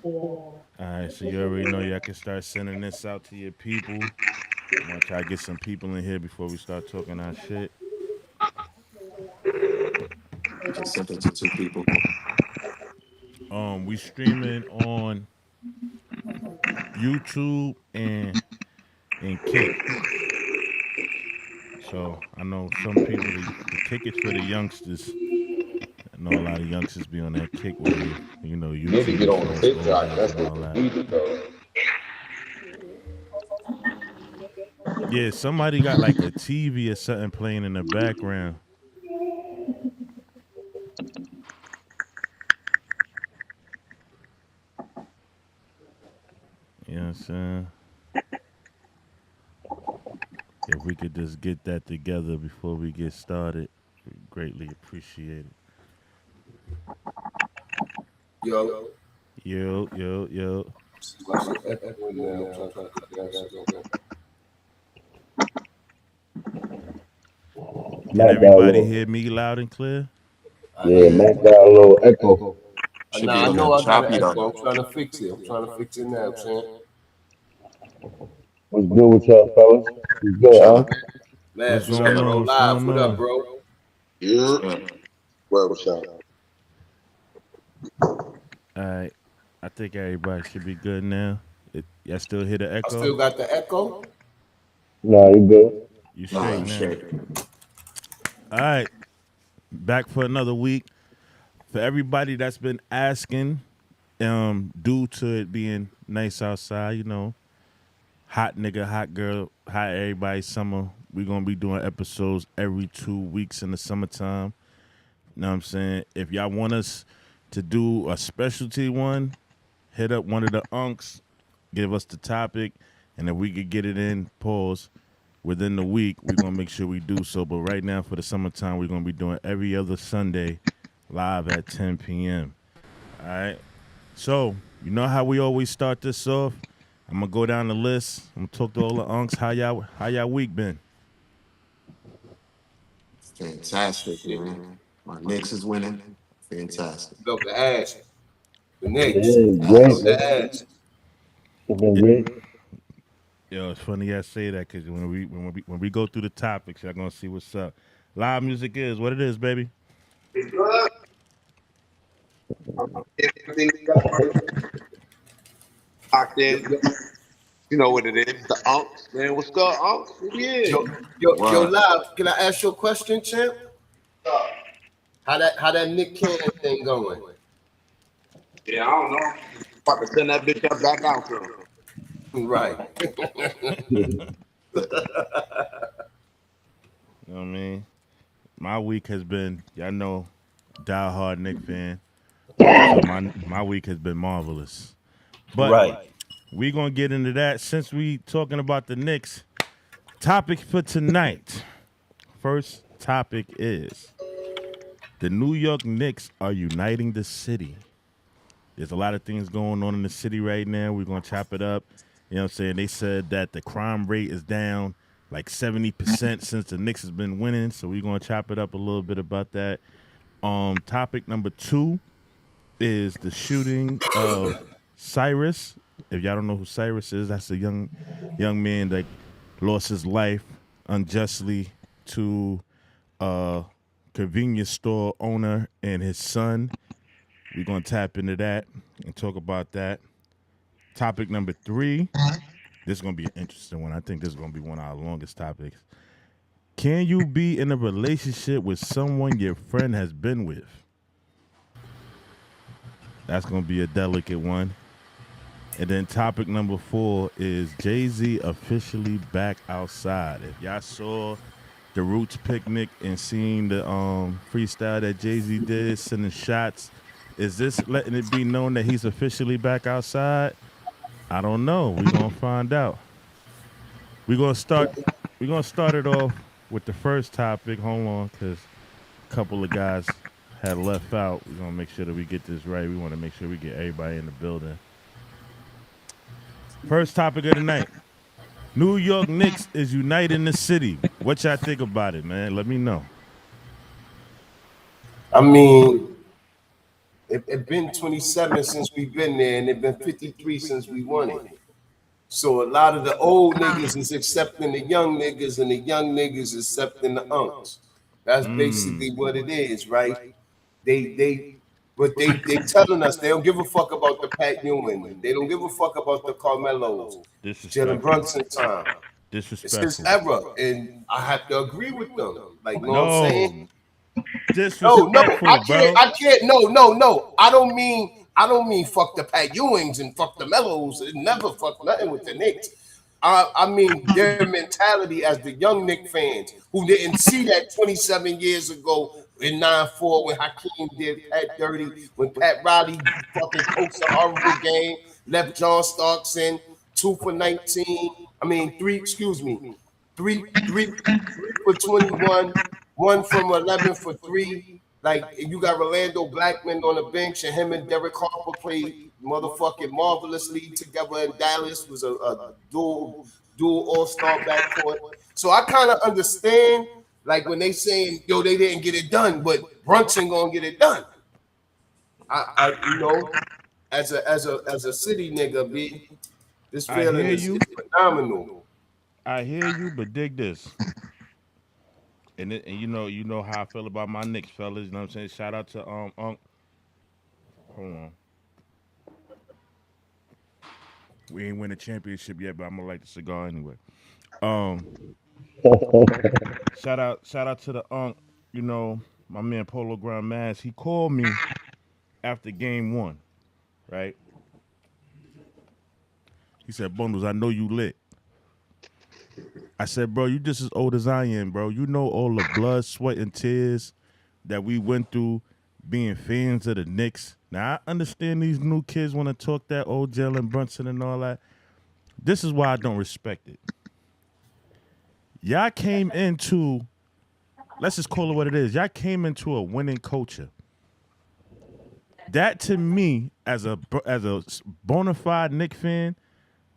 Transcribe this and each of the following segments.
All right, so you already know y'all can start sending this out to your people. I'm gonna try to get some people in here before we start talking our shit. Just sent it to two people. We streaming on YouTube and Kick. So I know some people the Kick is for the youngsters. I know a lot of youngsters be on that Kick wave. You know, You need to YouTube get is on for us old TikTok. heads That's and what all you that. need to go. Yeah, somebody got like a TV or something playing in the background. You know what I'm saying? If we could just get that together before we get started, we greatly appreciate it. Yo, Yo, yo, yo. see my shit echoing now. I'm trying to get that shit going. Can Mac got a everybody little, hear me loud and clear? I yeah, hear. Mac got a little echo. Should be Nah, a I little know I got an choppy though. echo. I'm trying to fix it. I'm trying to fix it now, champ. What's good with y'all, fellas? What's good, huh? Chilling. What's Matt, what going up, Chilling. bro? on? What's Live. going What up, on? bro? What's Yeah. good? Where was y'all? All right. I think everybody should be good now. Y'all still hear the I still echo? got the echo. Nah, you good? You Nah, straight you now. straight. All right. Back for another week. For everybody that's been asking, due to it being nice outside, you know, hot nigga, hot girl, hot everybody summer. We're gonna be doing episodes every 2 weeks in the summertime. You know what I'm saying? If y'all want us to do a specialty one, hit up one of the unks, give us the topic, and if we could get it in, pause, within the week, we're gonna make sure we do so. But right now for the summertime, we're gonna be doing every other Sunday live at 10 p.m. All right. So, you know how we always start this off? I'm gonna go down the list. I'm gonna talk to all the unks. How y'all week been? Fantastic, man. My Knicks is winning. Fantastic. Belt the ass. The Knicks. Yeah, great, Belt Ass. the man. ass. It's been Yeah. great. Yo, it's funny I say that because when we go through the topics, y'all gonna see what's up. Live music is what it is, baby. Everything locked Yo, in. yo, You know what it is. The Unks, man. What's good, Unks? Yeah. yo, What? live. Can I ask you a question, champ? How that Nick Cannon thing going? Yeah, I don't know. About to send that bitch up back out there. Right. You know what I mean? My week has been, y'all know, diehard Nick fan. So my week has been marvelous. But Right. we gonna get into that since we talking about the Knicks. Topic for tonight. First topic is the New York Knicks are uniting the city. There's a lot of things going on in the city right now. We're gonna chop it up. You know what I'm saying? They said that the crime rate is down like 70% since the Knicks has been winning. So we're gonna chop it up a little bit about that. Topic number two is the shooting of Cyrus. If y'all don't know who Cyrus is, that's a young man that lost his life unjustly to a convenience store owner and his son. We're gonna tap into that and talk about that. Topic number three. This is gonna be an interesting one. I think this is gonna be one of our longest topics. Can you be in a relationship with someone your friend has been with? That's gonna be a delicate one. And then topic number four is Jay Z officially back outside. If y'all saw the Roots picnic and seeing the freestyle that Jay Z did, sending shots, is this letting it be known that he's officially back outside? I don't know. We're gonna find out. We're gonna start. We're gonna start it off with the first topic. Hold on, because a couple of guys had left out. We're gonna make sure that we get this right. We want to make sure we get everybody in the building. First topic of the night. New York Knicks is uniting the city. What y'all think about it, man? Let me know. I mean, It been 27 since we've been there, and it been 53 since we won it. So a lot of the old niggas is accepting the young niggas, and the young niggas accepting the unks. That's basically what it is, right? But they telling us they don't give a fuck about the Pat Ewing. They don't give a fuck about the Carmelos, Jalen Disrespectful. Brunson time. It's his Disrespectful. era, and I have to agree with them. Like, know what I'm No. saying? No, Disrespectful, bro. I can't. No. I don't mean fuck the Pat Ewings and fuck the Mellows. It never fuck nothing with the Knicks. I mean their mentality as the young Knick fans who didn't see that 27 years ago in 9-4 when Hakeem did Pat dirty, when Pat Riley fucking coached a horrible game, left John Starks in 2 for 19. I mean, three for 21, 1 from 11 for 3. Like, you got Rolando Blackman on the bench, and him and Derek Harper played motherfucking marvelously together in Dallas. Was a dual all-star backcourt. So I kind of understand, like, when they saying, yo, they didn't get it done, but Brunson gonna get it done. As a city nigga, B, this I feeling hear is you. phenomenal. I hear you, but dig this. And you know how I feel about my Knicks, fellas. You know what I'm saying? Shout out to Hold on. We ain't win a championship yet, but I'm gonna light the cigar anyway. Um, shout out to the my man Polo Ground Mass. He called me after game 1, right? He said, Bundles, I know you lit. I said, bro, you just as old as I am, bro. You know all the blood, sweat, and tears that we went through being fans of the Knicks. Now, I understand these new kids want to talk that old Jalen Brunson and all that. This is why I don't respect it. Y'all came into, let's just call it what it is. Y'all came into a winning culture. That to me, as a bona fide Knick fan,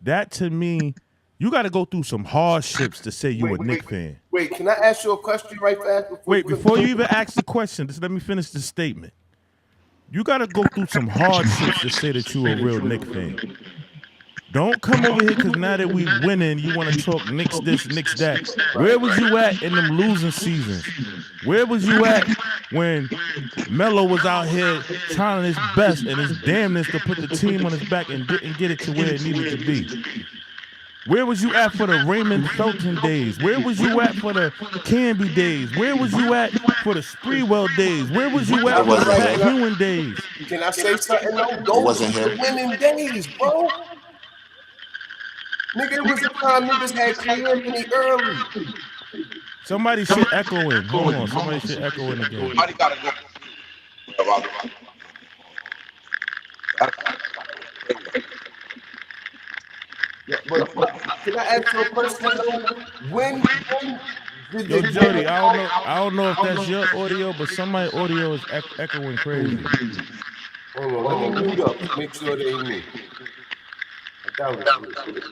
that to me, you got to go through some hardships to say you a Knick fan. Wait, can I ask you a question right fast? Before you even ask the question, just let me finish the statement. You got to go through some hardships to say that you a real Knick fan. Don't come over here because now that we winning, you want to talk Knicks this, Knicks that. Where was you at in them losing seasons? Where was you at when Melo was out here trying his best and his damnness to put the team on his back and didn't get it to where it needed to be? Where was you at for the Raymond Felton days? Where was you at for the Canby days? Where was you at for the Spreewell days? Where was you at for the Pat Ewing days? Can I say something? No, those were the winning days, bro. Nigga, it was the time niggas had Anthony early. Somebody should echo in. Hold on. Somebody should echo in again. Somebody gotta go. Yeah, but can I ask you a question? When did Yo, the Jody, I don't know if that's your audio, but somebody's audio is echoing crazy. Hold on, let me mute up. Make sure they ain't me. I doubt it.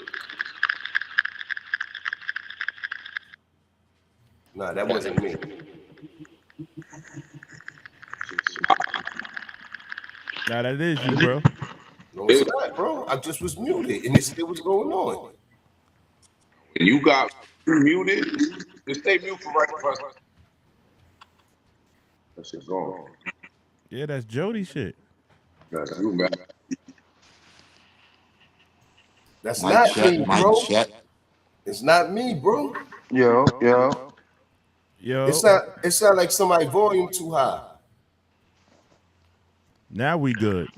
Nah, that wasn't me. Nah, that is you, bro. No, it's not, bro. I just was muted, and it still was going on. You got muted. Just stay mute for right first. That shit's gone. Yeah, that's Jody shit. That's you, man. That's not me, bro. It's not me, bro. Yo. It's not like somebody volume too high. Now we good.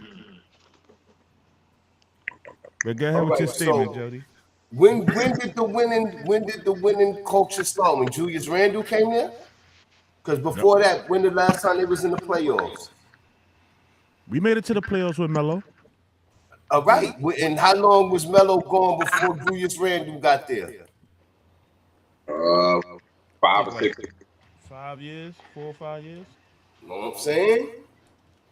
But go ahead with your statement, Jody. When did the winning culture start? When Julius Randle came there? Because before that, when the last time they was in the playoffs? We made it to the playoffs with Melo. All right. And how long was Melo gone before Julius Randle got there? 5 or 6. 5 years, 4 or 5 years. You know what I'm saying?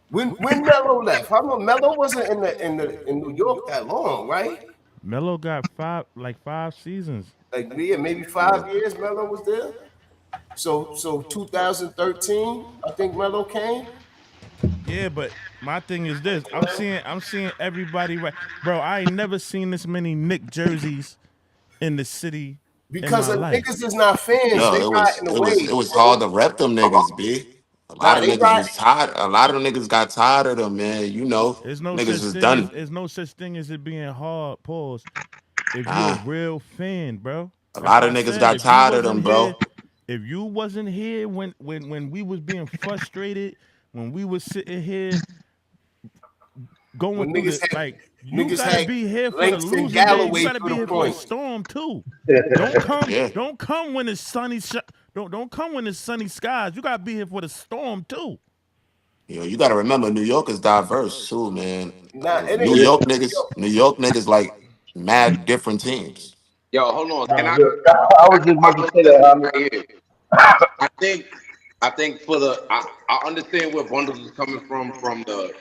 When Melo left, how long? Melo wasn't in New York that long, right? Melo got 5 seasons. Like maybe 5 years. Melo was there. So 2013, I think Melo came. Yeah, but my thing is this: I'm seeing everybody right, bro. I ain't never seen this many Nick jerseys in the city in Because my the life. niggas is not fans. They Yo, got in the it way, was hard bro. to rep them niggas, B. A lot Nah, of they niggas ride. was tired. A lot of niggas got tired of them, man. You know, niggas was done. There's no such thing as it being hard. Pause. If you a Nah, real fan, bro. a That's lot why of I niggas said got tired of them, bro. if you wasn't here when we was being frustrated, when we was sitting here going When through the you niggas gotta had be here for the Langston losing days. You Galloway gotta through be the here for the points. storm too. Yeah. Don't come when it's sunny. Don't come when it's sunny skies. You gotta be here for the storm too. You know, you gotta remember New York is diverse too, man. Nah, it New ain't. Yeah, York niggas, Yo, New York niggas like mad different teams. Yo, hold on. Can Bro, I was just about to I say just that, right homie. here? I think I think for the I understand where Bundles is coming from the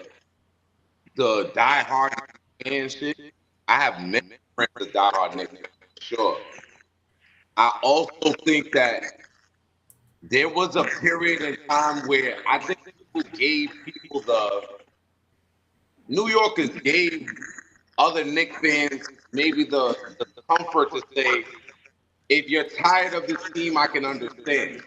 diehard and shit. I have many friends that diehard niggas for sure. I also think that there was a period in time where I think people the New Yorkers gave other Knicks fans maybe the comfort to say, if you're tired of this team, I can understand.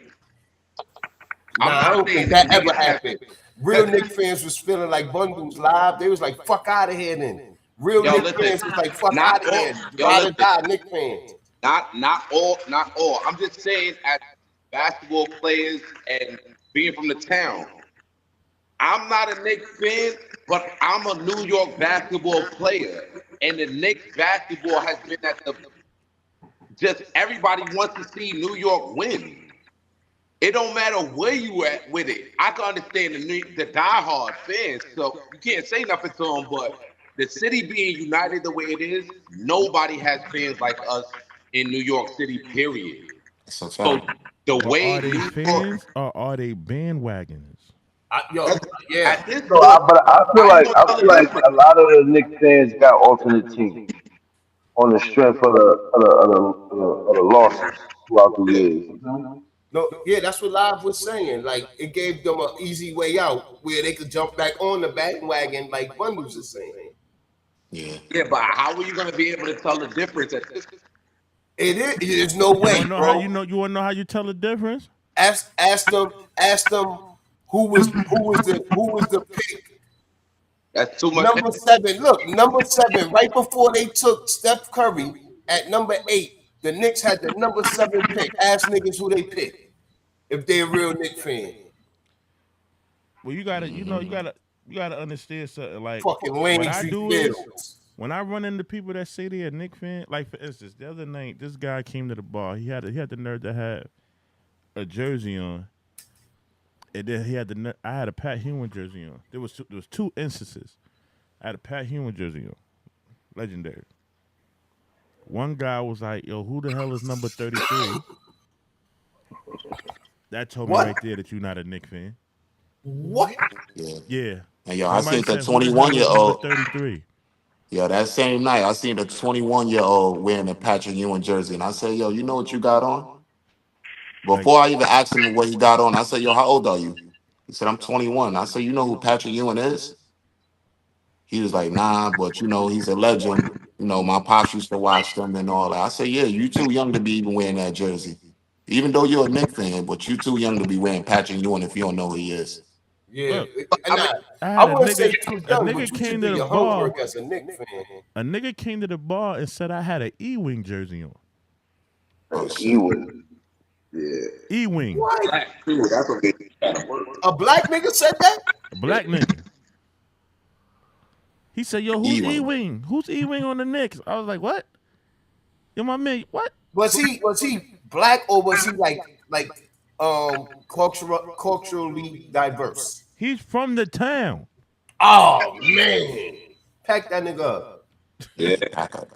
I'm nah, I not don't saying think that that ever niggas have happened. Real Nick fans was feeling like Bundles live. They was like, "Fuck out of here." Then real yo Nick listen, fans was like, "Fuck not out of all here." yo Ride or listen, die, Nick fans. not all. I'm just saying as basketball players and being from the town. I'm not a Knicks fan, but I'm a New York basketball player. And the Knicks basketball has been at the just everybody wants to see New York win. It don't matter where you at with it. I can understand the diehard fans, so you can't say nothing to them. But the city being united the way it is, nobody has fans like us in New York City. Period. That's a So fact. the but way are they New York fans or are they bandwagoners? Yo, yeah. at this No, point, but how you gonna I tell feel the like difference? a lot of the Knicks fans got alternate teams on the strength of the losses throughout the years. No, yeah, that's what Live was saying. Like it gave them an easy way out where they could jump back on the bandwagon, like Bundles is saying. Yeah. Yeah, but how are you gonna be able to tell the difference at this? It is. There's no You wanna way, know how bro. you know you wanna know how you tell the difference? Ask them who was the pick. That's too much. Number 7. Look, number 7. Right before they took Steph Curry at number 8, the Knicks had the number 7 pick. Ask niggas who they picked if they're a real Knicks fan. Well, you gotta understand something. Like Fucking what I Landry do is Fields. when I run into people that say they're a Nick fan, like for instance, the other night this guy came to the bar. He had the nerve to have a jersey on, and then I had a Pat Hewan jersey on. There was two instances. I had a Pat Hewan jersey on, legendary. One guy was like, "Yo, who the hell is number 33?" That told me What? right there that you're not a Nick fan. What? Yeah. Yeah. And yo, I Somebody seen the said, "Who the 21 hell year is number old. 33?" Yo, that same night, I seen the 21-year-old wearing a Patrick Ewing jersey, and I said, "Yo, you know what you got on?" Like, Before I even asked him what he got on, I said, "Yo, how old are you?" He said, "I'm 21." I said, "You know who Patrick Ewing is?" He was like, "Nah, but you know, he's a legend. You know, my pops used to watch them and all that." I said, "Yeah, you too young to be even wearing that jersey. Even though you're a Knicks fan, but you too young to be wearing Patrick Ewing if you don't know who he is." Yeah. look, And I mean, I I had wouldn't say too a young, but nigga you should came do to the your bar. homework as a Knicks fan. A nigga came to the bar and said I had an E-wing jersey on. Oh He shit. was. yeah, E-wing, What? that's true. That's what they gotta work. A black nigga said that? a black nigga. He said, "Yo, who's Ewing. E-wing? Who's E-wing on the Knicks?" I was like, "What? Yo, my man, what?" Was he black or was he culturally diverse? He's from the town. Oh man. Pack that nigga up. Yeah. Pack up.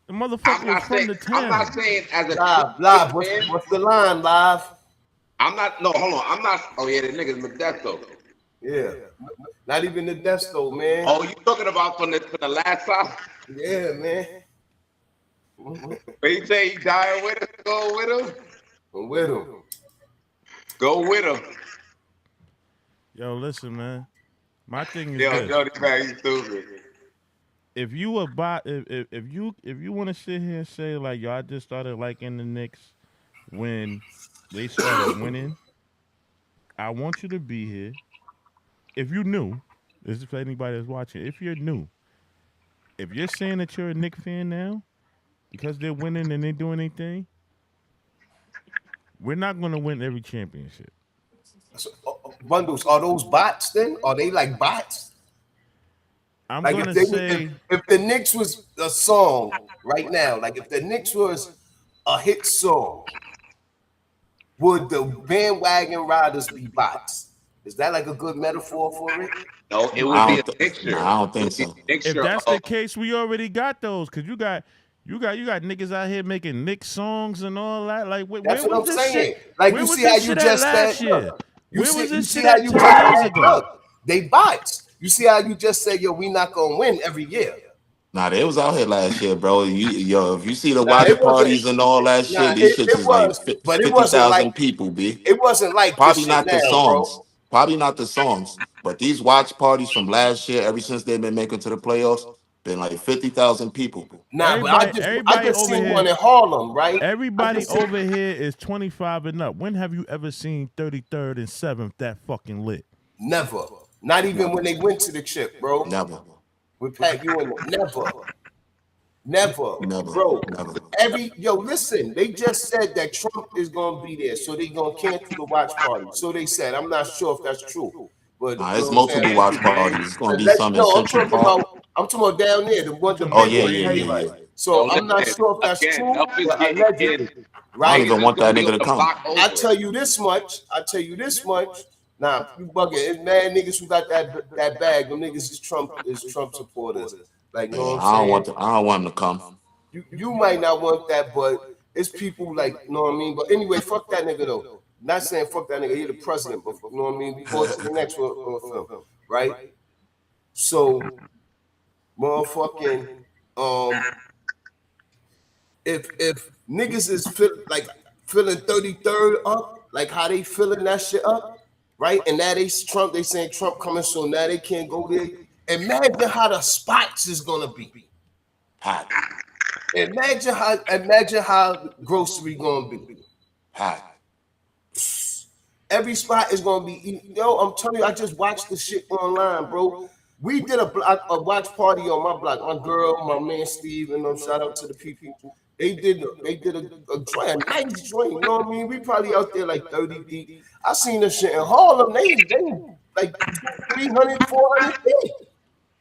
The motherfucker was from the I'm not town. saying as a true Live. Knicks What's fan. what's the line, live? I'm not. No, hold on. I'm not. Oh yeah, the niggas Modesto. Yeah. Not even the Desto, man. Oh, you talking about from the last time? Yeah, man. When you say he dying with us, go with him. I'm with him. Go with him. Yo, listen, man. My thing is Yo, this: Jody man, you stupid. if you if you want to sit here and say like, yo, I just started liking the Knicks when they started winning, I want you to be here. If you new, this is for anybody that's watching. If you're new, if you're saying that you're a Knicks fan now because they're winning and they're doing anything, we're not going to win every championship. So, bundles, are those bots then? Are they like bots? I'm Like going if to they say if the Knicks was a song right now, like if the Knicks was a hit song, would the bandwagon riders be bots? Is that like a good metaphor for it? No, it would I be a don't. mixture. Nah, I don't It think would be so. a if mixture that's the of case, we already got those because you got niggas out here making Knicks songs and all that. Like, That's where what was I'm this shit? saying. Like Where you was see how this you shit at just said, last year? look, Where was you this see shit how at you 10 years just ago? look, they bots. You see how you just said, yo, we not gonna win every year. Nah, they was out here last year, bro. Yo, if you see the Nah, watch it wasn't. parties and all that Nah, shit, these shits it is like was, but it wasn't like 50,000 people, b. it wasn't like this Probably shit not the now, songs. bro. Probably not the songs. But these watch parties from last year, ever since they've been making to the playoffs, been like 50,000 people. Nah, but Everybody, I everybody just over seen one here, in Harlem, right? I everybody just seen over here is 25 and up. When have you ever seen 33rd and 7th that fucking lit? never. Not even Never. when they went to the chip, bro. Never. With Pat Ewing, never. Never, Never. bro. Never. Listen, they just said that Trump is gonna be there, so they gonna cancel the watch party. So they said, I'm not sure if that's true, but Nah, you it's know what I'm multiple saying. watch parties. It's gonna be some in No, Central Park. I'm talking about down there, You the talking Oh about big yeah, one, yeah, yeah, everybody. yeah. yo, So I'm not listen, sure if that's again, true, enough is but getting allegedly, I don't right? even niggas is want gonna that be nigga on to the come. block I over. tell you this much. Nah, you bugging. It's mad niggas who got that bag. Them niggas is Trump supporters. Like, you know Yeah, what I'm saying? I don't want him to come. You might not want that, but it's people like, you know what I mean? But anyway, fuck that nigga though. Not saying fuck that nigga, he the president, but you know what I mean? We go to the next one, film, right? So motherfucking um if niggas is feeling 33rd up, like how they feeling that shit up, right? And now they saying Trump coming, so now they can't go there. Imagine how the spots is gonna be. Hot, Imagine how grocery gonna be. hot. Every spot is gonna be. Yo, I'm telling you, I just watched the shit online, bro. We did a watch party on my block. My girl, my man Steve, and shout out to the people. They did a joint, a nice joint. You know what I mean? We probably out there like 30 deep. I seen this shit in Harlem. They like 300, 400 feet.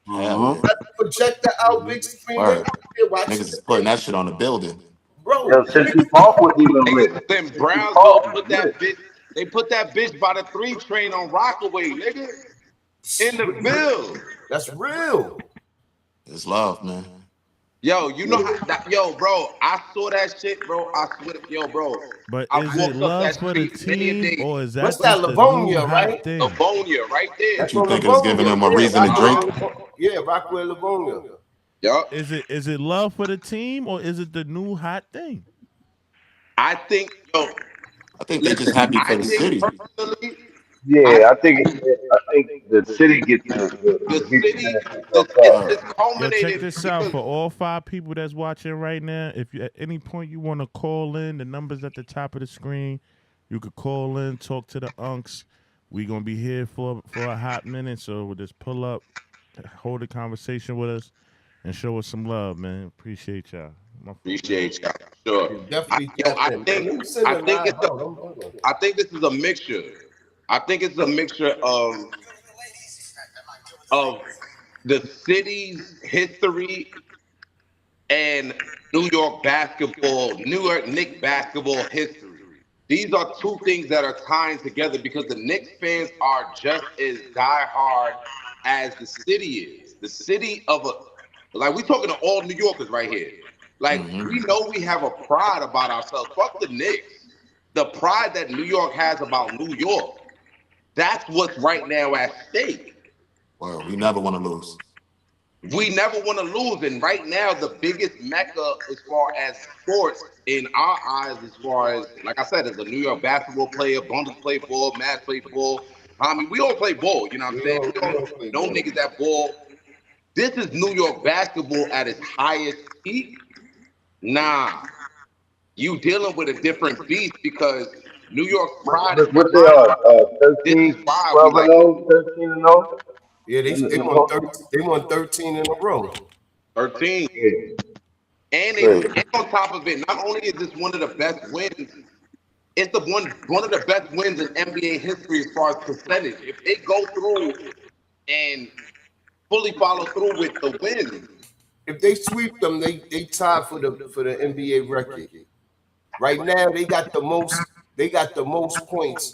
Hell yeah. Got the projector out, big screen. They Word. out there watching Niggas is the putting shit, that shit on the building. Yo, bro. Central Park was even Niggas lit. in Central Park Brownsville was put lit. that bitch. They put that bitch by the 3 train on Rockaway, nigga. In the bill. That's real. It's love, man. Yo, you know how that, yo, bro, I saw that shit, bro. I swear to yo, bro. But I is it walked up love that for the street many a team day. or is What's that that, just the new Livonia, hot right? thing? Livonia, right there. What That's you on think is giving Livonia. them a Yeah, reason to drink? Yeah, Rockwell, Livonia. Yup. Is it love for the team or is it the new hot thing? I think, yo, I think they just listen, happy for I the think city. personally, I Yeah, I think the city get the the beat city, the Central Word. it's Yo, check culminated this out because for all 5 people that's watching right now. If you at any point you want to call in, the numbers at the top of the screen. You could call in, talk to the unks. We gonna be here for a hot minute, so we'll just pull up, hold a conversation with us, and show us some love, man. Appreciate y'all. My fault. appreciate y'all. Sure. Yeah, definitely tap in. Man, let me send I the think live it's a, out. I'm hold I think this is a mixture. I think it's a mixture of the city's history and New York Knicks basketball history. These are two things that are tying together because the Knicks fans are just as diehard as the city is. The city of a like we talking to all New Yorkers right here. Like Hmm. we know we have a pride about ourselves. Fuck the Knicks. The pride that New York has about New York. That's what's right now at stake. Word. We never want to lose. We never want to lose. And right now, the biggest mecca as far as sports in our eyes, as far as, like I said, as a New York basketball player, Bundles play ball, Mavs play ball. I mean, we all play ball. You know what I'm saying? We all know niggas that ball. This is New York basketball at its highest peak. Nah, you dealing with a different beast because New York's pride is What they behind are? them. This is 13, why we 12 and like 0, 13 and 0. Yeah, they won 13 in a row. 13. Yeah, And great. and on top of it, not only is this one of the best wins, it's the one of the best wins in NBA history as far as percentage. If they go through and fully follow through with the win, If they sweep them, they tied for the NBA record. Right now, they got the most points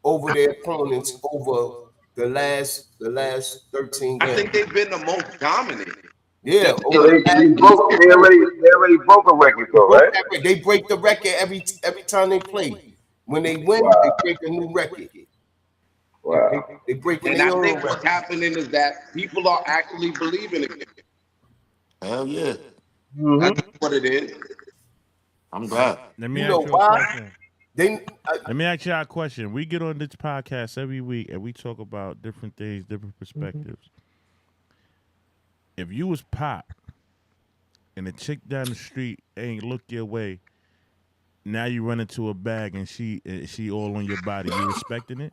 over their opponents over the last 13 I games. think they've been the most dominant. Yeah, Just So over the they already broke a record though, right? they break the record every time they play. When they win, they Wow, break a new record. wow. They breaking and their I own think what's record. happening is that people are actually believing it. Hell yeah. That's what it is. I'm glad. Let me You ask know you a why? question. They Let me ask you a question. We get on this podcast every week and we talk about different things, different perspectives. If you was Pop and a chick down the street ain't look your way, now you run into a bag and she all on your body, you respecting it?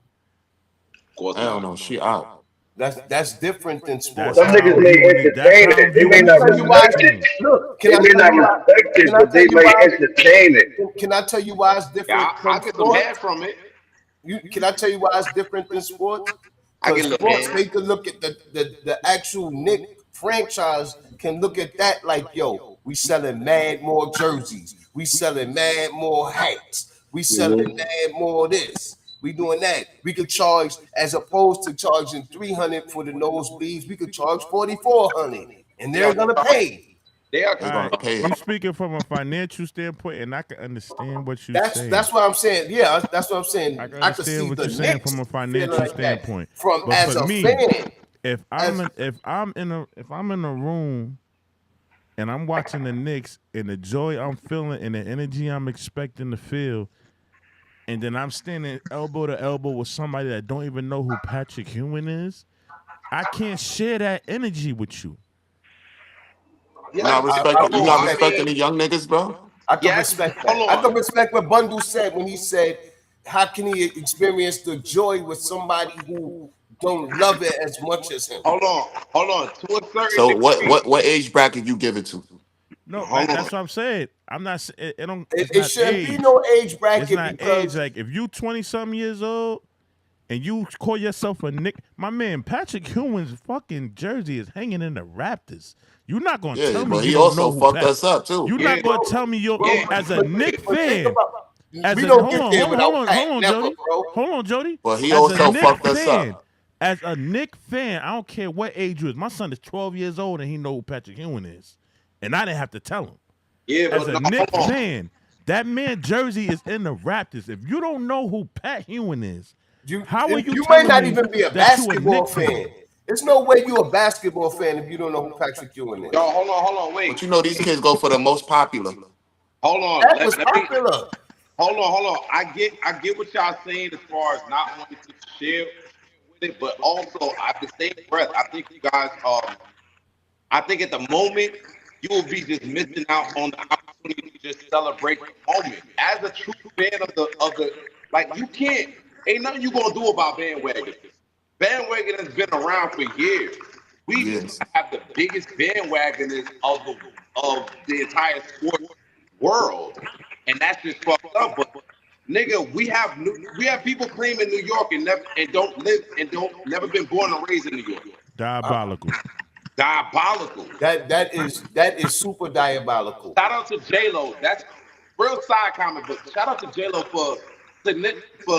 Of course Hell not. no, she out. that's different than That's sports. Some niggas how may human. That's entertain how it. They may Let me humans not tell you move. why. respect it. King. Look, Can they I may tell not you why? respect it, Can I but tell they you might why? entertain it. Can I tell you why it's different Yeah, I from get some head sports? from it. Can I tell you why it's different than sports? I get Because a little sports, head. they could look at the actual Nick franchise can look at that like, yo, we selling mad more jerseys, we selling mad more hats, we selling mad more this, we doing that. We could charge, as opposed to charging 300 for the nosebleeds, we could charge 4,400, and They they're are gonna pay. they are They're All gonna right, pay you it. speaking from a financial standpoint, and I can understand what you saying. That's what I'm saying. Yeah, that's what I'm I saying. can I could understand see what the you're saying Knicks from a feeling financial like that. standpoint. From But as for a me, fan, if as I'm in a room and I'm watching the Knicks and the joy I'm feeling and the energy I'm expecting to feel, and then I'm standing elbow to elbow with somebody that don't even know who Patrick Ewing is, I can't share that energy with you. You yes. not respecting you can not I respect respecting mean, the young niggas, bro? I can yes. respect that. Hold I on. can respect what Bundle said when he said, "How can he experience the joy with somebody who don't love it as much as him?" Hold on. To a certain So what degree. what what age bracket you give it to? No, Hold that's on. what I'm saying. I'm not. It don't. It's It not shouldn't be age. no age It's bracket not age. because Like if you 20-something years old and you call yourself a Nick, my man Patrick Ewing's fucking jersey is hanging in the Raptors. You're not gonna Yeah, tell me but you he don't know also who fucked Pat. us up too. You're Yeah, not gonna tell me you yeah. as a but, Nick but think fan. about As we a don't get there without Pat. hold on, Never, Jody, bro. hold on, Jody. But he As a also Nick fucked us fan, up. as a Nick fan, I don't care what age you is. My son is 12 years old and he know who Patrick Ewing is, and I didn't have to tell him. Yeah, As but a no, Nick hold on. fan, that man jersey is in the Raptors. If you don't know who Pat Ewing is, how are you You might telling not me even be a that you a basketball Nick fan. fan? There's no way you're a basketball fan if you don't know who Patrick Ewing is. Y'all, hold on, wait. But you know these kids go for the most popular. Hold on. That was Let me popular. hold on. I get what y'all saying as far as not wanting to share with it, but also at the same breath, I think you guys I think at the moment you will be just missing out on the opportunity to just celebrate the moment. As a true fan of the like you can't ain't nothing you gonna do about bandwagon. Bandwagon has been around for years. We Yes. have the biggest bandwagoners of the entire sports world, and that's just fucked up. But nigga, we have people claiming New York and don't live and don't never been born and raised in New York. Diabolical. Diabolical. That is super diabolical. Shout out to J Lo. That's real side comment, but shout out to J Lo for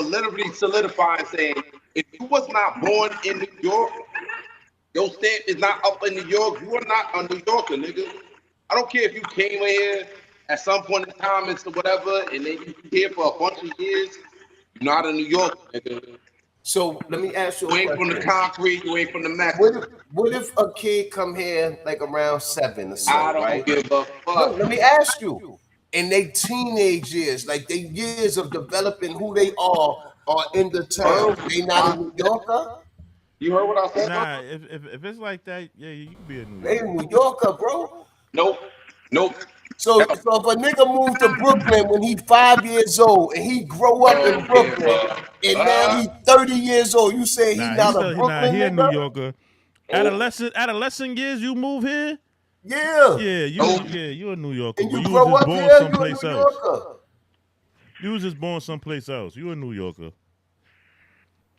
literally solidifying saying if you was not born in New York, your stamp is not up in New York. You are not a New Yorker, nigga. I don't care if you came here at some point in time and whatever, and then you here for a bunch of years. You're not a New Yorker, nigga. So let me ask you You a ain't from the question. concrete. You ain't from the What Mexico. if, what if a kid come here like around 7 or I so, don't right? give a No, fuck. let me ask you. In their teenage years, like they years of developing who they are are in the town. They not a New Yorker. You heard what I said? Nah, if it's like that, yeah, you can be a New They a Yorker. New Yorker, bro. Nope. Nope. So if a nigga moved to Brooklyn when he 5 years old and he grow up in Okay, Brooklyn and now he 30 years old, you say he Nah, not a nah, Brooklyn he a New nigga? Yorker. Oh. Adolescent years, you move here. Yeah. Yeah, you a New Yorker. And But you you was grow just up born here, you a someplace New else. Yorker. You was just born someplace else. You a New Yorker.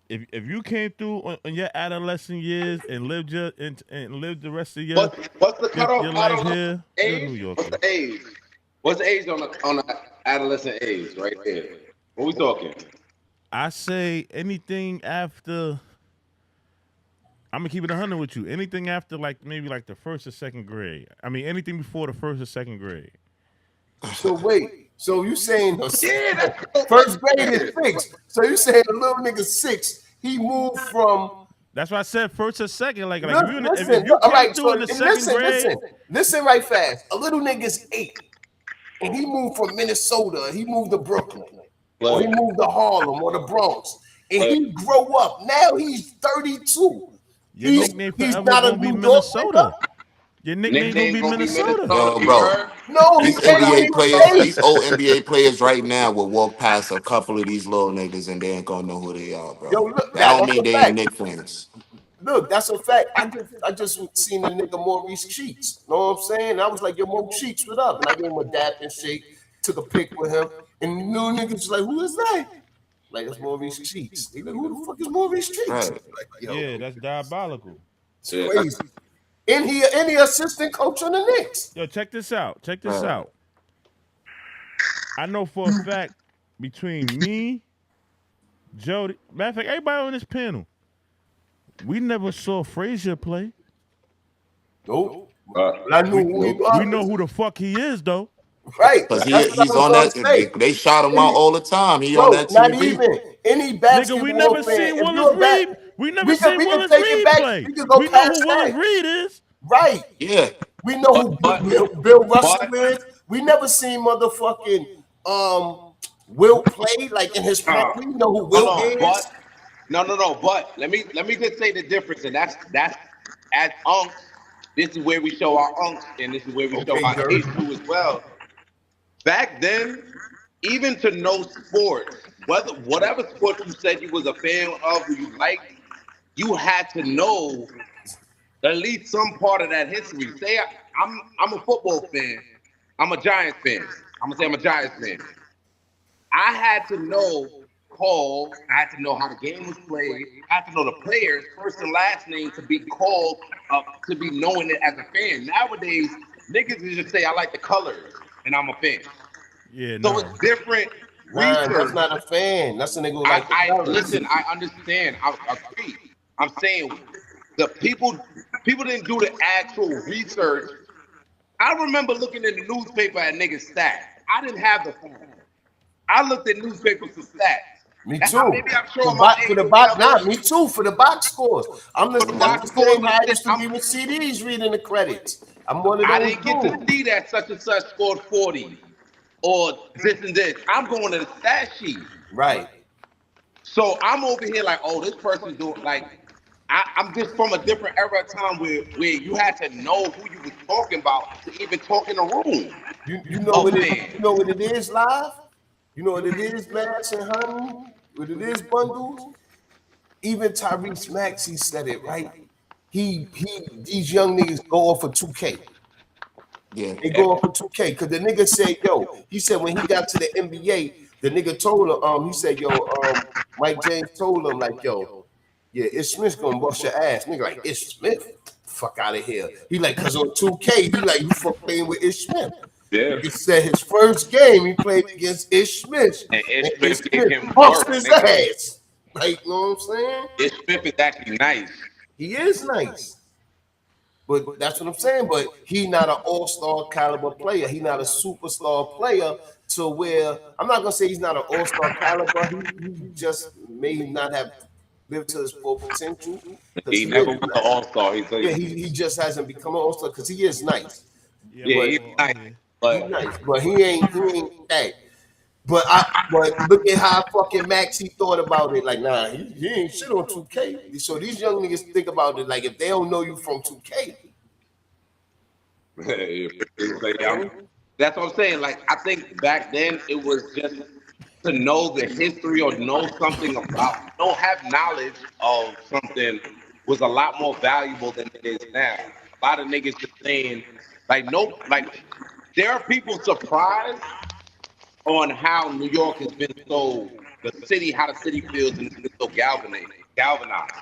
If you came through in your adolescent years and lived lived the rest of What's the cutoff your life adolescent here, you're a New age? Yorker. What's the age? What's the age on the adolescent age right there? What we talking? I say anything after. I'm gonna keep it 100 with you. Anything after maybe the first or second grade. I mean anything before the first or second grade. So wait, so you saying Yeah, first grade is 6. So you saying the little nigga 6, he moved from That's why I said first or second. Like listen, if you all came right, through so in the second grade, listen right fast. A little nigga's 8 and he moved from Minnesota, he moved to Brooklyn, or he moved to Harlem or the Bronx, and he grow up. Now he's 32. your nickname He's forever not a gonna be New York Minnesota. nigga. Your nickname gonna be Minnesota. Yo, You bro. heard? No, he These can't NBA be players, fake. these old NBA players right now will walk past a couple of these little niggas and they ain't gonna know who they are, Yo, bro. look, That don't that's mean a they ain't fact. Knick fans. Look, that's a fact. I just seen the nigga Maurice Cheeks. Know what I'm saying? I was like, yo, Maurice Cheeks, what up? And I gave him a dap and shake, took a pic with him, and the new niggas was like, who is that? Like, that's Maurice Cheeks. They like, who the fuck is Maurice Cheeks? Right. Like, yo, Yeah, that's diabolical. it's crazy. And he assistant coach on the Knicks. Yo, check this out. Check this Right. out. I know for a fact between me, Jody, matter of fact, everybody on this panel, we never saw Frazier play. Nope. But I knew who he was. We know who the fuck he is, though. Right. Cause That's what he's I on was that. gonna say. They shot him out all the time. He on Bro, that not TV. even any Nigga, basketball we never fan. seen If Willis you're a Reed. We never seen we can Willis take it Reed back. play. We can go We know past who Willis that. Reed is. Right. Yeah. We know who Bill Russell is. We never seen motherfucking Will play like in his prime. We know who Will Hold on, is. but no. But let me just say the difference, and that's as unks. This is where we show our unks, and this is where we show our Dirk. age too as well. Back then, even to know sports, whatever sport you said you was a fan of, who you liked, you had to know at least some part of that history. Say I'm a football fan. I'm a Giants fan. I'm gonna say I'm a Giants fan. I had to know calls. I had to know how the game was played. I had to know the players' first and last name to be called to be knowing it as a fan. Nowadays, niggas just say I like the colors and I'm a fan. Yeah, So no. it's different Nah, that's research. not a fan. That's a nigga who like the I colors. listen. I understand. I agree. I'm saying the people didn't do the actual research. I remember looking in the newspaper at niggas' stats. I didn't have the phone. I looked at newspapers for stats. Me That's too. how maybe I'm showing For my the age. box, nah, me too. For the box scores, I'm the box same scores, how I used to I'm- be with CDs reading the credits. I'm one of those I didn't get dudes. to see that such and such scored 40 or this and this. I'm going to the stat sheet. Right. So I'm over here like, oh, this person's doing like I'm just from a different era of time where you had to know who you was talking about to even talk in a room. You know Oh, what man. you know what it is live? You know what it is, Max and Honey? What it is, bundles? Even Tyrese Maxey said it, right? These young niggas go off for 2K. Yeah. They go off for 2K because the nigga said, yo, he said when he got to the NBA, the nigga told him, he said, yo, Mike James told him, like, yo, yeah, Ish Smith's gonna bust your ass. Nigga, like, Ish Smith? Fuck out of here. He like, cause on 2K, he like, you fuck playing with Ish Smith. Yeah. He said his first game he played against Ish Smith. And Ish Smith gave him bust work, his nigga. ass. Like, you know what I'm saying? Ish Smith is actually nice. He is nice. But that's what I'm saying. But he not an all-star caliber player. He not a superstar player to where I'm not gonna say he's not an all-star caliber. He just may not have lived to his full potential. He never was an all-star. He just hasn't become an all-star because he is nice. Yeah, he's nice. He But nice, but he ain't hey. But look at how fucking Maxie thought about it. Like, nah, he ain't shit on 2K. So these young niggas think about it like if they don't know you from 2K. That's what I'm saying. Like, I think back then it was just to know the history or know something about, don't have knowledge of something was a lot more valuable than it is now. A lot of niggas just saying, like, nope, like, there are people surprised on how New York has been so, how the city feels and it's been so galvanized.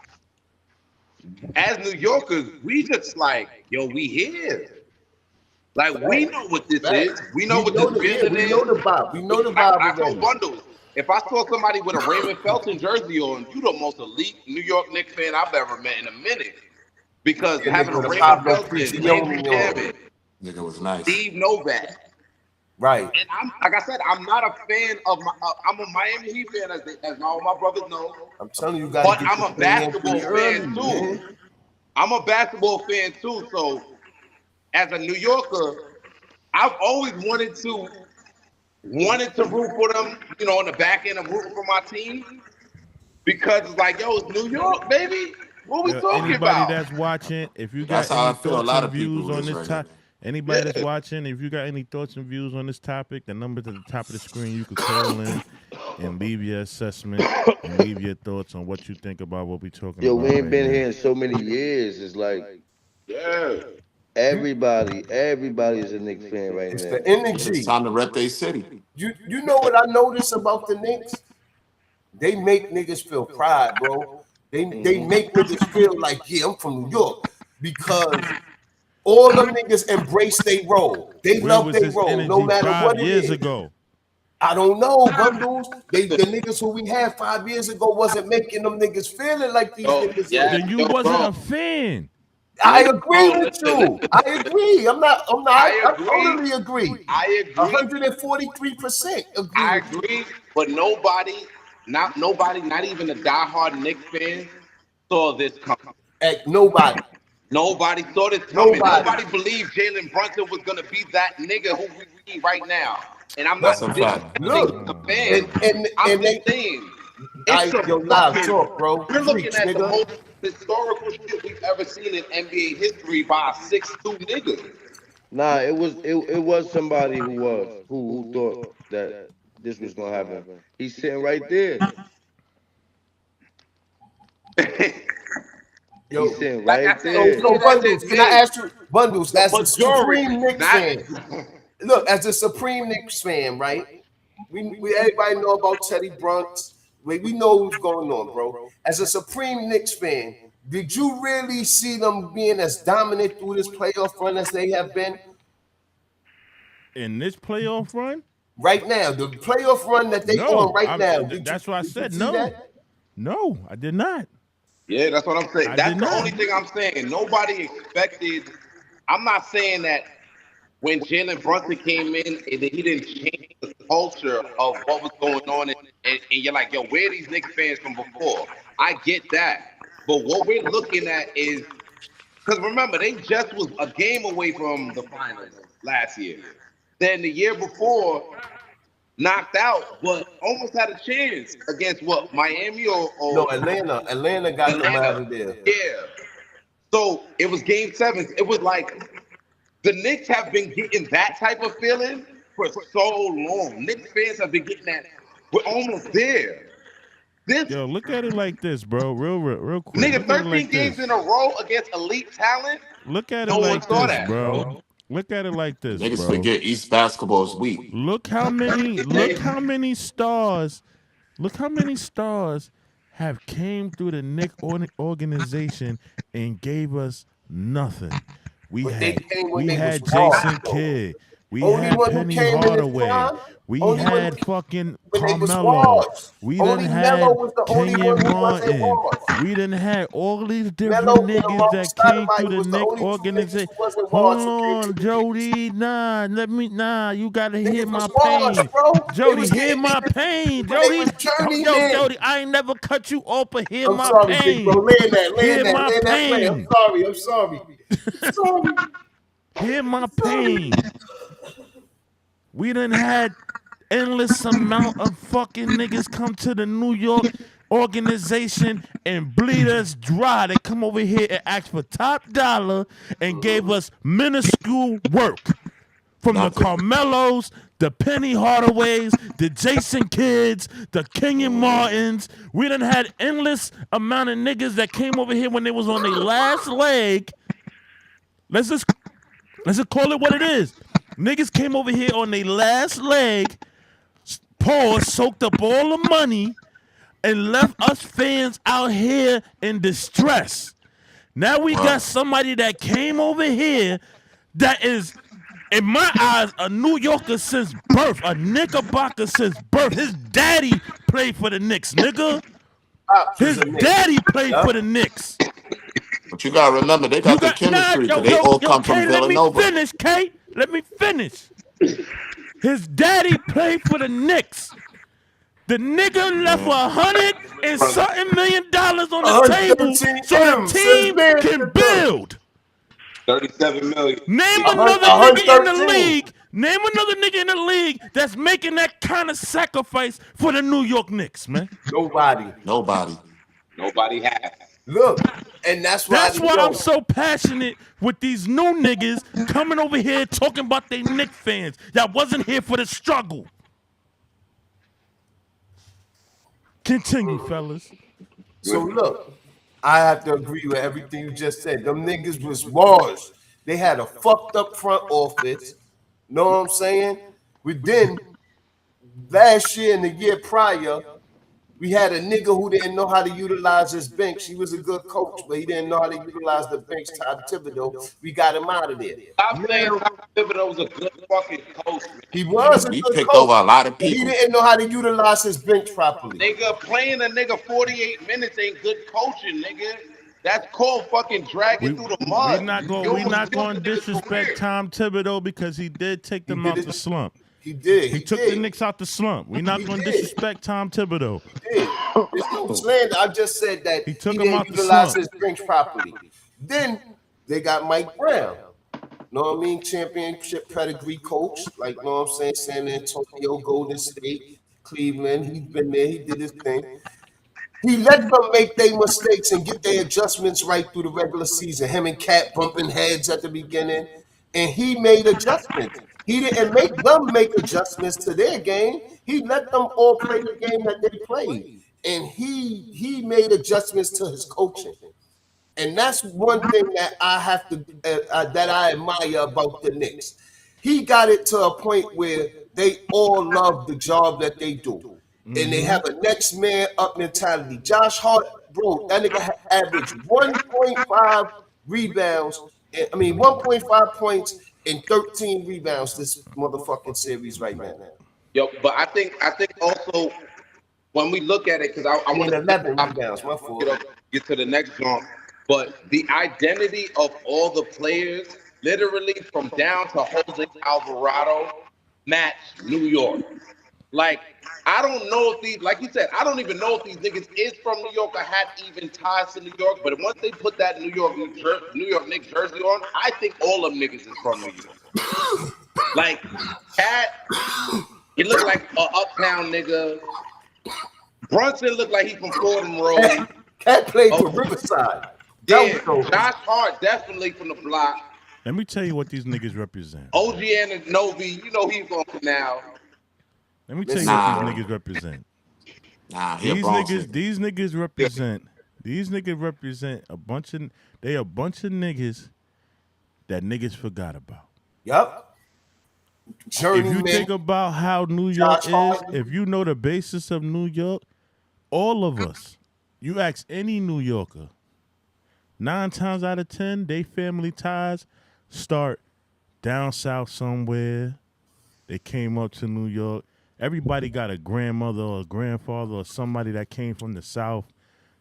As New Yorkers, we just like, yo, we here. Like, we know what this is. We know what this feeling is. We know the vibe. We know the Like vibe I already. told Bundles, if I saw somebody with a Raymond Felton jersey on, you the most elite New York Knicks fan I've ever met in a minute. Because Yeah, having a nigga, the Raymond Pablo Felton, Landry Prigioni on. Shaman, Nigga was nice. Steve Novak, Right. and I'm like I said, I'm not a fan of my. I'm a Miami Heat fan, as all my brothers know. I'm telling you, guys. But I'm a basketball fan too. Man. I'm a basketball fan too. So as a New Yorker, I've always wanted to root for them. You know, on the back end of rooting for my team because it's like, yo, it's New York, baby. What we talking Anybody about? that's watching, if you That's got how I any feel. A thoughts lot and of people views with on this this right topic, anybody that's watching, if you got any thoughts and views on this topic, the number's at the top of the screen. You could call in and leave your assessment and leave your thoughts on what you think about what we're talking Yo, about we ain't right been now. here in so many years. It's like Yeah. everybody is a Knicks fan right It's now. the Yeah, it's energy. time to rep their city. You know what I notice about the Knicks? They make niggas feel pride, bro. They make niggas feel like, yeah, I'm from New York. Because all them niggas embrace their role. They Where love was their this role, no energy matter what 5 it years is. ago? I don't know, bundles. The niggas who we had 5 years ago wasn't making them niggas feeling like these niggas Yeah, is. Then you yo, wasn't bro. a fan. I agree Bro, with listen. you. I agree. I I agree. totally agree. I agree. 143% agree I with you. agree. But nobody, not even the diehard Knicks fans, saw this coming. Nobody. Nobody saw this coming. Nobody. Nobody believed Jalen Brunson was gonna be that nigga who we need right now. And I'm That's not a fact. disrespecting the Look, fans. I'm and just they saying, it's a yo live fucking. talk, bro. We're looking Freaks, at the nigga. most historical shit we've ever seen in NBA history by a 6'2" nigga. Nah, it was somebody who thought that this was gonna happen. He's sitting right there. Yo, He's sitting Like I right said, there. so niggas that bundles. just Can I made ask you, bundles, the as a supreme majority, Knicks not. fan? Look, as a supreme Knicks fan, right? We everybody know about Teddy Brunts. We know what's going on, bro. As a supreme Knicks fan, did you really see them being as dominant through this playoff run as they have been In this playoff run? right now? The playoff run that they on No. right now. That's why I Did you said see no. that? No, I did not. Yeah, that's what I'm saying. I That's did the not. only thing I'm saying. Nobody expected. I'm not saying that when Jalen Brunson came in, he didn't change the culture of what was going on, and you're like, yo, where are these Knicks fans from before? I get that, but what we're looking at is because remember they just was a game away from the finals last year. Then the year before, knocked out, but almost had a chance against what Miami No, or Atlanta. Atlanta got them out Atlanta. of there. Yeah. So it was game 7. It was like the Knicks have been getting that type of feeling for so long. Knicks fans have been getting that. We're almost there. This Yo, look at it like this, bro. Real quick. nigga, Look at it 13 like games this. in a row against elite talent. Look at it No one like saw this, that, bro. bro. Look at it like this, Niggas bro. forget East basketball is weak. Look how many stars have came through the Nick organization and gave us nothing. We But they had came when they was Jason washed, though. Kidd. We Only had one who Penny came in his Hardaway. prime. We Only one had fucking when they was Carmelo. washed. We done Only had Melo was the only one Kenyon who wasn't Martin. washed. We done had all these different Melo and niggas Amari that came through Stoudemire the was the Nick only two niggas organization. who wasn't Hold washed who came to on, the Knicks. Jody. Nah, you gotta hear Niggas my was washed, pain. bro. They Jody, was hear getting my niggas pain. when they Jody, was yo, journeymen. Jody, I ain't never cut you off, but hear I'm my sorry, big bro. pain. Hear my Land that plane. pain. I'm sorry. Hear my pain. We done had endless amount of fucking niggas come to the New York organization and bleed us dry. They come over here and ask for top dollar and gave us minuscule work. From the Nothing. Carmelos, the Penny Hardaways, the Jason Kidds, the Kenyon Martins. We done had endless amount of niggas that came over here when they was on their last leg. Let's just call it what it is. Niggas came over here on their last leg, paused, soaked up all the money, and left us fans out here in distress. Now we got somebody that came over here that is, in my eyes, a New Yorker since birth, a Knickerbocker since birth. His daddy played for the Knicks, nigga. His daddy played for the Knicks. But you gotta remember, they got the chemistry because they all come from Kay, Villanova. let me finish, Kay. Let me finish. His daddy played for the Knicks. The nigga left $100 and something million on the table so the team can build. 37 million. Name another nigga in the league. Name another nigga in the league that's making that kind of sacrifice for the New York Knicks, man. Nobody. Nobody has. Look, and that's why I'm so passionate with these new niggas coming over here talking about they Knicks fans that wasn't here for the struggle. Continue, fellas. So look, I have to agree with everything you just said. Them niggas was wars. They had a fucked up front office. Know what I'm saying? Then last year and the year prior, we had a nigga who didn't know how to utilize his bench. He was a good coach, but he didn't know how to utilize the bench. Todd Thibodeau, we got him out of there. I'm saying Todd Thibodeau was a good fucking coach, man. He was a He good picked coach. over a lot of people. He didn't know how to utilize his bench properly. Nigga, playing a nigga 48 minutes ain't good coaching, nigga. That's called fucking dragging through the mud. We're not going to disrespect Tom Thibodeau because he did take them out the slump. He did. He took the Knicks out the slump. We're not going to disrespect Tom Thibodeau. He did. There's no slander. I just said that he took he him didn't out the utilize slump. his bench properly. Then they got Mike Brown. Know what I mean? Championship pedigree coach. Like, know what I'm saying? San Antonio, Golden State, Cleveland. He's been there. He did his thing. He let them make their mistakes and get their adjustments right through the regular season. Him and Cat bumping heads at the beginning. And he made adjustments. He didn't make them make adjustments to their game. He let them all play the game that they played. And he made adjustments to his coaching. And that's one thing that I have to that I admire about the Knicks. He got it to a point where they all love the job that they do. And they have a next man up mentality. Josh Hart, bro, that nigga averaged 1.5 rebounds. 1.5 points and 13 rebounds this motherfucking series right now. Yo, but I think also when we look at it, because I want to 11 rebounds, my fault. Get to the next jump. But the identity of all the players, literally from down to Jose Alvarado, match New York. Like, I don't know if these, like you said, I don't even know if these niggas is from New York or had even ties to New York. But once they put that New York Knicks jersey on, I think all them niggas is from New York. Like, Cat, he looked like an uptown nigga. Brunson looked like he from Fordham Road. Cat played for Riverside. Yeah, Josh Hart definitely from the block. Let me tell you what these niggas represent. OG Anunoby, you know he's from now. Let me tell you what these niggas represent. These niggas represent a bunch of niggas that niggas forgot about. Yup. If you think about how New York is, if you know the basis of New York, all of us, you ask any New Yorker, 9 times out of 10, they family ties start down south somewhere. They came up to New York. Everybody got a grandmother or a grandfather or somebody that came from the South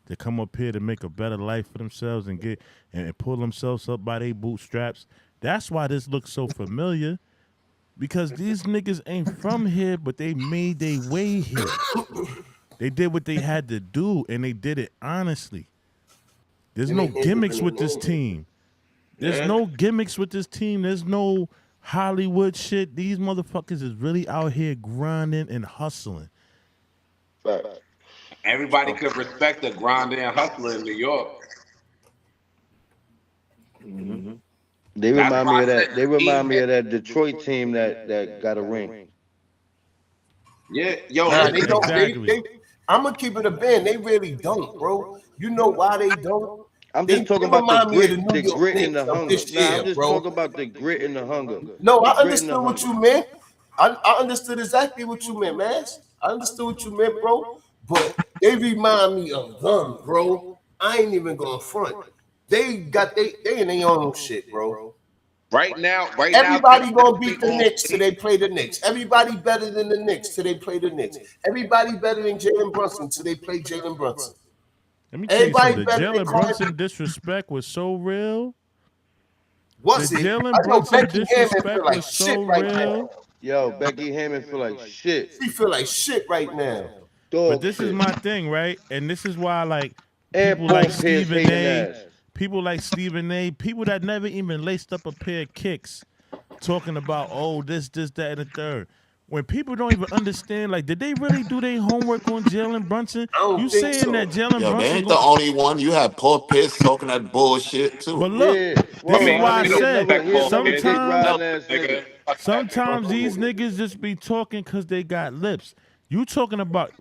to come up here to make a better life for themselves and get and pull themselves up by their bootstraps. That's why this looks so familiar, because these niggas ain't from here, but they made their way here. They did what they had to do, and they did it honestly. There's no gimmicks with this team. There's no gimmicks with this team. There's no Hollywood shit. These motherfuckers is really out here grinding and hustling. Fact. Everybody could respect the grinder and hustler in New York. Mm-hmm. They That's remind me why of I that. said They the remind team. me of that Detroit team that got a ring. Yeah, yo, Nah, they listen. don't. Exactly. I'm gonna keep it a band. They really don't, bro. You know why they don't? I'm They just talking about the remind me of the New York grit and Knicks the of hunger. this Nah, I'm year, just bro. talking about the grit and the hunger. No, The I grit and the understood what hunger. you meant. I understood exactly what you meant, man. I understood what you meant, bro. But they remind me of them, bro. I ain't even gonna front. They in their own shit, bro. Right now, Everybody gonna beat the all Knicks till they play the Knicks. Everybody better than the Knicks till they play the Knicks. Everybody better than Jalen Brunson till they play Jalen Brunson. Let me tell you Everybody something. The better than Jalen Carl. Brunson disrespect was so real. The Was it? I Jalen know Brunson Becky Hammond feel disrespect like was shit so right now. real. Yo, Becky Hammond feel like shit. She feel like shit right now. But Dog this is shit. my thing, right? And this is why, like, And people Paul like Pierce Stephen hating A, ass. people that never even laced up a pair of kicks, talking about, oh, this, that, and the third. When people don't even understand, like, did they really do their homework on Jalen Brunson? I You don't think saying so. that Jalen Yo, they Brunson ain't the going? only one. You have Paul Pierce talking that bullshit But too. look, Yeah. I this is mean, Word, why I homie. we don't said respect He Paul another Pierce. dick sometimes, riding ass nigga. Fuck that sometimes these nigga. niggas just be talking because they got lips. You talking about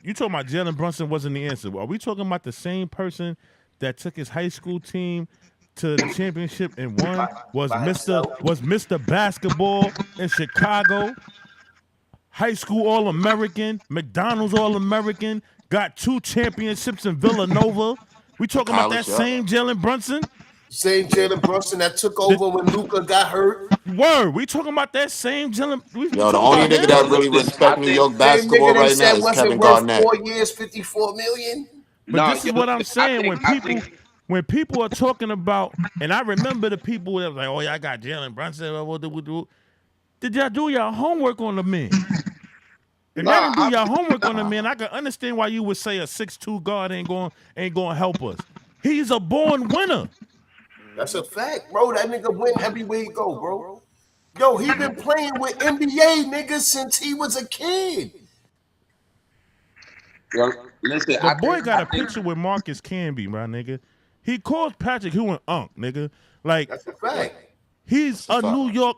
Jalen Brunson wasn't the answer. Are we talking about the same person that took his high school team to the championship and won? By himself. Was Mr. Basketball in Chicago? High school All American, McDonald's All American, got 2 championships in Villanova. We talking about that College, yeah. same Jalen Brunson? Same Jalen Brunson that took The over when Luca got hurt. word. We talking about that same Jalen. We Yo, the talking only about nigga him. Yo, that really listen, I respect New think York Same basketball nigga they right now said is wasn't Kevin worth Garnett. 4 years, 54 million. But no, this is yo, what I'm listen, I saying. think I think When people are talking about, and I remember the people that was like, "Oh, yeah, I got Jalen Brunson." Did y'all do your homework on the man? If no, y'all didn't do I your homework on the Nah. man, I can understand why you would say a 6'2" guard ain't going to help us. He's a born winner. That's a fact, bro. That nigga win everywhere he go, bro. Yo, he been playing with NBA niggas since he was a kid. yo, listen, The boy got a picture with Marcus Camby, my nigga. He calls Patrick Ewing Unk, nigga. Like That's a fact. he's It's a a fact. New York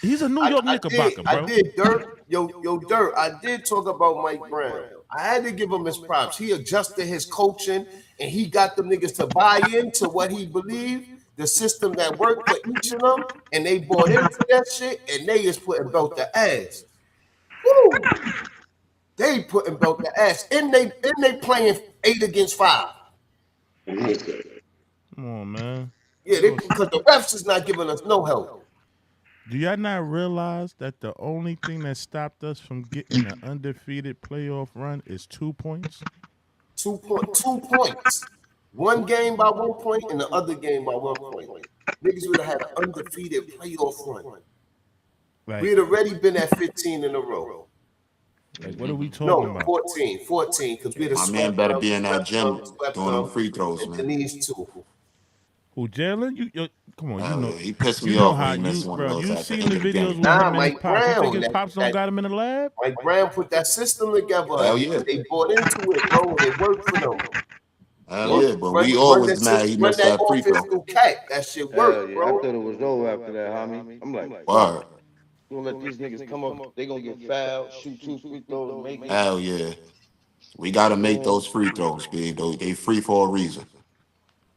Knickerbocker, I bro. did, Dirt. Yo, Dirt. I did talk about Mike Brown. I had to give him his props. He adjusted his coaching and he got them niggas to buy into what he believed, the system that worked for each of them, and they bought into that shit, and they is putting belt the ass. Woo! They putting belt the ass, and they playing 8 against 5. Come on, man. Yeah, they because the refs is not giving us no help. Do y'all not realize that the only thing that stopped us from getting an undefeated playoff run is 2 points? 2 points. One game by 1 point, and the other game by 1 point. Niggas would have had an undefeated playoff run. Like, We had already been at 15 in a row. what are we talking No, about? 14, because we'd have My man swept better them, be in that swept them, gym swept doing them them, free throws, and man. Denise too. Who Jalen? Come on, Hell yeah. He pissed me off when how he missed one of bro. those You at the seen end the of the videos game. with Nah, him and his Mike pops? You think Brown. his pops don't got him in the lab? Mike Brown put that system together. Hell yeah. They bought into it, bro, and it worked for them. Hell yeah. But Run, we all run that was mad he run missed that that free offense throw. through cat. That shit Hell worked, yeah. I bro. thought it was over after that, homie. I'm like, Word. fuck. You gonna let these niggas come up, they gonna get fouled, shoot 2 free throws, make it. Hell yeah. We gotta make those free throws, big. They free for a reason.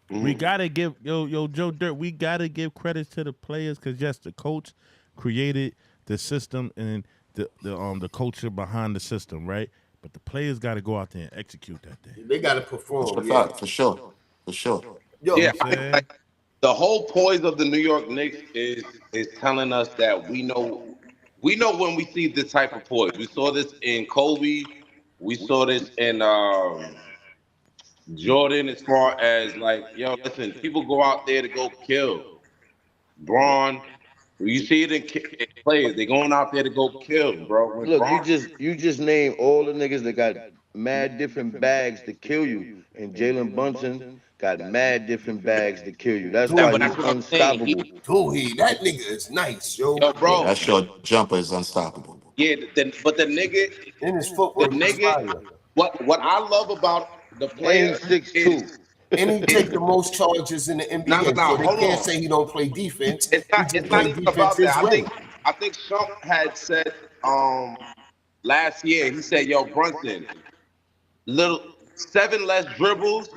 We gotta give Joe Dirt. We gotta give credit to the players because yes, the coach created the system and the culture behind the system, right? But the players got to go out there and execute that thing. They got to That's a perform, yeah. fact, for sure. For sure. Yo, You know yeah, what I'm saying? like the whole poise of the New York Knicks is telling us that we know when we see this type of poise. We saw this in Kobe. We saw this in Jordan. As far as like, yo, listen, people go out there to go kill. Braun, you see it in players. They going out there to go kill, bro. When Look, Braun, you just named all the niggas that got mad different bags to kill you, and Jalen Brunson got mad different bags to kill you. That's That, why but he's that's what I'm saying. unstoppable. Dude, that nigga is nice, yo. Yo, Yeah, bro. that short jumper is unstoppable. Yeah, but And his the footwork is nigga, fire. what I love about the And player he's 6'2". is And he take the most charges in the NBA, so they hold can't on. say he don't play defense. He just It's not play even defense about his that. way. I think Shump had said last year. He said, "Yo, Brunson, little 7 less dribbles,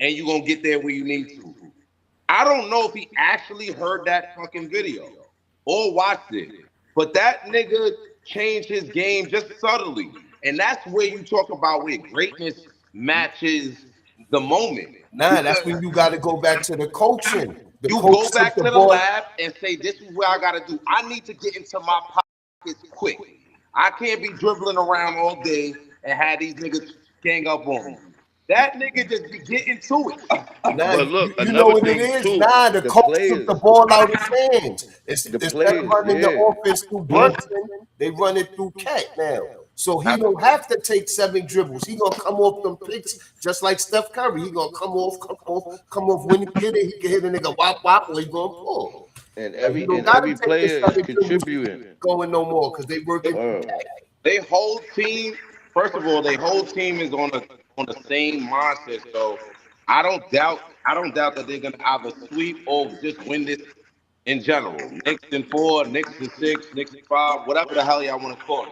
and you gonna get there where you need to." I don't know if he actually heard that fucking video or watched it, but that nigga changed his game just subtly, and that's where you talk about where greatness matches the moment. Nah, that's Because when you got to go back to the coaching. The you coach go took back the to the ball. lab and say, "This is what I gotta do. I need to get into my pockets quick. I can't be dribbling around all day and have these niggas gang up on me." That nigga just be getting to it. Nah, But look, you know another what it thing is? too, Nah, the the coach took the players, ball out his hands. the Instead of players, running the yeah. offense through Brunson, they run it through Cat now. So he don't have to take 7 dribbles. He gonna come off them picks just like Steph Curry. He gonna come off. When he get it, he can hit a nigga wop wop, or he gonna pull. And Like, you every don't and gotta every take the player is 7 dribbles contributing. going no more because they working through Word. Cat. They whole team, first of all, their whole team is on the same mindset. So I don't doubt that they're gonna either sweep or just win this in general. Knicks in 4, Knicks in 6, Knicks in 5, whatever the hell y'all want to call it.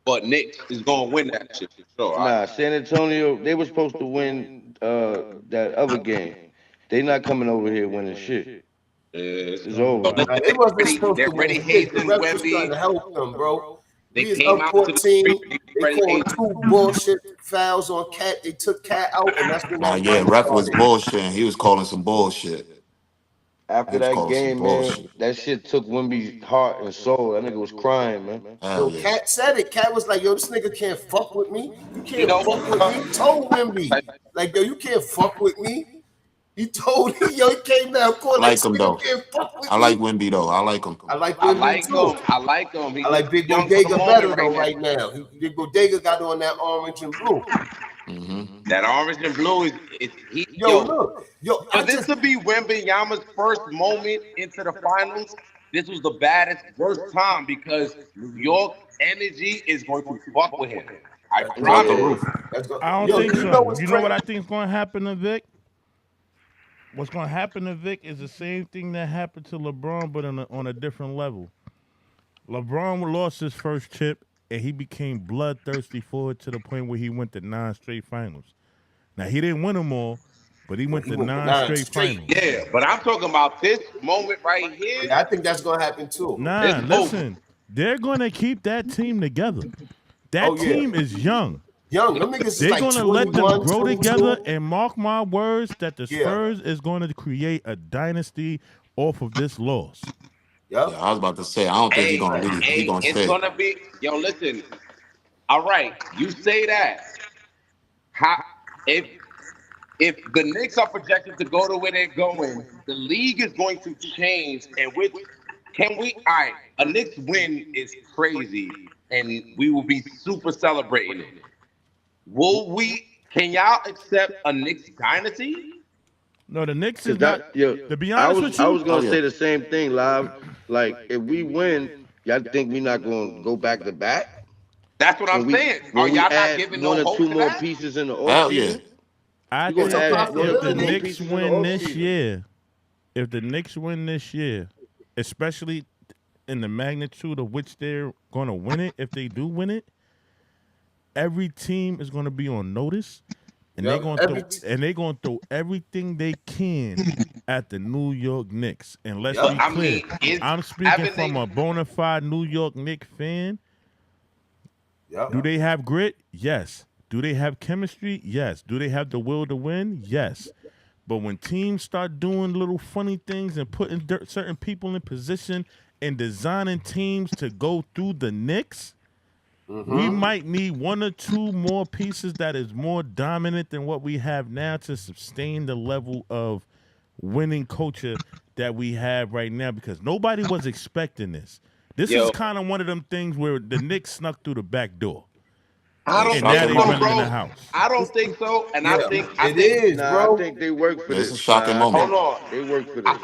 But Knicks is gonna win that shit for sure. Nah, San Antonio, they were supposed to win that other game. They not coming over here winning shit. It's So over. Nah, listen, they wasn't supposed they to win already shit. The hazing refs was trying Wemby. to help them, bro. They We is came up out to the 14. street. They They already called hazing. 2 bullshit fouls on Cat. They took Cat out, and that's when Nah, that yeah, run ref was started. bullshit. He was calling some bullshit. He After was that calling some game, man, bullshit. that shit took Wimby's heart and soul. That nigga was crying, man. Hell Yo, yeah. Cat said it. Cat was like, yo, this nigga can't fuck with me. You You can't know fuck with me. He told Wimby. Like, yo, you can't fuck with me. He told him, yo, he came down I court like, like this him nigga though. can't fuck with I like me. Wimby though. I like him. I like Wimby too. I like him. I He's like just Big young for the Bodega moment better though right right now. now. Big Bodega got on that orange and blue. That orange and blue is he Yo, look. Yo, for I this just to be Wembenyama's first moment into the finals. This was the baddest worst time because New York energy is going to fuck with him. I that's He's off the promise. Yeah. roof. that's go. I don't Yo, think you know so. what's You know crazy? what I think is going to happen to Vic? What's going to happen to Vic is the same thing that happened to LeBron, but on a different level. LeBron lost his first chip, and he became bloodthirsty for it to the point where he went to 9 straight finals. Now, he didn't win them all, but he But went he to went to 9 9 straight straight. finals. Yeah, but I'm talking about this moment right here. Yeah, I think that's gonna happen too. It's Nah, over. listen, they're going to keep that team together. Oh That yeah. team is young. Young, them niggas is They're like going to let them 21, grow together, 22. and mark my words that the Yeah. Spurs is going to create a dynasty off of this loss. Yeah, Yep. I was about to say I don't think he's Hey, gonna leave. He hey, gonna it's stay. gonna be yo. Listen, all right, you say that. How if the Knicks are projected to go to where they're going, the league is going to change. And which can we? All right, a Knicks win is crazy, and we will be super celebrating it. Will we? Can y'all accept a Knicks dynasty? No, the Knicks Cause is not. that, yo, To be honest with I you, was Oh gonna yeah. say the same thing, live. Like, if we win, y'all think we not gonna go back to back That's what I'm when we saying. Are when we y'all not add giving no one or hope two to more that? pieces in the off Hell yeah. season? I We gonna It's a think add that one or if the two more possibility. Knicks pieces in the win off this season. year, if the Knicks win this year, especially in the magnitude of which they're going to win it, if they do win it, every team is going to be on notice, and they're Yep. going to throw everything they can at the New York Knicks. And let's Yep. But be I clear, mean, is I'm speaking haven't they? from a bona fide New York Knicks fan. Do Yep. they have grit? Yes. Do they have chemistry? Yes. Do they have the will to win? Yes. But when teams start doing little funny things and putting certain people in position and designing teams to go through the Knicks, we might need 1 or 2 more pieces that is more dominant than what we have now to sustain the level of winning culture that we have right now, because nobody was expecting this. This is Yo, kind of one of them things where the Knicks snuck through the back door. I Yeah, don't and shock now think and they so, moment. running in the bro. house. I don't think so, and Yeah, I it think. is, Nah, I bro. think they work for Yeah, it's a this. shocking moment. Hold on. They work for I, this.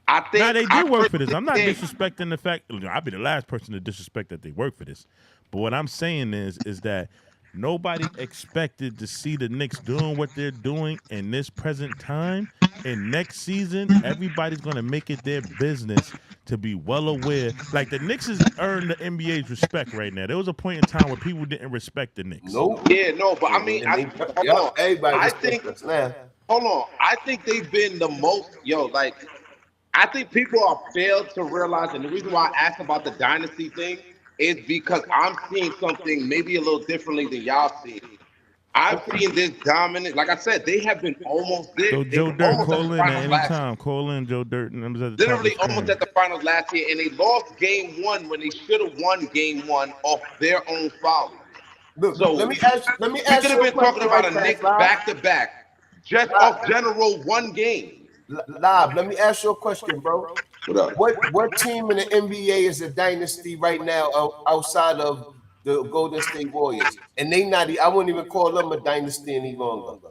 I Now think they I did work for this. personally I'm not think. disrespecting the fact. I'll be the last person to disrespect that they work for this. But what I'm saying is that nobody expected to see the Knicks doing what they're doing in this present time. And next season, everybody's gonna make it their business to be well aware. Like the Knicks has earned the NBA's respect right now. There was a point in time where people didn't respect the Knicks. Nope. Yeah, no, but I mean, And they, hold yep, on. everybody I respect think, us now. hold on. I think they've been the most, like, I think people are failed to realize, and the reason why I asked about the dynasty thing is because I'm seeing something maybe a little differently than y'all see. I've seen this dominant. Like I said, they have been almost there. So They Joe were Dirt, almost at the call in at finals any last year. time. Call in Joe Dirt, numbers at the top of the Literally almost screen. at the finals last year, and they lost game one when they should have won game one off their own folly. Look, let So me we could ask have you a been talking question about right a fast, Knicks Live. back to back just off general one game. Live, let me ask you a question, bro. What up? What team in the NBA is a dynasty right now outside of the Golden State Warriors? And they not. I wouldn't even call them a dynasty any longer.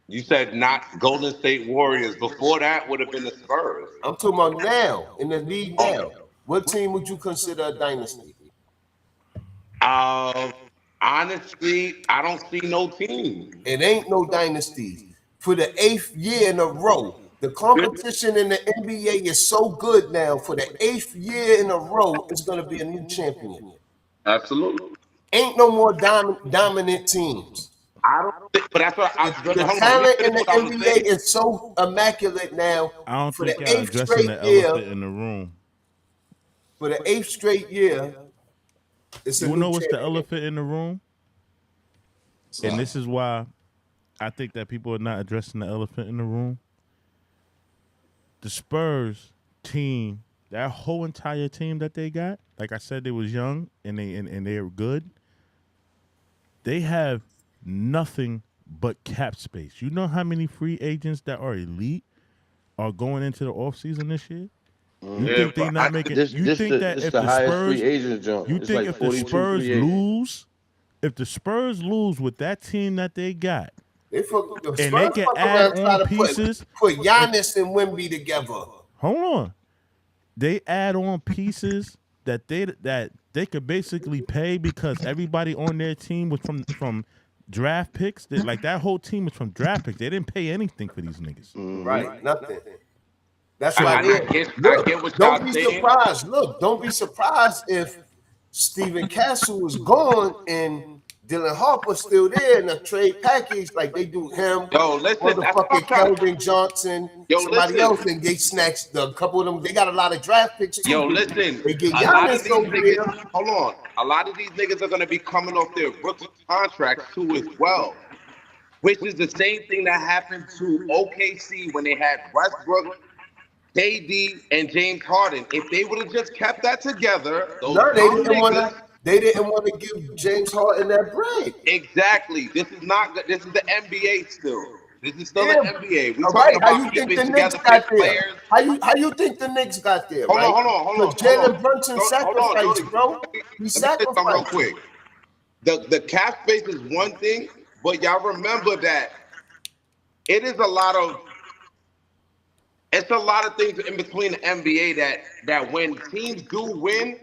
You said not Golden State Warriors. Before that would have been the Spurs. I'm talking about now in the league now. What team would you consider a dynasty? Um, Honestly, I don't see no team. It ain't no dynasties. For the 8th year in a row, the competition in the NBA is so good now. For the 8th year in a row, it's going to be a new champion. Absolutely. Ain't no more dominant teams. I don't think, but that's what I. The Hold on, let me talent in finish the what I was saying. NBA is so immaculate now. I don't For think the y'all 8th addressing straight the year, elephant in the room. for the 8th straight year, it's a You new know what's the champion. elephant in the room? And this is why I think that people are not addressing the elephant in the room. The Spurs team, that whole entire team that they got, like I said, they was young and they are good. They have nothing but cap space. You know how many free agents that are elite are going into the offseason this year? You think they not making? You think that This if the the highest free Spurs, agent jump. you It's think like if the 42 Spurs free agents. lose, if the Spurs lose with that team that they got, The and they Spurs can fuck add around try on to pieces. put Giannis and Wemby together. Hold on, they add on pieces that they could basically pay because everybody on their team was from draft picks. Like that whole team was from draft picks. They didn't pay anything for these niggas. Right, nothing. That's why I get what don't y'all be saying. surprised. Look, don't be surprised if Stephen Castle was gone and Dylan Harper's still there in a trade package like they do him, Yo, listen, that's what I'm motherfucking trying. Keldon Johnson, Yo, somebody listen. else, and they snatched a couple of them. They got a lot of draft picks too. Yo, listen. They get A lot of Giannis these over niggas. there. Hold on. A lot of these niggas are gonna be coming off their rookie contracts too as well, which is the same thing that happened to OKC when they had Westbrook, KD, and James Harden. If they would have just kept that together, those No, young niggas. they didn't want to give James Harden that bread. Exactly. This is not good. This is the NBA still. This is still Yeah. the NBA. We All talking right, how about you think keeping the Knicks together got there? players. How you think the Knicks got there? Hold Right? on, hold on, hold on, Because hold on. Jalen Brunson Hold on, sacrificed, Jody. bro. He Let me say something real sacrificed. quick. The cap space is one thing, but y'all remember that it is a lot of things in between the NBA that when teams do win,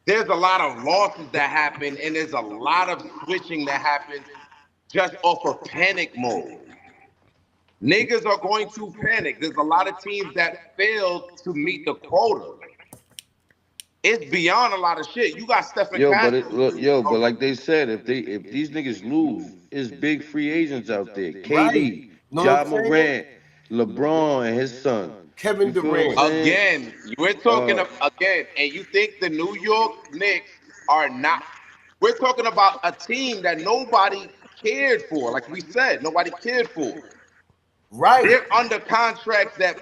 there's a lot of losses that happen, and there's a lot of switching that happens just off of panic mode. Niggas are going to panic. There's a lot of teams that failed to meet the quota. It's beyond a lot of shit. You got Stephen Curry. But like they said, if these niggas lose, it's big free agents out there. Right. KD, Know Ja what I'm saying? Morant, LeBron and his son. Kevin You feel what I'm Durant. saying? Again, we're talking again, and you think the New York Knicks are not. We're talking about a team that nobody cared for. Like we said, nobody cared for. Right. They're under contracts that,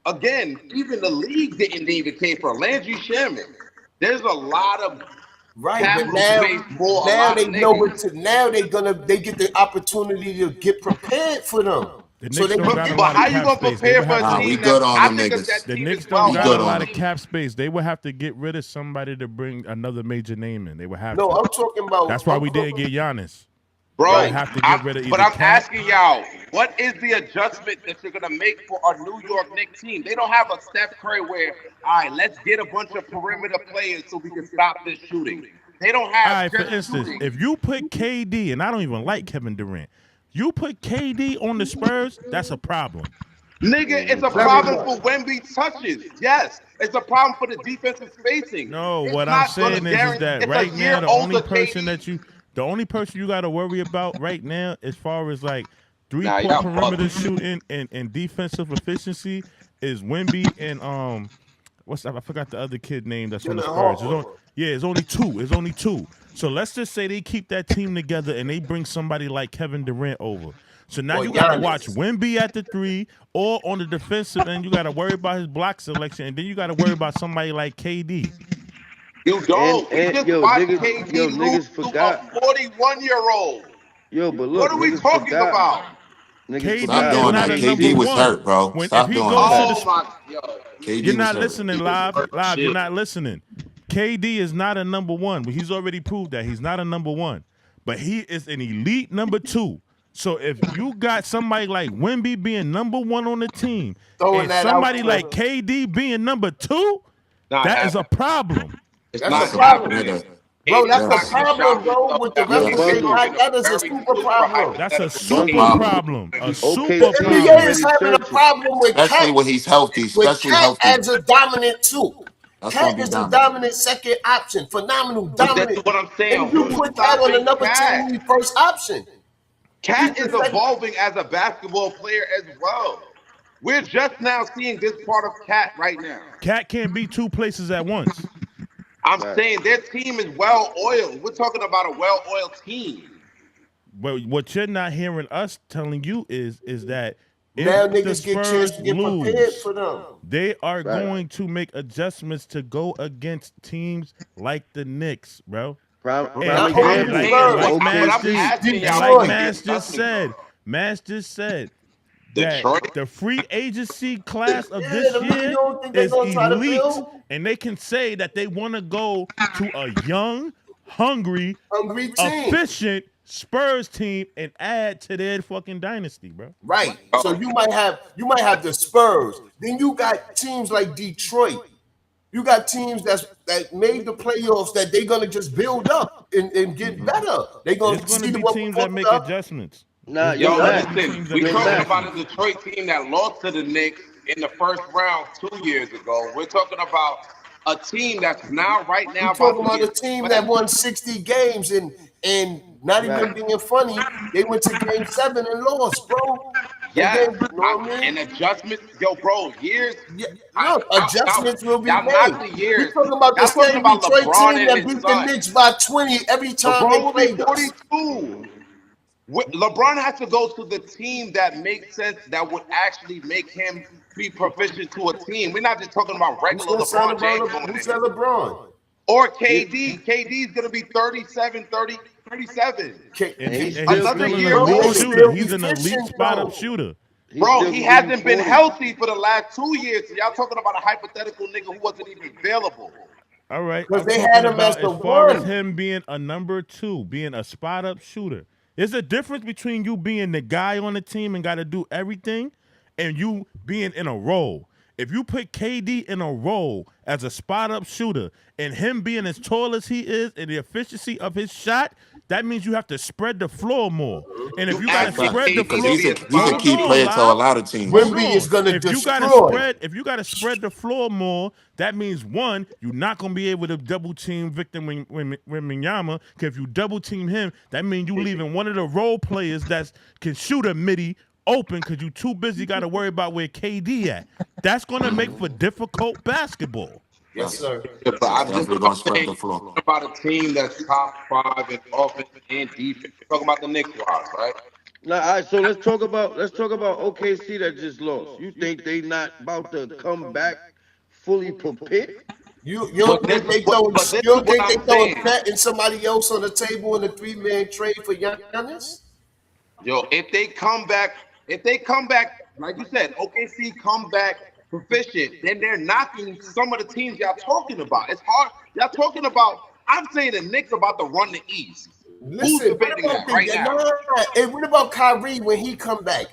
again, even the league didn't even care for. Landry Shamet. There's a lot of Right, but capital space for a now lot they of know niggas. what to. Now they get the opportunity to get prepared for them. The So Knicks they don't got a But lot how of you cap gonna space. They prepare would for have a to. Nah, we team good that on I them think niggas. that The team Knicks is don't well We got good a on lot them. of cap space. They would have to get rid of somebody to bring another major name in. They would have no, to. I'm talking about. That's why we didn't get Giannis. They Bro, would have to get rid of but either I'm Cat. asking y'all, what is the adjustment that you're gonna make for a New York Knicks team? They don't have a Steph Curry where, all right, let's get a bunch of perimeter players so we can stop this shooting. They don't All have right, for just instance, shooting. if you put KD, and I don't even like Kevin Durant, you put KD on the Spurs, that's a problem. Nigga, it's a Very problem much. for Wemby touches. Yes, it's a problem for the defensive spacing. No, It's what I'm not gonna saying is guarantee. that It's right a year now older KD. the only person you got to worry about right now, as far as like 3-point Y'all perimeter bugging. shooting and defensive efficiency, is Wemby and what's that? I forgot the other kid name that's on the Dylan Spurs. Harper. It's only two. It's only two. So let's just say they keep that team together and they bring somebody like Kevin Durant over. So now Or you got to Giannis. watch Wemby at the 3, or on the defensive end, you got to worry about his block selection, and then you got to worry about somebody like KD. You don't. We And just yo, watched niggas, KD yo, lose niggas to forgot. a 41-year-old. Yo, but What look, are we niggas talking forgot. about? Niggas KD Stop forgot is doing not that. a number KD was one. hurt, bro. If Stop he doing goes to that. Oh the, my, yo. you're KD was not hurt. listening live. You're not listening. KD is not a number one. He's already proved that he's not a number one, but he is an elite number 2. So if you got somebody like Wemby being number 1 on the team, Throwing and that somebody out like there. KD being number 2, Not that is a happening. problem. It's That's not the Listen, problem. happening. nigga. Bro, KD's that's the not Yes. gonna problem, shot bro, himself with the down. rest He's of Yes. it. gonna Bugging. in a That is a very super super problem. That's a hypothetical No super game. problem. problem. A Okay, super The P is NBA problem. is already having a searching. problem Especially when he's healthy. with Especially Cat healthy. as a dominant 2. That's gonna Cat be is a dominant. dominant second option. Phenomenal, But this is dominant. what I'm saying. And you Who's put Cat on the stopping number 10, Cat? he's first option. He's Cat is the second. evolving as a basketball player as well. We're just now seeing this part of Cat right now. Cat can't be 2 places at once. I'm Right. saying their team is well oiled. We're talking about a well oiled team. But what you're not hearing us telling you is that if Now the niggas get chance Spurs to get prepared lose, for them. they are Right. going to make adjustments to go against teams like the Knicks, bro. Prime Not only And example. the like Spurs, Mass I'm just asking and y'all, like what Detroit. is the Mass just said that Detroit? the free agency class of Yeah, this them niggas year don't think they is gonna try to elite, build and they can say that they want to go to a young, hungry, hungry team. efficient Spurs team and add to their fucking dynasty, bro. Right. So you might have the Spurs. Then you got teams like Detroit. You got teams that made the playoffs that they're gonna just build up and get better. They're It's gonna going to see be what teams we that make fucked up. adjustments. Nah, It's yo, Yo, gonna Max. be listen, teams that we make Yo, talking Max. about adjustments. a Detroit team that lost to the Knicks in the first round 2 years ago. We're talking about a team that's now, right You now, about talking to about a get team that won 60 games and not even Right. being funny, they went to game 7 and lost, bro. yes, And then, you know what I mean? and adjustments. Yo, bro, years. Yeah, look, adjustments will be Y'all made. not the We years. talking about the Y'all talking same about Detroit LeBron team and that his beat the son. Knicks by 20 every time they LeBron will be played us. 42. LeBron has to go to the team that makes sense, that would actually make him be proficient to a team. We're not just talking about Who regular said LeBron James LeBron? going Who in said there. LeBron? Or KD. KD's going to be 37, 30, 37. And, And he, he's and he's still Another still an year getting elite older. shooter. Still He's an elite efficient, spot up though. shooter. He's Bro, still he getting hasn't been 40. healthy for the last 2 years. So y'all talking about a hypothetical nigga who wasn't even available. All right, Because I'm they talking had him as about the as far as one. him being a number 2, being a spot up shooter. There's a difference between you being the guy on the team and got to do everything, and you being in a role. If you put KD in a role as a spot up shooter and him being as tall as he is and the efficiency of his shot, that means you have to spread the floor more. And if you got to asking spread the Because floor, he's a hold key on, player to a Live. lot of teams. Hold Wemby on. is gonna If you gotta destroy. spread the floor more, that means one, you're not gonna be able to double team Victor Wembanyama. Because if you double team him, that means you leaving one of the role players that can shoot a midi open because you too busy got to worry about where KD at. That's gonna make for difficult basketball. Yes, sir. Yeah, but I'm just Definitely gonna spread the floor. about a team that's top 5 in offense and defense. We're talking about the Knicks, right? Now, all right, so let's talk about OKC that just lost. You think they not about to come back fully prepared? You don't But think this they is what- throwing but this you is don't what think they I'm throwing saying. Pat and somebody else on the table in a 3-man trade for Giannis? Yo, if they come back If they come back, like you said, OKC come back proficient, then they're knocking some of the teams y'all talking about. It's hard. Y'all talking about. I'm saying the Knicks about to run the East. Who's Listen, what debating about that right now? and what about Kyrie when he come back?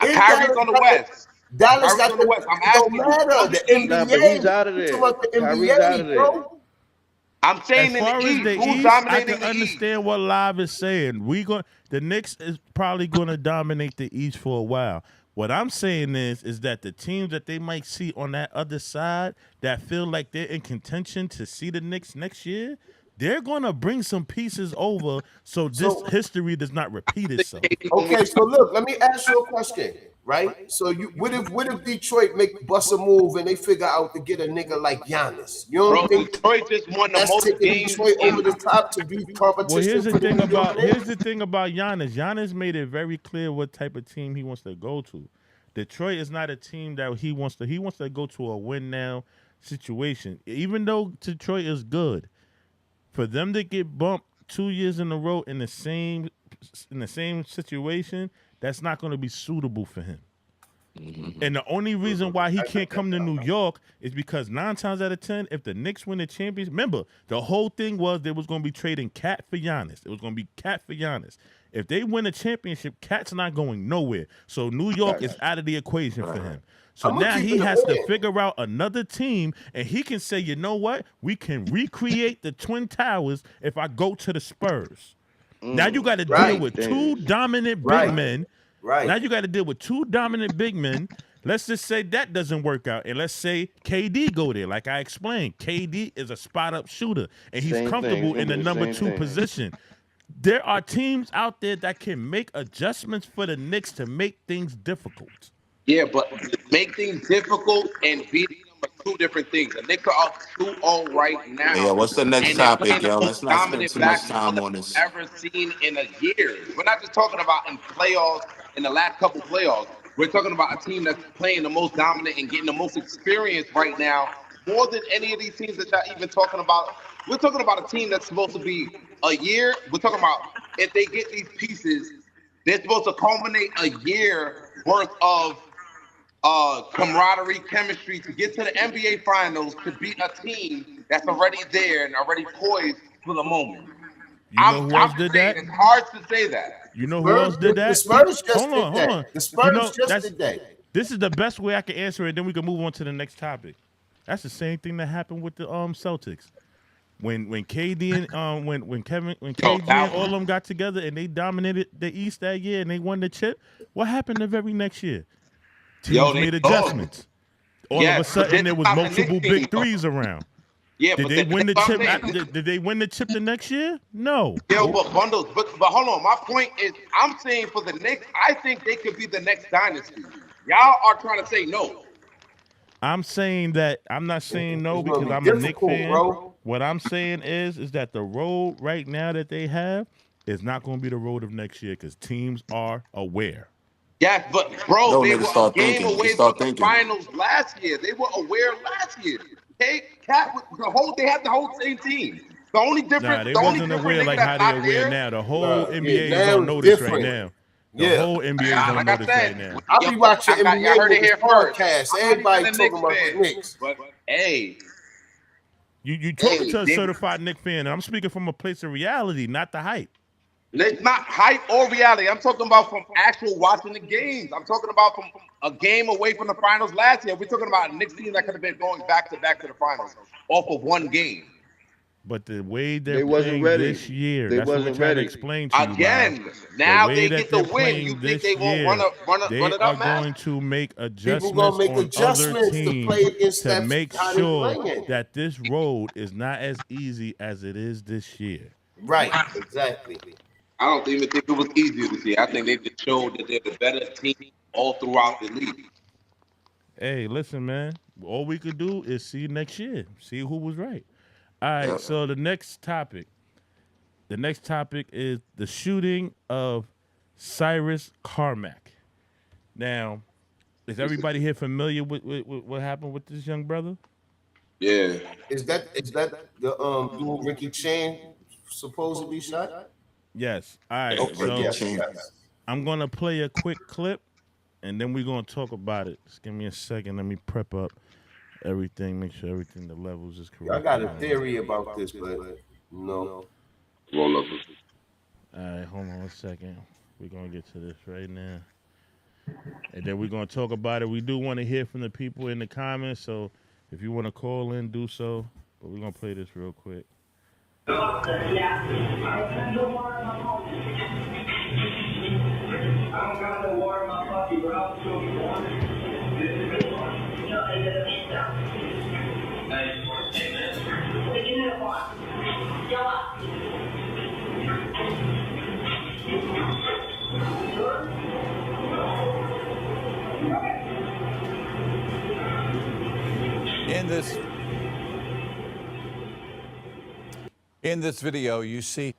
Kyrie's on the West. Dallas Kyrie got on the West. I'm it don't asking you. matter. The NBA. Nah, but he's out of You there. talking about the Kyrie's out of NBA, there. bro? I'm saying As in far the as East, the who's East, I dominating can the understand East? what Live is saying. The Knicks is probably going to dominate the East for a while. What I'm saying is that the teams that they might see on that other side that feel like they're in contention to see the Knicks next year, they're going to bring some pieces over so this history does not repeat itself. Okay, so look, let me ask you a question, right? So what if Detroit make bust a move and they figure out to get a nigga like Giannis? You don't Bro, think Detroit just won the that's most taking games. Detroit over the top to be competition Well, here's for the the thing New York about Knicks? Giannis. Giannis made it very clear what type of team he wants to go to. Detroit is not a team that he wants to. He wants to go to a win now situation. Even though Detroit is good, for them to get bumped 2 years in a row in the same situation, that's not going to be suitable for him. And the only reason why he can't come to New York is because 9 times out of 10, if the Knicks win the championship, remember, the whole thing was they was going to be trading Cat for Giannis. It was going to be Cat for Giannis. If they win a championship, Cat's not going nowhere. So New York is out of the equation for him. So I'm gonna now keep he it has to 100. figure out another team, and he can say, you know what? We can recreate the Twin Towers if I go to the Spurs. Now you got to deal Right. with 2 dominant big Right. men. Right. Now you got to deal with 2 dominant big men. Let's just say that doesn't work out, and let's say KD go there. Like I explained, KD is a spot-up shooter, and he's Same comfortable thing. in the Same number 2 thing. position. There are teams out there that can make adjustments for the Knicks to make things difficult. Yeah, but make things difficult and beating them are two different things. The Knicks are up 2-0 right now. Yeah, what's the next And they're topic, playing the yo? most Let's not spend dominant too much basketball time that on we've this. ever seen in a year. We're not just talking about in playoffs, in the last couple playoffs. We're talking about a team that's playing the most dominant and getting the most experience right now, more than any of these teams that y'all even talking about. We're talking about a team that's supposed to be a year. We're talking about if they get these pieces, they're supposed to culminate a year worth of camaraderie, chemistry to get to the NBA Finals to beat a team that's already there and already poised for the moment. You know who else I'm did just saying that? it's hard to say that. You know who else did The that? Spurs just Hold did on. that. The You Spurs know, just did that. this is the best way I can answer it. Then we can move on to the next topic. That's the same thing that happened with the Celtics. When KD and when KG and all of them got together and they dominated the East that year and they won the chip, what happened the very next year? Teams They made lost. adjustments. All of a Yes, but sudden this there is was not the multiple Knicks big team, though. threes around. Yeah, Did but they win the that's what chip? I'm saying. Did they win the chip the next year? No. Yeah, but bundles. But hold on. My point is, I'm saying for the Knicks, I think they could be the next dynasty. Y'all are trying to say no. I'm saying that I'm not saying no It's gonna because be I'm a Knicks difficult, fan. bro. What I'm saying is that the road right now that they have is not going to be the road of next year because teams are aware. Yes, but bro, No, they niggas were a start game thinking. They away start from the thinking. finals last year. They were aware last year. They had the whole same team. The only difference, Nah, they the only wasn't different aware nigga like how that's they not aware there. now. The whole NBA is now on it's notice right different. now. The Yeah. whole NBA is on Like I notice right said, now. I'll be watching y'all NBA heard it with here this first. podcast. I'm not Everybody even a talking about Knicks the Knicks. But hey, You talking to a they- certified Knicks fan, and I'm speaking from a place of reality, not the hype. it's not hype or reality. I'm talking about from actual watching the games. I'm talking about from a game away from the finals last year. We're talking about a Knicks team that could have been going back to the finals off of one game. But the way they're They wasn't playing ready. this year, They that's what we're wasn't trying to ready. explain to you, Again, Live. now way they that get the they're win. playing You think this they won't year, run they it are up, man? going to make People adjustments gonna make on other adjustments to teams play against to that make how they sure playing. that this road is not as easy as it is this year. Right, exactly. I don't even think it was easier this year. I think they just showed that they're the better team all throughout the league. Hey, listen, man. All we could do is see next year, see who was right. All right, Yeah. so the next topic. The next topic is the shooting of Cyrus Carmack. Now, is everybody here familiar with what happened with this young brother? Yeah. Is that the dude Ricky Chan supposed to be shot? Yes. All right. Okay, So yes, Chan. yes. I'm gonna play a quick clip, and then we're gonna talk about it. Just give me a second. Let me prep up everything. Make sure everything the levels is I correct. got a theory about this, but no. Roll up. All right, hold on 1 second. We're gonna get to this right now, and then we're gonna talk about it. We do want to hear from the people in the comments, so if you want to call in, do so. But we're gonna play this real quick. In this video, you see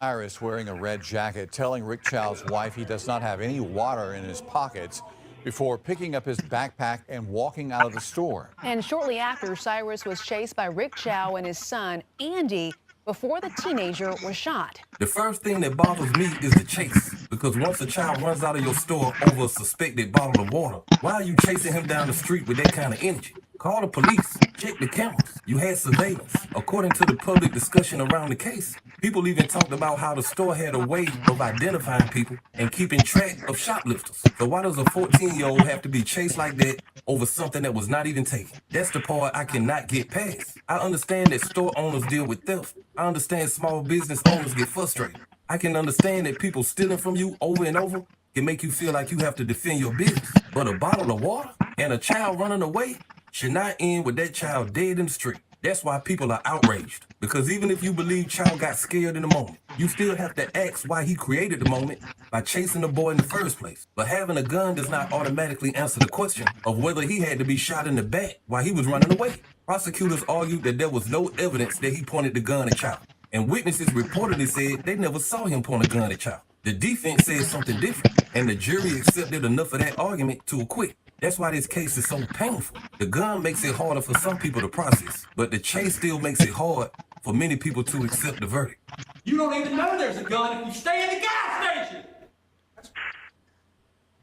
Iris wearing a red jacket, telling Rick Chow's wife he does not have any water in his pockets before picking up his backpack and walking out of the store. And shortly after, Cyrus was chased by Rick Chow and his son, Andy, before the teenager was shot. The first thing that bothers me is the chase, because once a child runs out of your store over a suspected bottle of water, why are you chasing him down the street with that kind of energy? Call the police, check the cameras. You had surveillance. According to the public discussion around the case, people even talked about how the store had a way of identifying people and keeping track of shoplifters. So why does a 14-year-old have to be chased like that over something that was not even taken? That's the part I cannot get past. I understand that store owners deal with theft. I understand small business owners get frustrated. I can understand that people stealing from you over and over can make you feel like you have to defend your business. But a bottle of water and a child running away should not end with that child dead in the street. That's why people are outraged. Because even if you believe child got scared in the moment, you still have to ask why he created the moment by chasing the boy in the first place. But having a gun does not automatically answer the question of whether he had to be shot in the back while he was running away. Prosecutors argued that there was no evidence that he pointed the gun at child. And witnesses reportedly said they never saw him point a gun at child. The defense said something different, and the jury accepted enough of that argument to acquit. That's why this case is so painful. The gun makes it harder for some people to process, but the chase still makes it hard for many people to accept the verdict. You don't even know there's a gun if you stay in the gas station.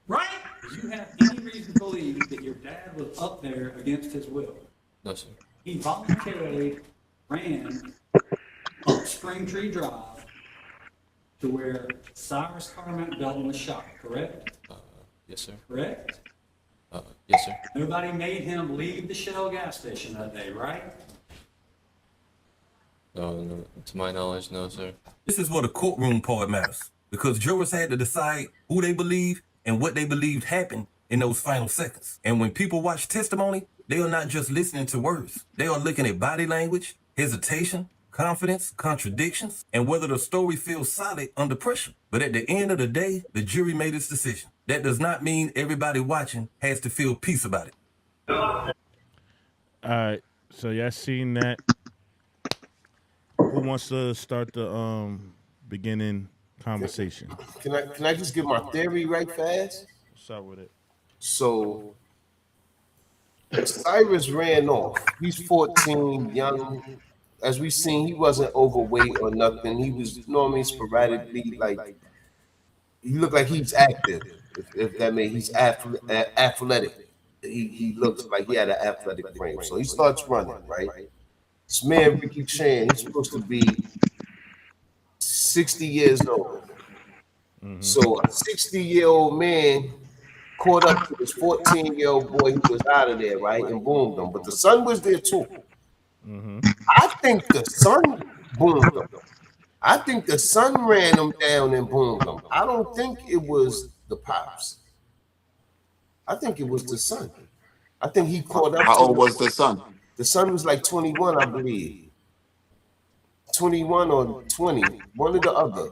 Right? Do you have any reason to believe that your dad was up there against his will? No, sir. He voluntarily ran up Springtree Drive to where Cyrus Carmack Belton was shot, correct? Yes, sir. Correct? Yes, sir. Nobody made him leave the Shell gas station that day, right? No, to my knowledge, no, sir. This is where the courtroom part matters, because jurors had to decide who they believe and what they believed happened in those final seconds. And when people watch testimony, they are not just listening to words. They are looking at body language, hesitation, confidence, contradictions, and whether the story feels solid under pressure. But at the end of the day, the jury made its decision. That does not mean everybody watching has to feel peace about it. All right, so y'all seen that? Who wants to start the beginning conversation? Can I just give my theory right fast? What's up with it? So Cyrus ran off. He's 14, young. As we seen, he wasn't overweight or nothing. He was normally sporadically like he looked like he's active. If that means he's athletic. He looks like he had an athletic frame. So he starts running, right? This man, Ricky Chan, he's supposed to be 60 years old. Mm-hmm. So a 60-year-old man caught up to this 14-year-old boy who was out of there, right? And boomed him. But the son was there too. Mm-hmm. I think the son boomed him. I think the son ran him down and boomed him. I don't think it was the pops. I think it was the son. I think he caught up. How old was the son? The son was like 21, I believe. 21 or 20, one or the other.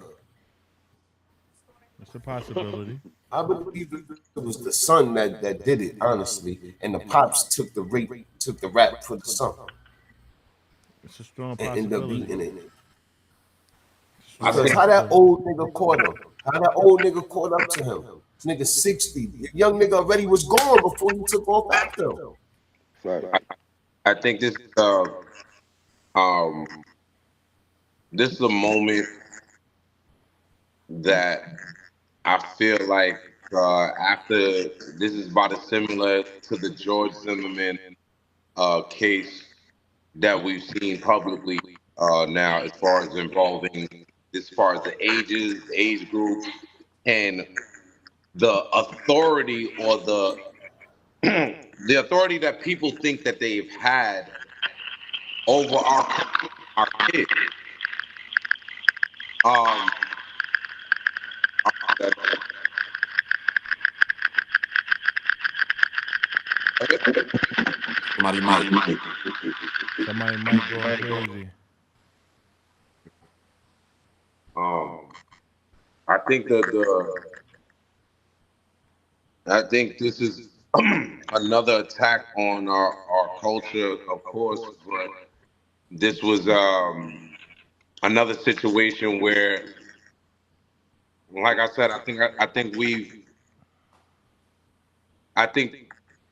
It's a possibility. I believe it was the son that did it, honestly, and the pops took the rap for the son. It's a strong possibility. And ended up beating it. Because how that old nigga caught him? How that old nigga caught up to him? This nigga 60. The young nigga already was gone before he took off after him. Right. I think this is a moment that I feel like after this is about as similar to the George Zimmerman case that we've seen publicly now, as far as involving, as far as the ages, age groups, and the authority or the the authority that people think that they've had over our kids. Um, Somebody might. Somebody might going crazy. um, I think I think this is another attack on our culture, of course, but this was another situation where, like I said, I think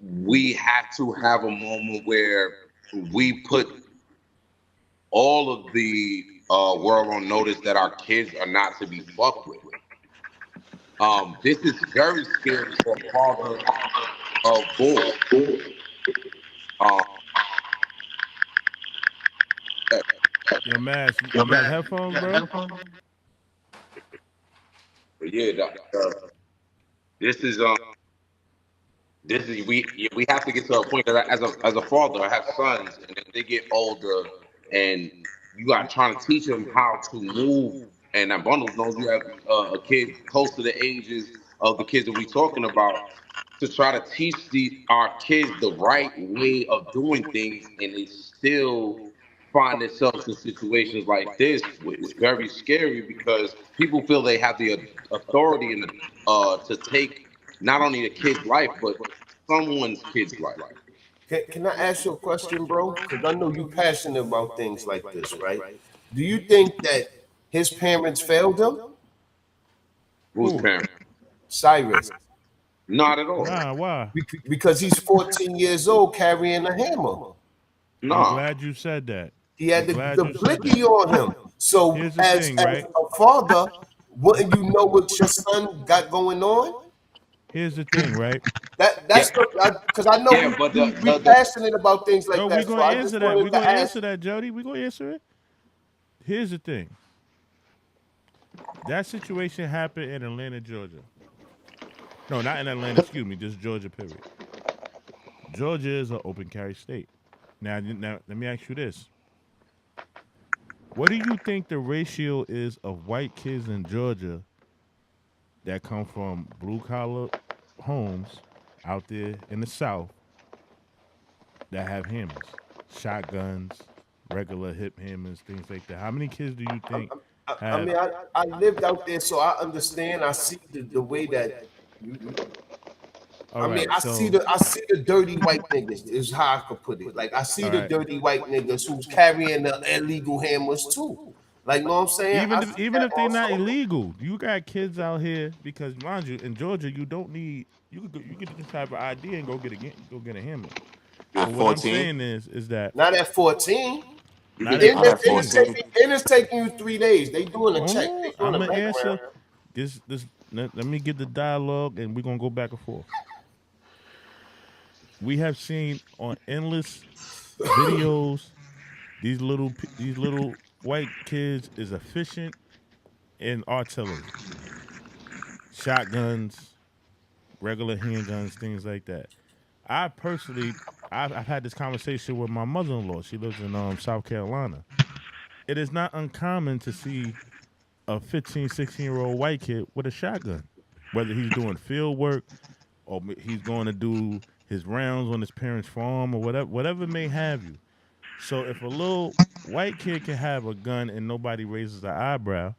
we have to have a moment where we put all of the world on notice that our kids are not to be fucked with. This is very scary for a father of boys. Um, Yo, Mass, you got headphones, bro? but yeah, this is we have to get to a point that as a father, I have sons, and if they get older, and you are trying to teach them how to move, and that bundles knows you have a kid close to the ages of the kids that we're talking about, to try to teach our kids the right way of doing things, and they still find themselves in situations like this. It's very scary because people feel they have the authority and to take not only the kid's life but someone's kid's life. Can I ask you a question, bro? Because I know you passionate about things like this, right? Do you think that his parents failed him? Whose Who? parent? Cyrus. Not at all. Nah, why? Because he's 14 years old carrying a hammer. I'm Nah. glad you said that. He had I'm the glad you said blicky that. on him. So Here's the as thing, right? a father, wouldn't you know what your son got going on? Here's the thing, right? That's because I know Yeah, but we passionate about things No, like we that. So gonna I answer just that. We wanted to gonna ask. answer that, Jody. We gonna answer it. Here's the thing. That situation happened in Atlanta, Georgia. No, not in Atlanta. Excuse me. Just Georgia. Period. Georgia is an open carry state. Now, let me ask you this: what do you think the ratio is of white kids in Georgia that come from blue collar homes out there in the South that have hammers, shotguns, regular hip hammers, things like that? How many kids do you think I have? mean, I lived out there, so I understand. I see the way that. All I mean, right, so I see the dirty white niggas. Is how I could put it. Like I see all the right. dirty white niggas who's carrying the illegal hammers too. Like, know what I'm saying? I see Even that if they're not also. illegal, you got kids out here because mind you, in Georgia, you don't need you get this type of ID and go get a hammer. At But what I'm 14? saying is that Not at 14. You not can at get Not at 14. And it's taking you 3 days. They doing a check. They Oh, doing I'm a gonna background. answer this. Let me get the dialogue, and we're gonna go back and forth. We have seen on endless videos these little white kids is efficient in artillery, shotguns, regular handguns, things like that. I personally, I've had this conversation with my mother-in-law. She lives in South Carolina. It is not uncommon to see a 15, 16-year-old white kid with a shotgun, whether he's doing field work or he's going to do his rounds on his parents' farm or whatever may have you. So if a little white kid can have a gun and nobody raises an eyebrow,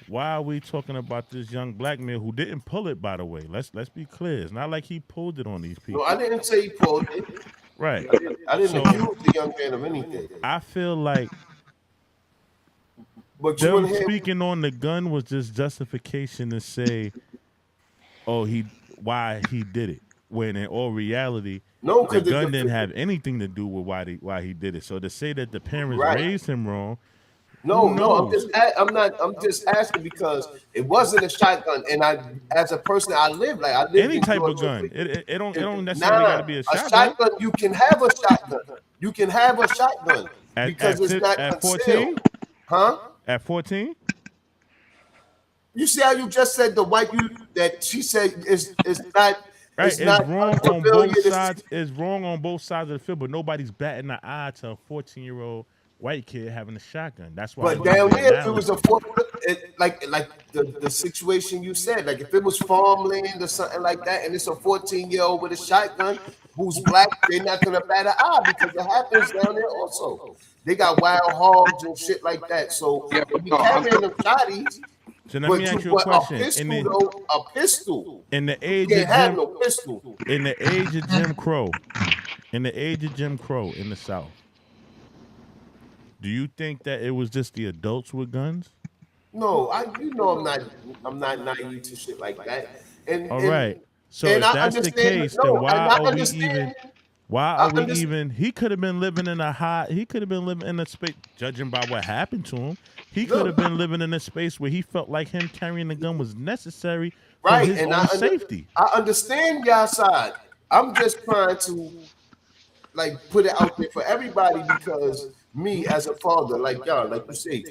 why are we talking about this young black man who didn't pull it? By the way, let's be clear. It's not like he pulled it on these No, I people, didn't say he pulled it. right? I didn't So accuse the young man of anything. I feel like But you them want to hear? speaking on the gun was just justification to say, oh, why he did it. When in all reality, No, the because gun didn't have anything to do with why he did it. So to say that the parents right, raised him wrong, Who No, knows? I'm just asking because it wasn't a shotgun, and as a person, I lived Any in type of Georgia. gun. It don't necessarily got Nah, to be a a shotgun. shotgun. You can have a shotgun. You can have a shotgun At because at it's fi- not at concealed, 14? huh? At 14? You see how you just said the white you that she said Right, is it's not wrong on both unfamiliar to see. sides. It's wrong on both sides of the field, but nobody's batting an eye to a 14-year-old white kid having a shotgun. That's why I But use down the there, if it was a analogy. like the situation you said, like if it was farmland or something like that, and it's a 14-year-old with a shotgun who's black, they're not gonna bat an eye because it happens down there also. They got wild hogs and shit like that. So Yeah, they but be no, I'm carrying them shotties, So let me ask you a but a question. pistol though, a pistol, In the you age of can't have Jim no pistol. in the age of Jim Crow, in the age of Jim Crow in the South, do you think that it was just the adults with guns? No, I'm not naive to shit like that. And All and right. So and if I that's the understand case, then no, and I understand I understand he could have been living in he could have been living in a space, judging by what happened to him, he could have look, been living in a space where he felt like him carrying the gun was necessary for right, his and own safety. I understand y'all side. I'm just trying to like put it out there for everybody because me as a father, like y'all, like you say,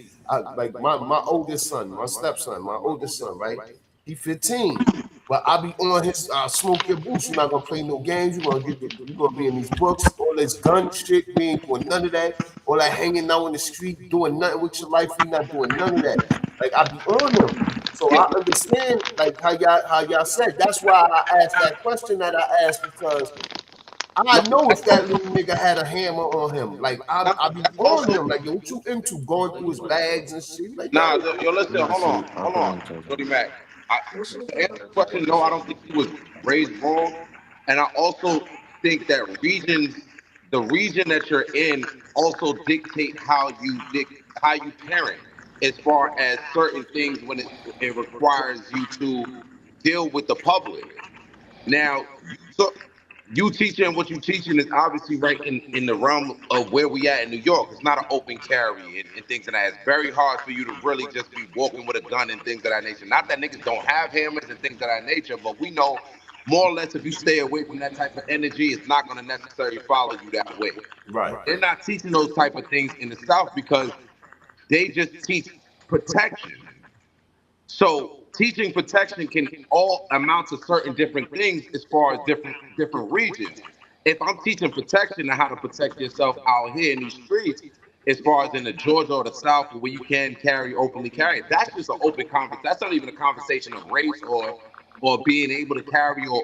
like my oldest son, my stepson, my oldest son, right? He 15. But I be on his smoke your boots. You're not gonna play no games. You're gonna be in these books, all this gun shit. We ain't doing none of that. All that hanging out in the street, doing nothing with your life. We not doing none of that. Like I be on them. So yeah, I understand like how y'all said. That's why I asked that question that I asked because no, I know if that little nigga had a hammer on him, like no, I be on also him, like yo, what you into going through his bags and shit? Like nah. yo, Yo, listen, Let me see. I'll hold put it on, on charger. Jody Mac. To answer the question, no, I don't think he was raised wrong, and I also think that the region that you're in, also dictate how you parent, as far as certain things when it requires you to deal with the public. Now, so you teaching what you teaching is obviously right in the realm of where we at in New York. It's not an open carry and things of that. It's very hard for you to really just be walking with a gun and things of that nature. Not that niggas don't have hammers and things of that nature, but we know more or less if you stay away from that type of energy, it's not going to necessarily follow you that way. right, They're not teaching those type of things in the South because they just teach protection. So teaching protection can all amount to certain different things as far as different regions. If I'm teaching protection and how to protect yourself out here in these streets, as far as in the Georgia or the South, where you can openly carry, that's just an open conversation. That's not even a conversation of race or being able to carry or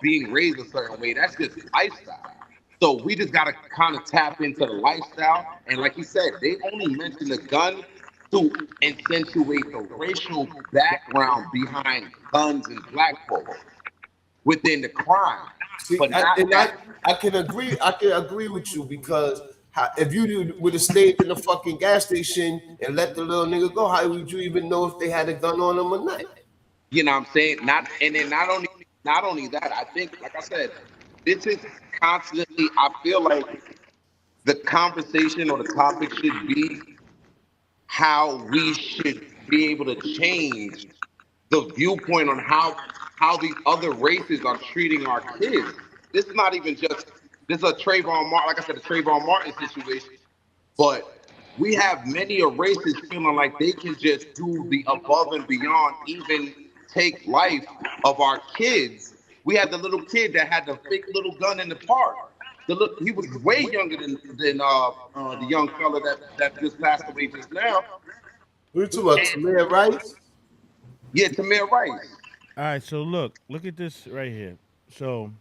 being raised a certain way. That's just lifestyle. So we just gotta kind of tap into the lifestyle. And like you said, they only mention the gun to accentuate the racial background behind guns and black folks within the crime, see, but not that. I can agree with you because if you would have stayed in the fucking gas station and let the little nigga go, how would you even know if they had a gun on them or not? You know what I'm saying? Not and then not only that. I think, like I said, this is constantly. I feel like the conversation or the topic should be how we should be able to change the viewpoint on how these other races are treating our kids. This is not even just this is a Trayvon Martin, like I said, a Trayvon Martin situation, but we have many of races feeling like they can just do the above and beyond, even take life of our kids. We had the little kid that had the fake little gun in the park. He was way younger than the young fella that just passed away just now. We talking about And Tamir Rice? yeah, Tamir Rice. All right, so look at this right here. So,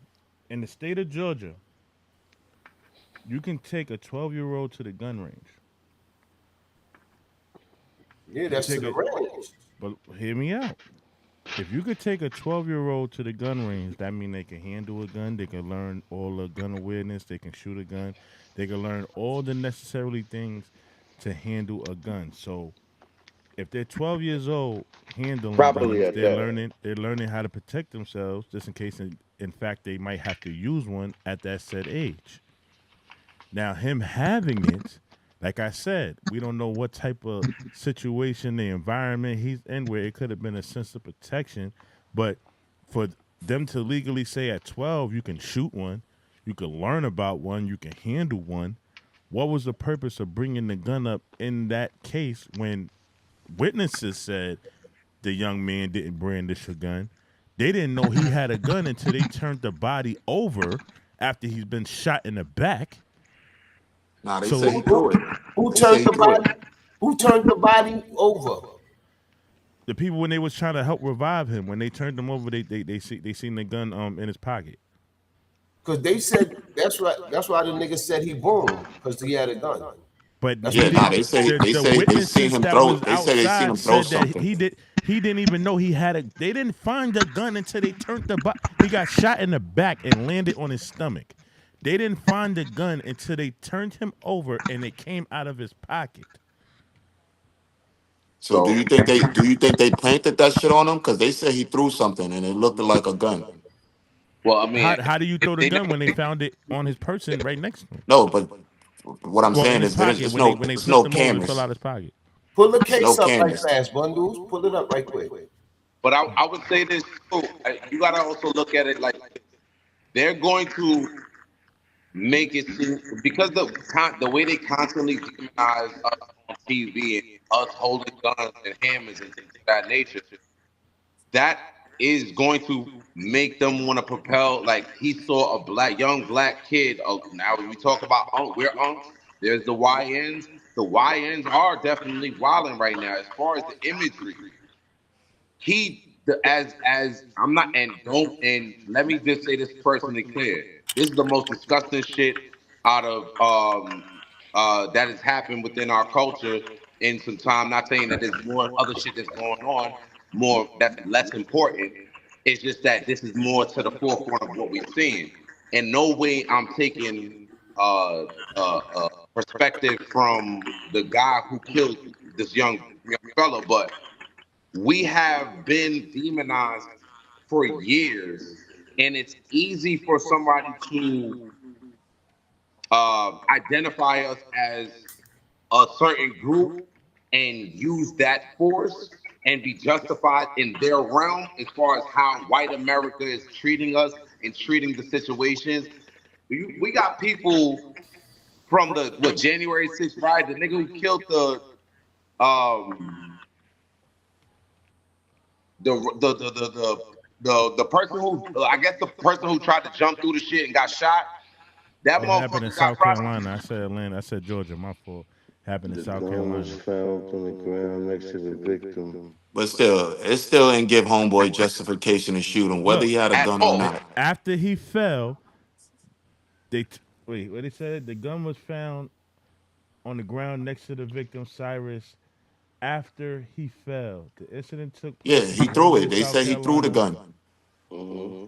in the state of Georgia, you can take a 12-year-old to the gun range. Yeah, You can that's to take the it, range. but hear me out. If you could take a 12-year-old to the gun range, that means they can handle a gun, they can learn all the gun awareness, they can shoot a gun, they can learn all the necessary things to handle a gun. So, if they're 12 years old handling Properly guns, at that. they're learning how to protect themselves just in case in fact they might have to use one at that said age. Now him having it Like I said, we don't know what type of situation, the environment he's in, where it could have been a sense of protection. But for them to legally say at 12 you can shoot one, you can learn about one, you can handle one. What was the purpose of bringing the gun up in that case when witnesses said the young man didn't brandish a gun? They didn't know he had a gun until they turned the body over after he's been shot in the back. Nah, they say So he threw it. Who They say turned he the threw it. body? Who turned the body over? the people, when they was trying to help revive him, when they turned him over, they seen the gun in his pocket. Because they said that's right. That's why the nigga said he boomed because he had a gun. But That's he Yeah, what nah, didn't. they say The they the say they seen witnesses him that throw. was They say they seen outside him throw said that something. he didn't even know he had a. They didn't find the gun until they turned the. He got shot in the back and landed on his stomach. They didn't find the gun until they turned him over and it came out of his pocket. So So do you think they planted that shit on him? Because they said he threw something and it looked like a gun. well, I mean, How do you throw the they gun never when they found it on his person right next to him? No, but what I'm Well, in saying his is pocket when they there's flipped no him over to fill cameras. out his pocket. pull the There's no case up right cameras. fast, bundles. Pull it up right quick. but I would say this too. You gotta also look at it like they're going to make it seem because the way they constantly demonize us on TV and us holding guns and hammers and things of that nature, that is going to make them want to propel. Like he saw a young black kid. Now we talk about we're unks. There's the YNs. The YNs are definitely wilding right now as far as the imagery. As I'm not and don't and let me just say this personally clear. This is the most disgusting shit out of that has happened within our culture in some time. Not saying that there's more other shit that's going on, more that's less important. It's just that this is more to the forefront of what we're seeing. In no way I'm taking perspective from the guy who killed this young fella, but we have been demonized for years, and it's easy for somebody to identify us as a certain group and use that force and be justified in their realm as far as how white America is treating us and treating the situations. We got people from the January 6th riot, the nigga who killed um the person who I guess the person who tried to jump through the shit and got shot. That It happened in motherfucker got South prosecuted. Carolina. I said Atlanta. I said Georgia. My fault. Happened in The South gun was Carolina. found on the ground next to the victim. But still, it still ain't give homeboy justification to shoot him, whether Look, he had a At gun or all. not. after he fell, wait. What they said? The gun was found on the ground next to the victim, Cyrus. After he fell, the incident took Yeah, place in he threw Georgia, it. They South said he threw the Carolina. gun. Mm-hmm.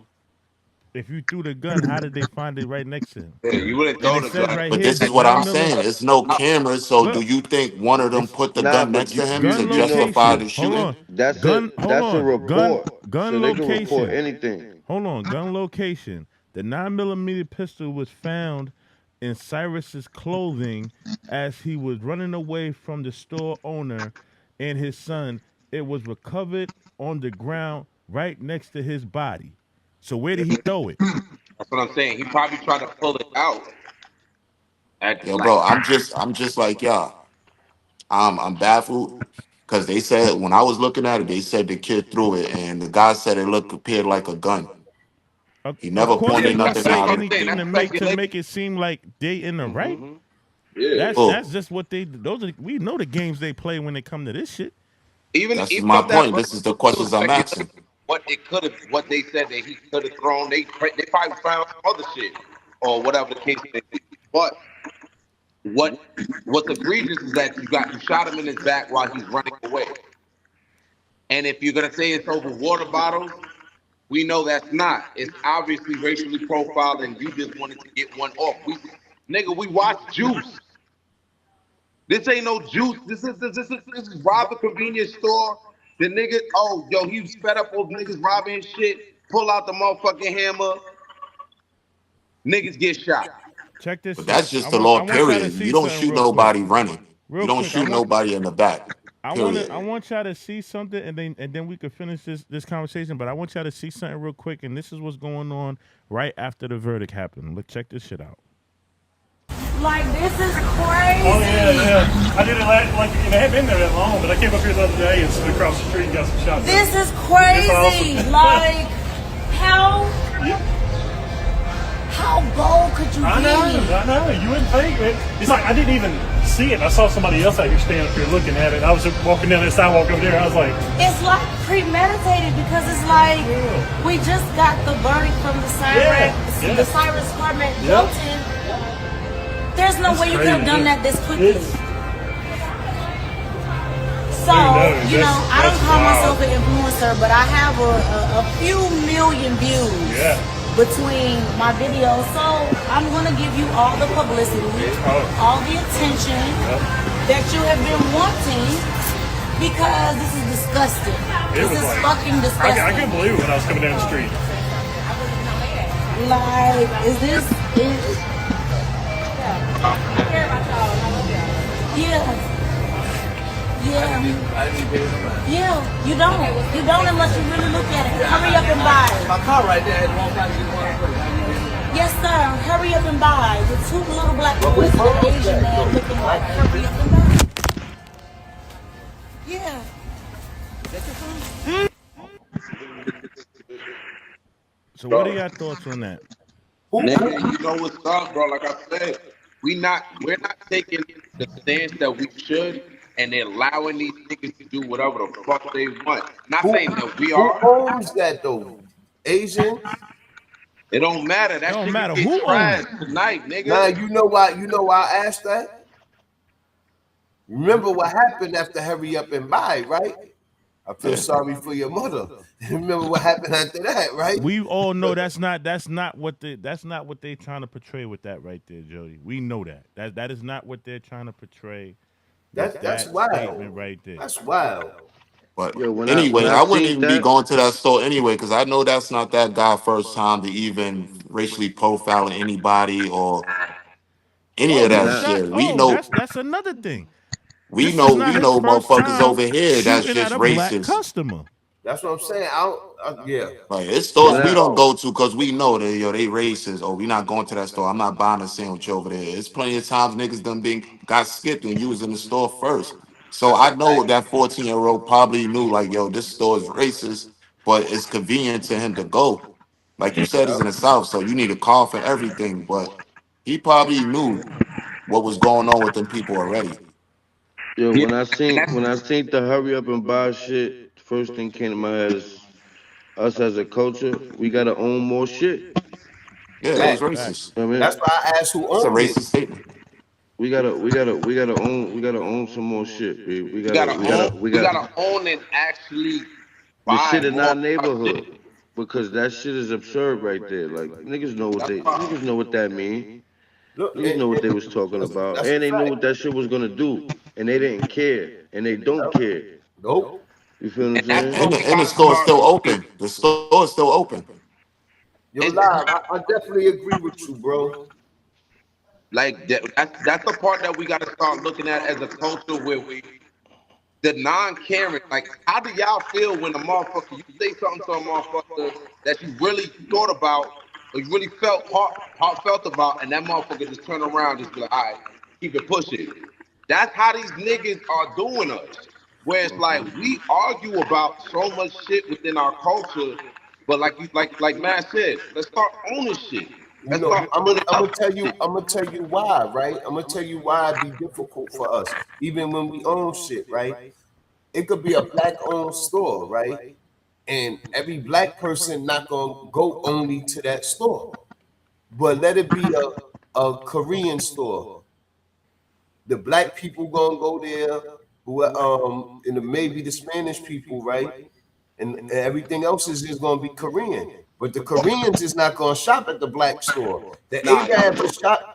If you threw the gun, how did they find it right next to him? Yeah, you wouldn't And throw it the says gun. right But here, this the is what I'm 9 mm. saying. It's no cameras. So do Look, you think one of them it's put the Nah, gun but next to you him you to gun you know justify the location. Hold shooting? on, gun. Hold that's a on, report, so gun they can report location. anything. Hold on, gun location. The 9 mm pistol was found in Cyrus's clothing as he was running away from the store owner and his son. It was recovered on the ground right next to his body. So where did he throw it? That's what I'm saying. He probably tried to pull it out at Yo, like bro, I'm just like y'all. I'm baffled because they said when I was looking at it, they said the kid threw it, and the guy said it looked appeared like a gun. He Of never course, yeah, they pointed gonna but nothing that's say out. what I'm saying. anything That's to speculation. make it seem like they in the right. Mm-hmm. Yeah. Oh, That's just what they. Those are, we know the games they play when they come to this shit. that's Even my if that point. was This is the also questions I'm speculation, asking. what it could have, what they said that he could have thrown. They probably found other shit or whatever the case may be. But what what's egregious is that you shot him in his back while he's running away. And if you're gonna say it's over water bottles, we know that's not. It's obviously racially profiled, and you just wanted to get one off. Nigga, we watched Juice. This ain't no Juice. This is rob a convenience store. The nigga, oh yo, he was fed up with niggas robbing shit. Pull out the motherfucking hammer. Niggas get shot. Check this But shit. that's just the law, I want y'all to period. see You don't something shoot real quick. nobody running. You Real don't quick. shoot nobody in the back. I Period. want y'all to see something, and then we could finish this conversation. But I want y'all to see something real quick, and this is what's going on right after the verdict happened. Look, check this shit out. Like, this is crazy. Oh yeah. I did it like it hadn't been there that long, but I came up here the other day and stood across the street and got some shots. This is crazy. Awesome. Like, how bold could you be? I know. You wouldn't think it. It's like I didn't even see it. I saw somebody else out here standing up here looking at it. I was walking down the sidewalk over there. I was like, it's like premeditated because it's like we just got the verdict from the Cyrus Carmet Hilton. There's no way you could have done that this quickly. So, you know, I don't call myself an influencer, but I have a few million views between my videos. So I'm going to give you all the publicity, all the attention that you have been wanting, because this is disgusting. This is fucking disgusting. I couldn't believe it when I was coming down the street. Like, is this... Yeah, you don't unless you really look at it. Hurry up and buy it. My car right there. Yes, sir. Hurry up and buy. The two little black boys and an Asian man looking like hurry up and buy. Yeah. So what are your thoughts on that? Nigga, you know what's up, bro? Like I said, we're not taking the stance that we should, and they're allowing these niggas to do whatever the fuck they want. Not saying that we are. Who owns that though? Asian? It don't matter. That don't shit matter get who trashed tonight, nigga. Nah, you know why I asked that? Remember what happened after Hurry Up and Buy, right? I feel sorry for your mother. Remember what happened after that, right? We all know that's not what they're trying to portray with that right there, Jody. We know that. That is not what they're trying to portray. That's wild. Statement right there. That's wild. But when anyway, I I wouldn't seen even be that- going to that store anyway, because I know that's not that guy's first time to even racially profiling anybody or any of that shit. We know that's another thing. we know motherfuckers over here that's shooting just at a black racist. customer. That's what I'm saying. Yeah. Like it's stores we don't go to because we know that they racist. Or we not going to that store. I'm not buying a sandwich over there. It's plenty of times niggas got skipped and you was in the store first. So I know that 14-year-old probably knew like, yo, this store is racist, but it's convenient to him to go. Like you said, he's in the South, so you need a car for everything. But he probably knew what was going on with them people already. Yo, when I seen the Hurry Up and Buy shit, the first thing came to my head is us as a culture, we gotta own more shit. Yeah, it was racist. I mean, that's why I asked who owned it. It's a racist statement. We gotta own some more shit, babe. We gotta own and actually the buy shit in more our neighborhood, because that shit is absurd right there. Like niggas know what that mean. Niggas know what they was talking about, and they knew what that shit was gonna do, and they didn't care, and they don't care. Nope. You feel what I'm saying? And the store is still open. The store is still open. Yo, Live, I definitely agree with you, bro. Like that's the part that we got to start looking at as a culture where the non-caring. Like, how do y'all feel when a motherfucker you say something to a motherfucker that you really thought about, or you really felt heartfelt about, and that motherfucker just turn around and just be like, all right, keep it pushing. That's how these niggas are doing us. Where it's like we argue about so much shit within our culture, but like Matt said, let's start owning shit. I'm gonna tell you why, right? I'm gonna tell you why it'd be difficult for us, even when we own shit, right? It could be a black-owned store, right? And every black person not gonna go only to that store, but let it be a Korean store. The black people gonna go there, and maybe the Spanish people, right? And everything else is just gonna be Korean. But the Koreans is not going to shop at the black store. The Arabs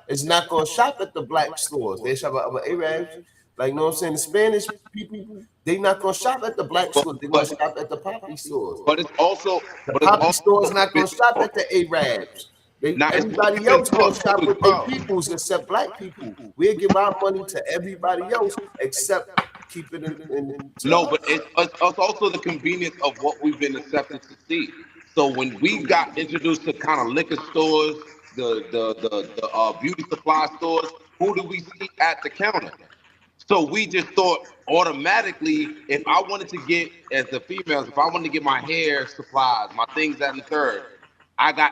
is not going to shop at the black stores. They shop at Arabs. Like, you know what I'm saying? The Spanish people, they not going to shop at the black stores. They're going to shop at the poppy stores. But it's also... The poppy stores not going to shop at the Arabs. Now, it's Everybody else gonna shop with their peoples except black people. We'll give our money to everybody else except keep it in No, but it's also the convenience of what we've been accepted to see. So when we got introduced to kind of liquor stores, the beauty supply stores, who do we see at the counter? So we just thought automatically, if I wanted to get, as the females, if I wanted to get my hair supplies, my things that and the third,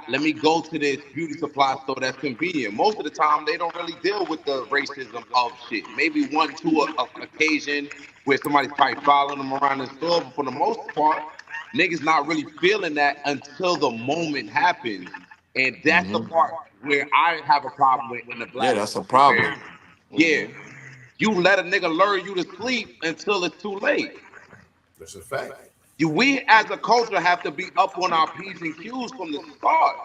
let me go to this beauty supply store that's convenient. Most of the time, they don't really deal with the racism of shit. Maybe one, two occasion where somebody's probably following them around the store, but for the most part, niggas not really feeling that until the moment happens. And that's the part where I have a problem with in the black. Yeah, that's a problem. Yeah. You let a nigga lure you to sleep until it's too late. That's a fact. We as a culture have to be up on our P's and Q's from the start.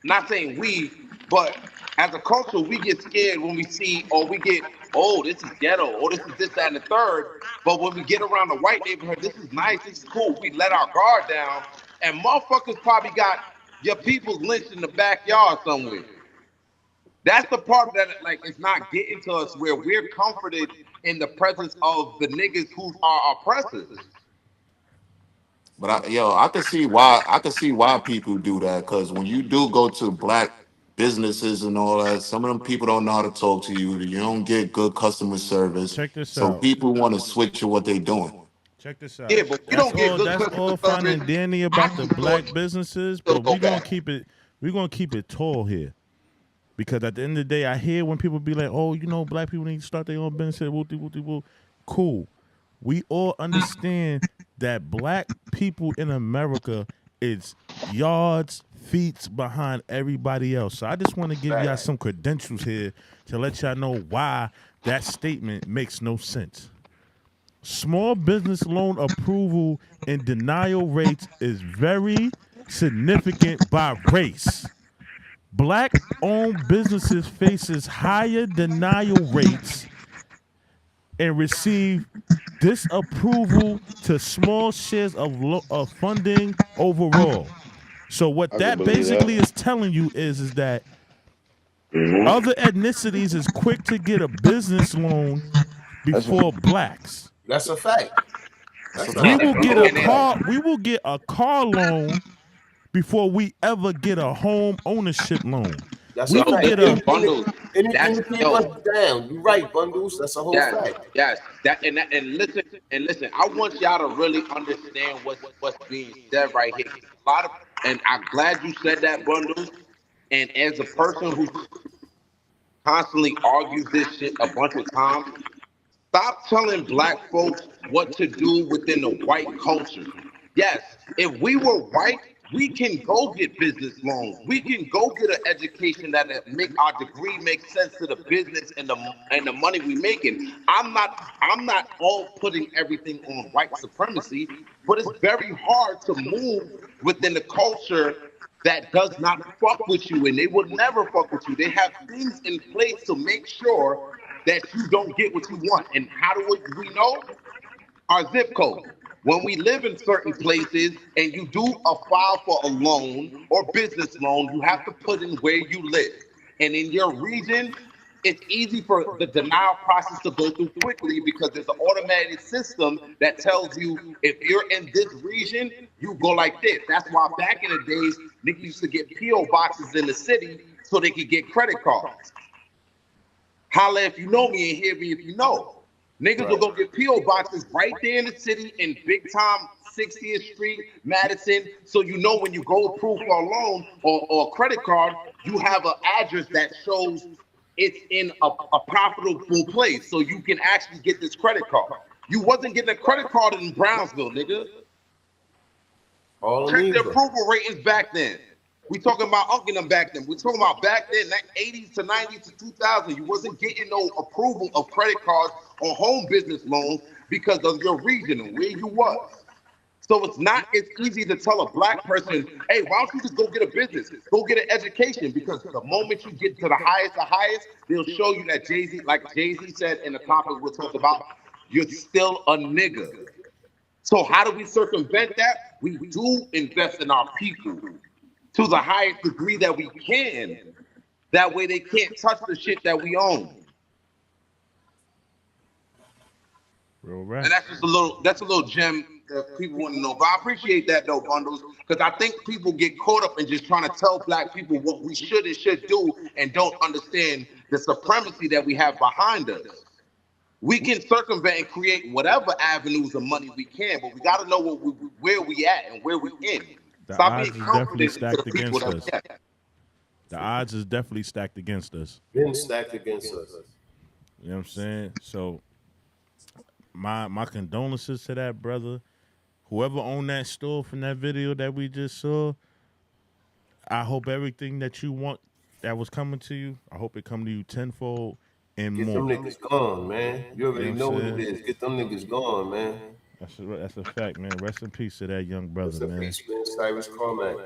Not saying we, but as a culture, we get scared when we see, or we get, oh, this is ghetto, or this is this, that, and the third. But when we get around the white neighborhood, this is nice, this is cool. We let our guard down, and motherfuckers probably got your people's lynched in the backyard somewhere. That's the part that it's not getting to us, where we're comforted in the presence of the niggas who are oppressors. But I can see why people do that, because when you do go to black businesses and all that, some of them people don't know how to talk to you. You don't get good customer service. Check this so out. people want to switch to what they're doing. Check this out. Yeah, but we don't get good That's customer all fine service. and dandy about the black businesses, but we're gonna keep it tall here. Because at the end of the day, I hear when people be like, "Oh, black people need to start their own business." Cool. We all understand that black people in America is yards, feet behind everybody else. So I just want to give y'all some credentials here to let y'all know why that statement makes no sense. Small business loan approval and denial rates is very significant by race. Black-owned businesses faces higher denial rates and receive disapproval to small shares of funding overall. So what that basically is telling you is that other ethnicities is quick to get a business loan before blacks. That's a fact. We will get a car. We will get a car loan before we ever get a home ownership loan. We will get a bundle. Anything to keep us down. You're right, bundles. That's a whole fact. Yes. And listen. I want y'all to really understand what's being said right here. And I'm glad you said that, bundles. And as a person who constantly argues this shit a bunch of times, stop telling black folks what to do within the white culture. Yes, if we were white, we can go get business loans. We can go get an education that make our degree make sense to the business and the money we making. I'm not all putting everything on white supremacy, but it's very hard to move within the culture that does not fuck with you, and they would never fuck with you. They have things in place to make sure that you don't get what you want. And how do we know? Our zip code. When we live in certain places and you do a file for a loan or business loan, you have to put in where you live. And in your region, it's easy for the denial process to go through quickly because there's an automated system that tells you if you're in this region, you go like this. That's why back in the days, niggas used to get P.O. boxes in the city so they could get credit cards. Holla if you know me and hear me if you know. Niggas will go get P.O. boxes right there in the city in big time 60th Street, Madison. So you know when you go approve for a loan or a credit card, you have an address that shows it's in a profitable place. So you can actually get this credit card. You wasn't getting a credit card in Brownsville, nigga. Check the approval ratings back then. We talking about unking them back then. We talking about back then, 80s to 90s to 2000. You wasn't getting no approval of credit cards or home business loans because of your region and where you was. So it's easy to tell a black person, hey, why don't you just go get a business? Go get an education, because the moment you get to the highest, they'll show you that Jay-Z, like Jay-Z said in the topic we'll talk about, you're still a nigga. So how do we circumvent that? we do invest in our people to the highest degree that we can. That way they can't touch the shit that we own. Real rap. And that's a little gem that people want to know. But I appreciate that though, Bundles, because I think people get caught up in just trying to tell black people what we should and should do and don't understand the supremacy that we have behind us. We can circumvent and create whatever avenues of money we can, but we got to know where we at and where we in. The Stop odds being is definitely confident to the stacked people against that us. we at. The odds is definitely stacked against us. Been stacked against us. You know what I'm saying? So my condolences to that brother. Whoever owned that store from that video that we just saw, I hope everything that you want that was coming to you, I hope it come to you tenfold and Get more. them niggas gone, man. You already know what it is. Get them niggas gone, man. That's a fact, man. Rest in peace to that young brother, Rest in man. peace, man. Cyrus Carmack.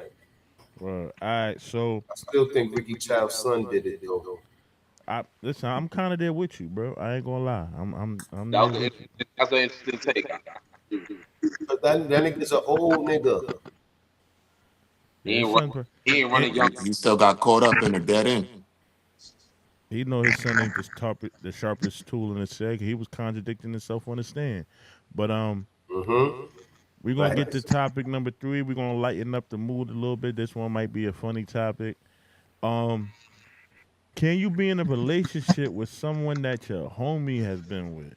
Well, all right, so I still think Ricky Child's son did it though. Listen, I'm kind of there with you, bro. I ain't gonna lie. I'm That there was with you. that's an interesting take. But that nigga's an old nigga. He ain't running young. He still got caught up in the dead end. He know his son ain't the sharpest tool in the shed. He was contradicting himself on the stand. But we're gonna get to topic number 3. We're gonna lighten up the mood a little bit. This one might be a funny topic. Can you be in a relationship with someone that your homie has been with?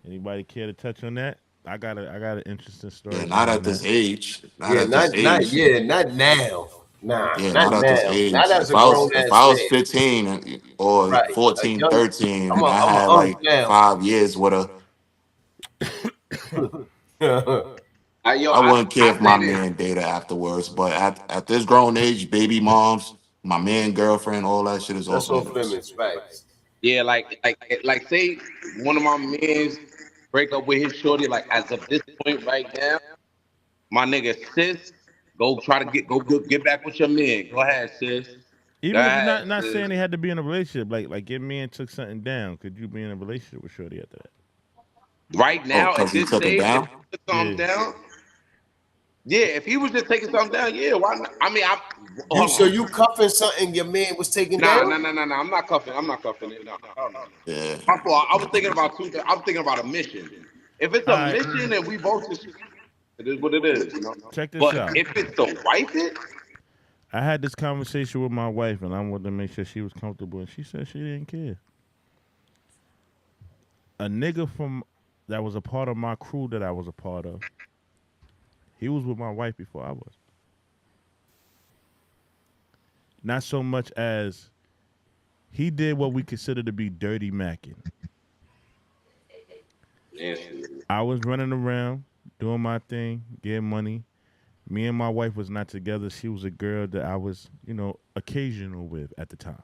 Anybody care to touch on that? I got an interesting story. Yeah, not at this age. Not at not this age. not now. Nah, Yeah, not at now. this age. Not as a If grown-ass I was man. 15 or Right. 14, Young, 13, I'm and I a had like now. 5 years with her, I wouldn't care if my man dated afterwards. But at this grown age, baby moms, my man, girlfriend, all that shit is That's off off limits. limits, facts. Yeah, like say one of my mans break up with his shorty. Like as of this point right now, my nigga sis, go try to get back with your man. Go ahead, sis. Even if you're not saying they had to be in a relationship, like your man took something down, could you be in a relationship with shorty after that? Right now, at this took it stage, down? if he took something down, yeah. If he was just taking something down, yeah. Why not? I mean, So you cuffing something your man was taking down? Nah. I'm not cuffing it. No. Yeah. My fault. I was thinking about two things. I was thinking about a mission. If it's a mission and we both just, it is what it is. You know? Check this but out. If it's the wife, I had this conversation with my wife, and I wanted to make sure she was comfortable, and she said she didn't care. A nigga that was a part of my crew that I was a part of, he was with my wife before I was. Not so much as he did what we consider to be dirty macking. I was running around, doing my thing, getting money. Me and my wife was not together. She was a girl that I was, occasional with at the time.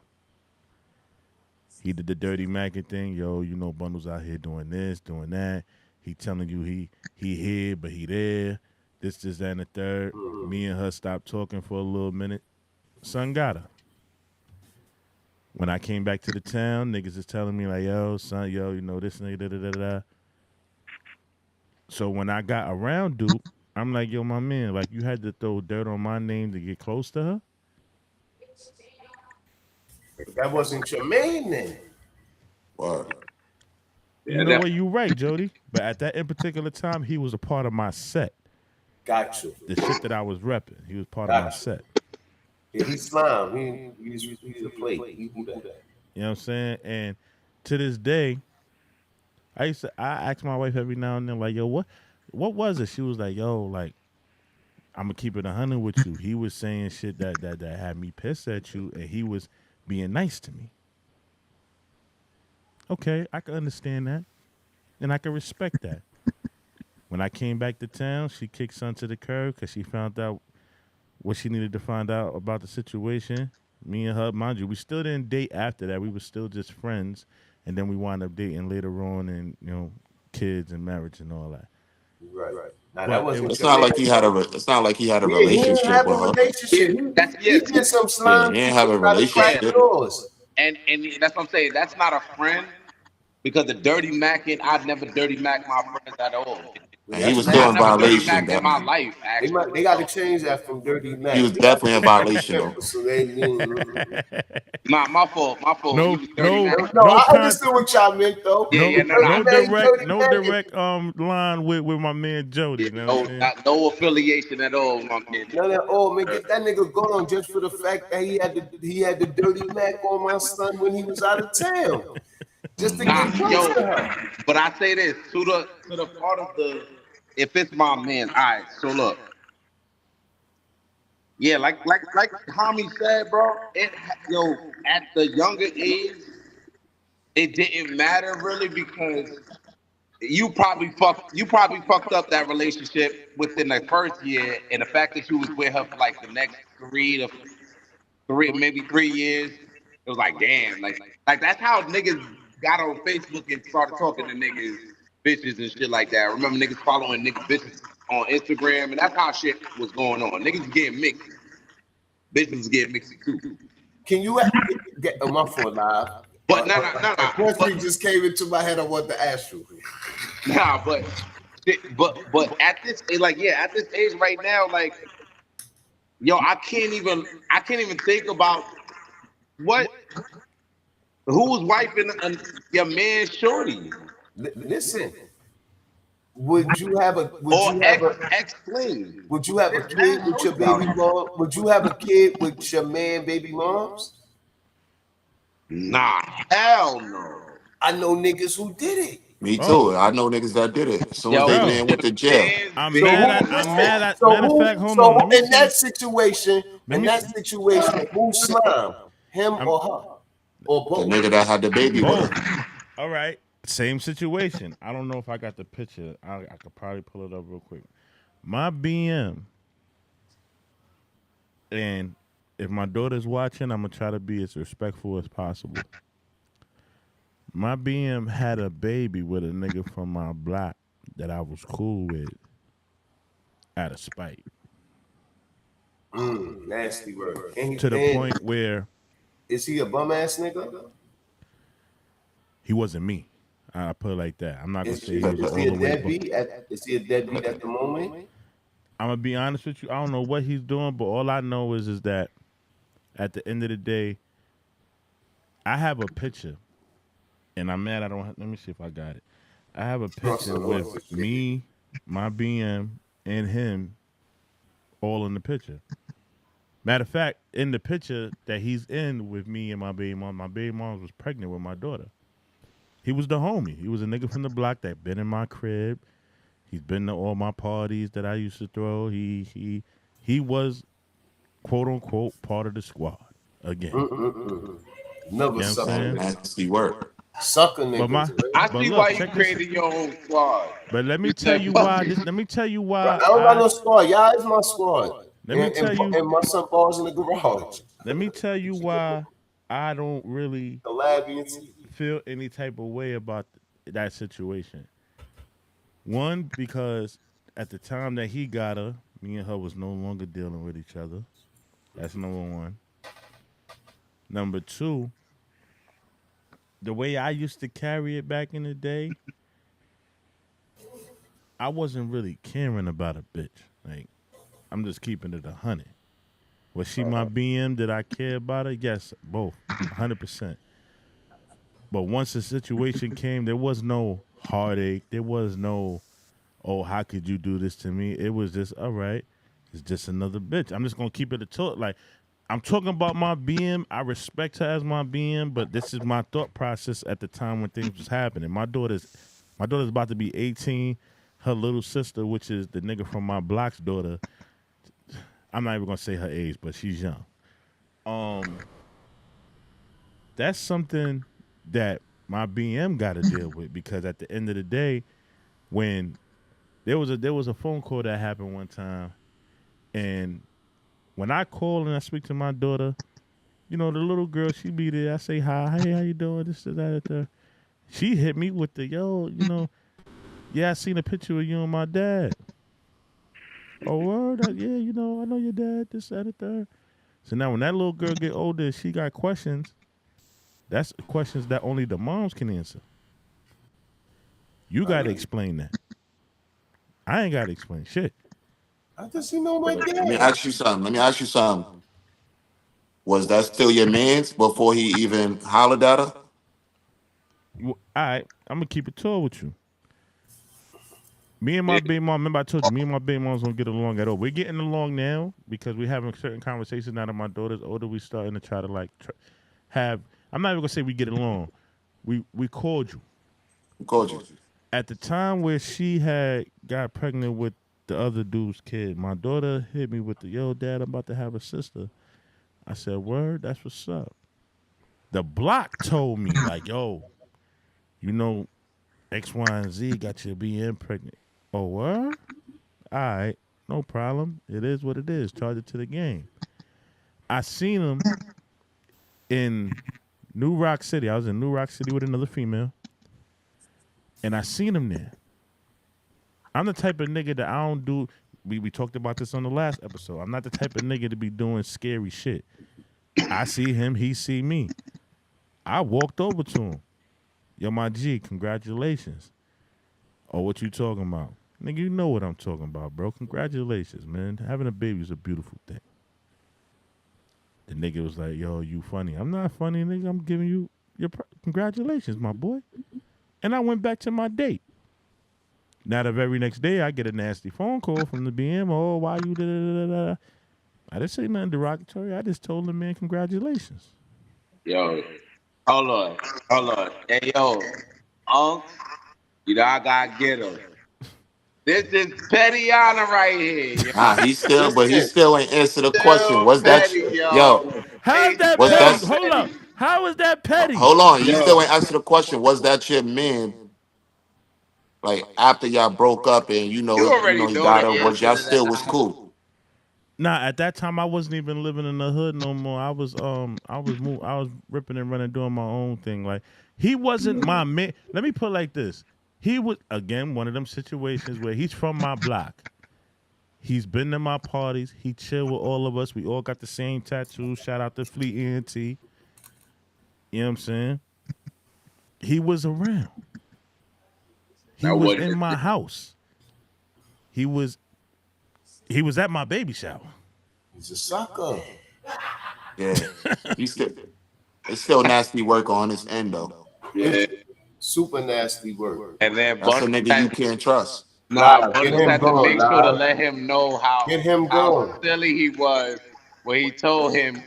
He did the dirty macking thing. Yo, Bundles out here doing this, doing that. He telling you he here, but he there. This, that, and the third. Me and her stopped talking for a little minute. Son got her. When I came back to the town, niggas is telling me like, yo, son, this nigga, da-da-da-da. So when I got around Duke, I'm like, yo, my man, like you had to throw dirt on my name to get close to her? That wasn't your man then. What? You know what? You're right, Jody. But at that in particular time, he was a part of my set. Got you. The shit that I was repping. He was part of my set. Yeah, he's slime. He's a plate. He do that. You know what I'm saying? And to this day, I ask my wife every now and then, like, yo, what was it? She was like, yo, like, I'm gonna keep it 100 with you. He was saying shit that had me pissed at you, and he was being nice to me. Okay, I can understand that, and I can respect that. When I came back to town, she kicked son to the curb because she found out what she needed to find out about the situation. Me and her, mind you, we still didn't date after that. We were still just friends, and then we wound up dating later on, and kids and marriage and all that. Right. Now, But that wasn't. It's not like he had a. It's not like he had a He relationship didn't have a with her. relationship. He did some slime. Yeah, he didn't have a to try to crack relationship. doors. and that's what I'm saying. That's not a friend. Because the dirty macking, I'd never dirty mac my friends at all. And he was I still in never dirty violation, mac in though. my life, actually. They got to change that from Dirty Mac. He was definitely in violation, though. So they Nah, my fault. No, He was dirty mac. I understood what y'all meant though. Yeah, no direct Dirty line with my man Jody. You know what I'm saying? No affiliation at all, my man. Man, get that nigga gone just for the fact that he had the Dirty Mac on my son when he was out of town. Just to get close to her. But I say this to the part of the, if it's my man, all right. So look, yeah, like Tommy said, bro. At the younger age, it didn't matter really because you probably fucked up that relationship within the first year, and the fact that you was with her for like the next maybe 3 years, it was like damn, like that's how niggas got on Facebook and started talking to niggas, bitches and shit like that. I remember niggas following niggas bitches on Instagram, and that's how shit was going on. Niggas was getting mixed, bitches was getting mixed too. Can you get my phone live? But no. Question just came into my head. I want to ask you. Nah, but at this at this age right now, like, yo, I can't even think about who was wiping your man shorty. Listen, would you have a kid with your baby mom? Would you have a kid with your man baby moms? Nah, hell no. I know niggas who did it. Me too. I know niggas that did it. As soon as they man went to jail. I'm mad at. Matter of fact, hold on. In that situation, who slime? Him or her? Or both? The nigga that had the baby with her. All right. Same situation. I don't know if I got the picture. I could probably pull it up real quick. My BM, and if my daughter's watching, I'm going to try to be as respectful as possible. My BM had a baby with a nigga from my block that I was cool with out of spite. Nasty word. To the point where... Is he a bum ass nigga? He wasn't me. I put it like that. I'm not going to say he was Is he a deadbeat? Is he a deadbeat at the moment? I'm going to be honest with you. I don't know what he's doing, but all I know is that at the end of the day, I have a picture, and I'm mad I don't have, let me see if I got it. I have a picture with me, my BM, and him all in the picture. Matter of fact, in the picture that he's in with me and my baby mom was pregnant with my daughter. He was the homie. He was a nigga from the block that been in my crib. He's been to all my parties that I used to throw. He was, quote unquote, part of the squad again. Never sucker. Nasty work. Sucker niggas. I see why you created your own squad. But let me tell you why. Let me tell you why. I don't got no squad. Y'all is my squad. Let me tell you. And my son balls in the garage. Let me tell you why I don't really feel any type of way about that situation. One, because at the time that he got her, me and her was no longer dealing with each other. That's number one. Number two, the way I used to carry it back in the day, I wasn't really caring about a bitch. Like, I'm just keeping it 100. Was she my BM? Did I care about her? Yes, both, 100%. But once the situation came, there was no heartache. There was no, oh, how could you do this to me? It was just, all right, it's just another bitch. I'm just going to keep it a talk. Like, I'm talking about my BM. I respect her as my BM, but this is my thought process at the time when things was happening. My daughter's about to be 18. Her little sister, which is the nigga from my block's daughter, I'm not even going to say her age, but she's young. That's something that my BM got to deal with, because at the end of the day, when there was a phone call that happened one time, and when I call and I speak to my daughter, you know, the little girl, she be there. I say hi, hey, how you doing? This, that. She hit me with the, yo, you know, yeah, I seen a picture of you and my dad. Oh, word? Yeah, you know, I know your dad, this, that. So now when that little girl get older, she got questions. That's questions that only the moms can answer. You got to explain that. I ain't got to explain shit. I just know my dad. Let me ask you something. Was that still your man's before he even hollered at her? All right, I'm gonna keep it tall with you. Me and my baby mom, remember I told you, me and my baby moms don't get along at all. We're getting along now because we're having certain conversations now that my daughter's older. We starting to try to like have. I'm not even gonna say we get along. We called you. Who called you? At the time where she had got pregnant with the other dude's kid, my daughter hit me with the, yo, dad, I'm about to have a sister. I said, word, that's what's up. The block told me, like, yo, you know, X, Y, and Z got your BM pregnant. Oh, what? All right, no problem. It is what it is. Charge it to the game. I seen him in New Rock City. I was in New Rock City with another female, and I seen him there. I'm the type of nigga that I don't do. We talked about this on the last episode. I'm not the type of nigga to be doing scary shit. I see him, he see me. I walked over to him. Yo, my G, congratulations. Oh, what you talking about? Nigga, you know what I'm talking about, bro. Congratulations, man. Having a baby is a beautiful thing. The nigga was like, yo, you funny. I'm not funny, nigga. I'm giving you your congratulations, my boy. And I went back to my date. Now, the very next day, I get a nasty phone call from the BM. Oh, why you da-da-da-da-da. I didn't say nothing derogatory. I just told him, man, congratulations. Yo, hold on. Hey, yo, you know I gotta get him. This is petty honor right here. Yo. Nah, he still ain't answer the question. Was that yo? How's that Was petty? that? Hold up. How is that petty? Hold on, you still ain't answer the question. Was that your man? Like after y'all broke up and you know he got her, was y'all still was cool? Nah, at that time I wasn't even living in the hood no more. I was ripping and running doing my own thing. Like he wasn't my man. Let me put it like this. He was again one of them situations where he's from my block. He's been to my parties. He chill with all of us. We all got the same tattoos. Shout out to Fleet ENT. You know what I'm saying? He was around. He was in my house. He was at my baby shower. He's a sucker. Yeah, it's still nasty work on his end though. Yeah, super nasty work. And then that's a nigga you can't trust. Nah, Bundles had to make sure to let him know how silly he was when he told him,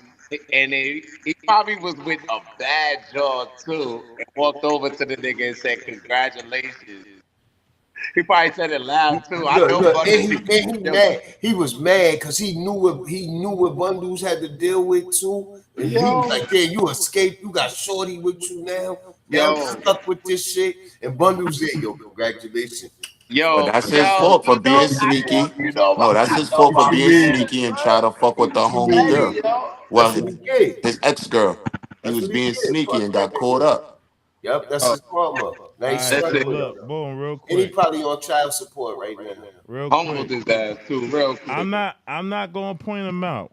and he probably was with a bad jaw too, and walked over to the nigga and said, "Congratulations." He probably said it loud too. I know Bundles. He was mad because he knew what Bundles had to deal with too. And he was like, "Yeah, you escaped. You got Shorty with you now. Now I'm stuck with this shit." And Bundles said, "Yo, congratulations." But that's his fault for being sneaky. No, that's his fault for being sneaky and try to fuck with the homie girl. Well, his ex girl. He was being sneaky and got caught up. Yep, that's his karma. Now he's look, boom, real quick. And he probably on child support right now. Real quick. His ass too, real quick. I'm not gonna point him out.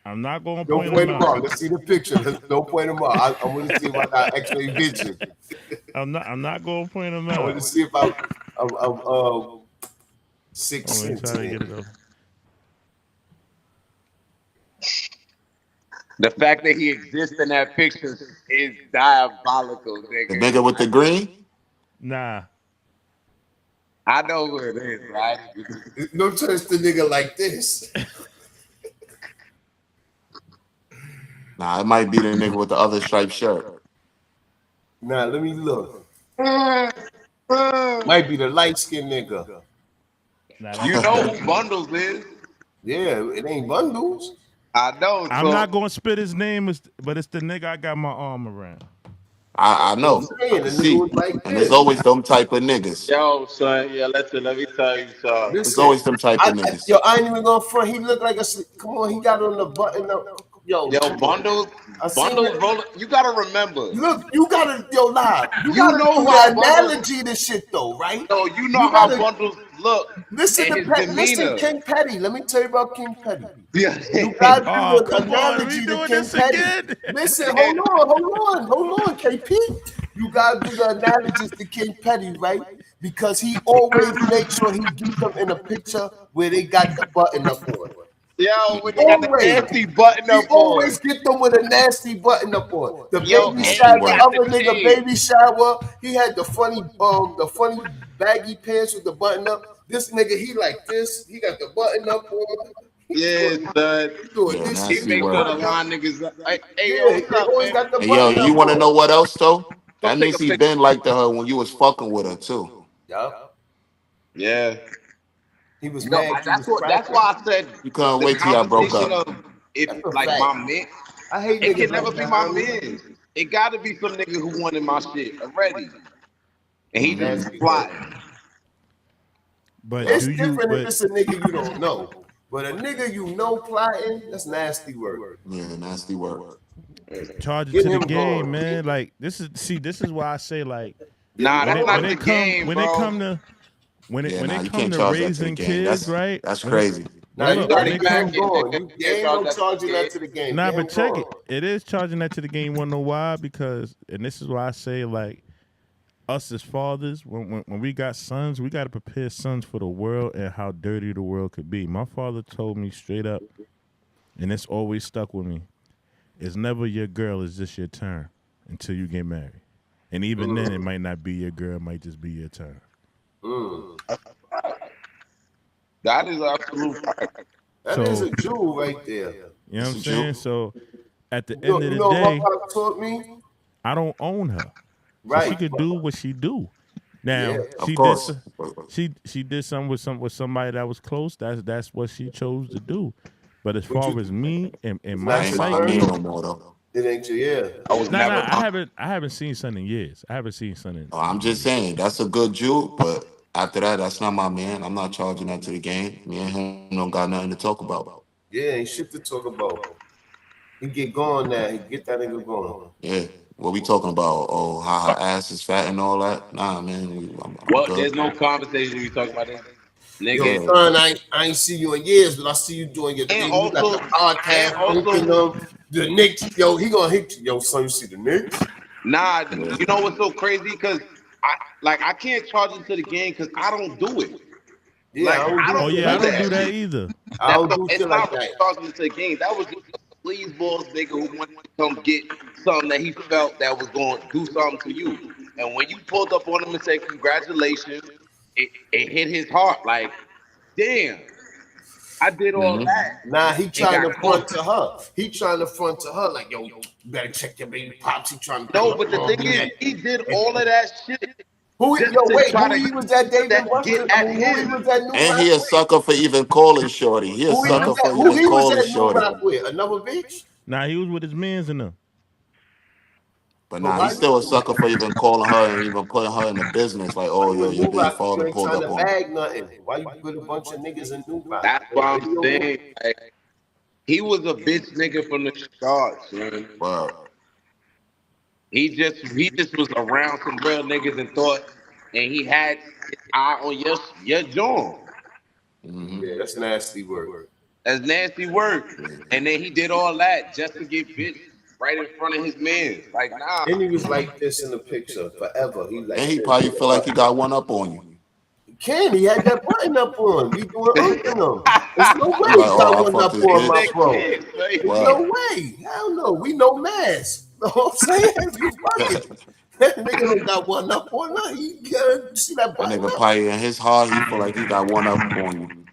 I'm not gonna point him out. Let's see the picture. Don't point him out. I want to see if I got X-ray vision. I'm not gonna point him out. I want to see if I'm 6 cents. The fact that he exists in that picture is diabolical, nigga. The nigga with the green? Nah. I know who it is, right? No touch the nigga like this. Nah, it might be the nigga with the other striped shirt. Nah, let me look. Might be the light-skinned nigga. You know who Bundles is? Yeah, it ain't Bundles. I know. I'm not gonna spit his name, but it's the nigga I got my arm around. I know. I see. And there's always them type of niggas. Yo, son, let me tell you something. There's always them type of niggas. Yo, I ain't even going front. He looked like a. Come on, he got on the button. Yo, Bundles rolling. You gotta remember. Look, you gotta live. You gotta know do how the analogy to shit though, right? No, you know how Bundles look. Listen and to his listen, King Petty. Let me tell you about King Petty. Yeah. You gotta do an come on, analogy we to doing King this Petty. again? Listen, hold on, KP. You gotta do the analogies to King Petty, right? Because he always makes sure he gets them in a picture where they got the button up on. Yo, when they got the nasty button He up on. always get them with a nasty button up on. The Yo, baby and shower, he the got the other nigga chain. baby shower. He had the funny baggy pants with the button up. This nigga, he like this. He got the button up on. Yeah, son. He doing Yeah, this He shit. nasty make sure work. the line niggas. Hey, yo, Yeah, what's they up, always man? got the Hey, yo, button you up want to know on. what else though? Come That take a Nixie picture. been like to her when you was fucking with her too. Yup. Yeah. He was No, mad. He was that's cracking. why I said You couldn't the wait till y'all broke conversation up. of if That's a like fact. my man, I hate it niggas can never like be that, my homie. man's. It got to be some nigga who wanted my shit already, and he just Hmm. was Nasty work. plotting. But It's do you? different if But it's a nigga you don't know. But a nigga you know plotting, that's nasty work. Yeah, nasty work. charge it Get to the him game, gone. man. Like this is why I say like Get him Nah, that's gone. not the game, when it bro. come to Yeah, when nah, it you come can't to charge that to the raising game. kids, right? That's When it crazy. Now look, you look, gotta when Dirty it get come him backing, gone. nigga. You Can't ain't charge no that to charging the that kid. to the game. nah, Get but him check gone. it. It is charging that to the game. Wanna know why? Because and this is why I say like us as fathers, when we got sons, we gotta prepare sons for the world and how dirty the world could be. My father told me straight up, and it's always stuck with me. It's never your girl, it's just your turn until you get married. And even then it might not be your girl, it might just be your turn. Mm. That is absolute fact. That is So a jewel right there. you know what That's I'm a saying? Jew. So at the You end of the know what my day, pop taught me? I don't own her. So she Right. could do what she do. Yeah. Now Of she did course. she did something with somebody that was close. That's what she chose to do. But as But far you, as me and it's my That not ain't your my psyche, man no turn. more though. It ain't your yeah. I was nah, never. nah, I haven't seen son in years. I haven't seen son I'm in just years. saying that's a good Jew, but after that, that's not my man. I'm not charging that to the game. Me and him don't got nothing to talk about. Yeah, ain't shit to talk about. He get gone now. He get that nigga gone. Yeah. What we talking about? Oh, how her ass is fat and all that? Nah, man, I'm Well, good. there's no conversation we talking about this, Yo, nigga. Yeah. son, I ain't see you in years, but I see you doing your And thing. You got the also, and podcast, thinking also, of the Knicks. Yo, he gonna hit you. Yo, son, you see the Knicks? nah. Yeah. You know what's so crazy? Because I can't charge it to the game because I don't do it. Yeah, Like I don't I do Oh don't shit yeah, I do like don't that do that. that shit. either. I That's don't so do it's shit like not really that. charging to the game. That was just a sleazeball nigga who wanted to come get something that he felt that was going to do something to you. And when you pulled up on him and said congratulations, it hit his heart. Like, damn, I did all Mm-hmm. that Nah, he and trying got to front caught. to her. He trying to front to her like, yo, you better check your baby pops. He trying to pull No, up but the on thing me. is, he did all of that shit Who? just Yo, to wait, try who to he was at David Buster? get I at mean, who he him. was at New And Rap he a with? sucker for even calling shorty. He a Who he was sucker at? for Who even he was calling at New shorty. Rap with? Another bitch? Nah, he was with his mans in them. But But nah, why he's still a you? sucker for even calling her and even putting her in the business. Like, Why oh you yo, in your New baby Rock? You father ain't pulled trying to up on you. bag nothing. Why you put a bunch of niggas in New Rock? That's what I'm Video me. saying. Like, he was a bitch nigga from the start, son. Wow. He just was around some real niggas and thought, and he had his eye on your joint. Mm-hmm. Yeah, that's nasty work. That's nasty work. And then he did all that just to get bitch right in front of his man. Like, nah. And he was like this in the picture forever. He And like he this. probably feel like he got one up on you. Ken, he had that button up on. We doing unking him. There's no way He he like, got oh, I one fucked up this on Nigga my said bitch. bro. kid, There's man. no Wow. way. Hell no. We no mass. Know what I'm saying? You bugging. That nigga don't got one up on her. He got see that That button nigga up? probably in his heart, he feel like he got one up on you.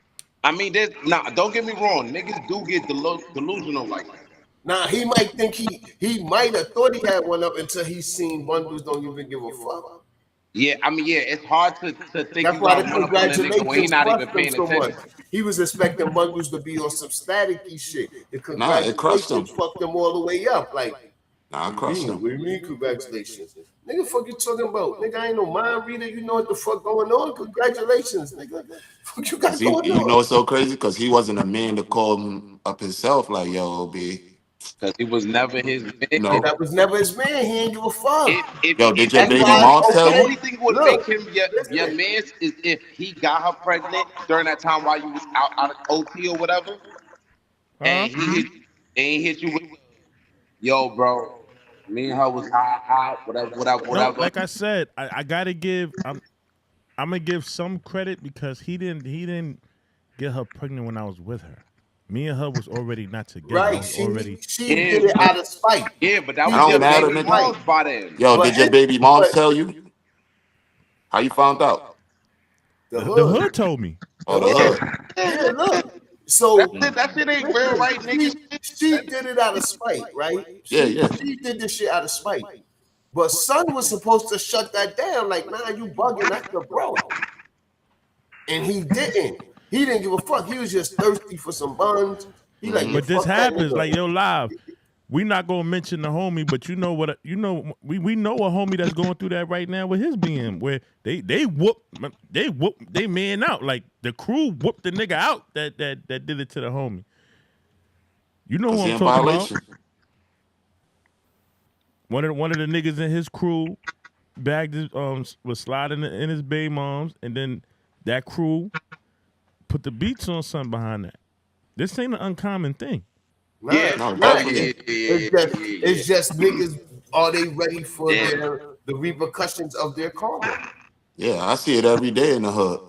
I mean, there's nah, don't get me wrong. Niggas do get delusional like that. Nah, he might think he might have thought he had one up until he seen bundles don't even give a fuck. Yeah, I mean, yeah, it's hard to think That's you why the got one up on a nigga when he congratulations not even crushed him paying so much. attention. He was expecting bundles to be on some staticky shit. The Nah, it crushed him. congratulations fucked him all the way up. Like, Nah, it what crushed him. do you mean congratulations? Nigga, fuck you talking about? Nigga, I ain't no mind reader. You know what the fuck going on? Congratulations, nigga. Fuck you Cause got he, going you know, on? it's so crazy. Cause he wasn't a man to call him up himself. Like, yo, B, Because he was never his you man. Yeah, that know, was never his man. He ain't give a fuck. yo, did your That's baby why, moms tell The okay, you? only thing would make look, him your listen. man is if he got her pregnant during that time while you was out of OT or whatever, Huh? and he hit you with, yo, bro. Me and her was high, whatever. No, like I said, I gotta give. I'm gonna give some credit because he didn't get her pregnant when I was with her. Me and her was already not together. I Right. was She already. did it out of spite. Yeah, but that He was I your don't did it out matter, of baby nigga. mom's spite. by then. Yo, But did your his, baby moms but tell you? How you found out? the The hood, hood told me. Oh, the hood. yeah, look. So That shit ain't real, listen, right, nigga? she did it out of spite, right? Yeah, She yeah. she did this shit out of spite. But son was supposed to shut that down. Like, nah, you bugging. That's the bro. And he didn't. He didn't give a fuck. He was just thirsty for some buns. He like, yeah, But this fuck that happens, nigga. like yo, live. We not gonna mention the homie, but you know what? You know we know a homie that's going through that right now with his BM, where they whoop they man out, like the crew whooped the nigga out that did it to the homie. You know who Cause he I'm in talking about? violation. One of the niggas in his crew bagged his was sliding in his bay moms, and then that crew put the beats on something behind that. This ain't an uncommon thing. Nah, Yeah, it's No, not. definitely. It's just niggas. Are they ready for Yeah. the repercussions of their karma? Yeah, I see it every day in the hood.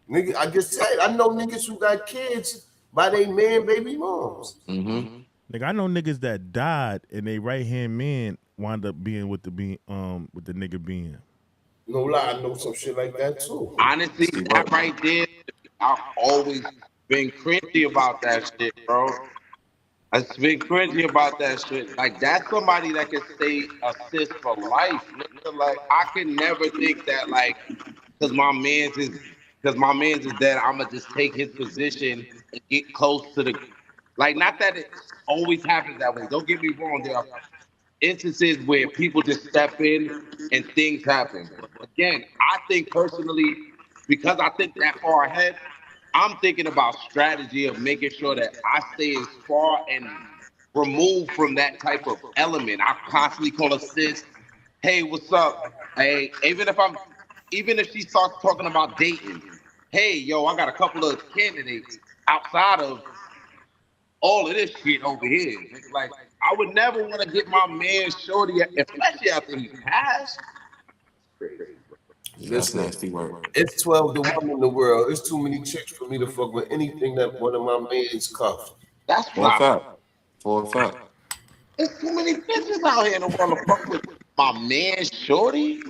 Nigga, I just said I know niggas who got kids by their man baby moms. Mm-hmm. Like I know niggas that died and they right hand man wound up being with the nigga BM. No lie, I know some shit like that too. Honestly, See that what? right there, I've always been cringy about that shit, bro. I've been cringy about that shit. Like, that's somebody that can stay assist for life, nigga. Like, I can never think that, like, because my man's is dead, I'ma just take his position and get close to the, like, not that it always happens that way. Don't get me wrong, there are instances where people just step in and things happen. But again, I think personally, because I think that far ahead, I'm thinking about strategy of making sure that I stay as far and removed from that type of element. I constantly call assist. Hey, what's up? Hey, even if she starts talking about dating, hey, yo, I got a couple of candidates outside of all of this shit over here. Like, I would never want to get my man shorty, especially after he passed. Yeah, that's Listen, nasty work. it's 12 to 1 in the world. It's too many chicks for me to fuck with anything that one of my mans cuffed. That's For a why fact. For a fact. there's too many bitches out here in the world to fuck with my man shorty.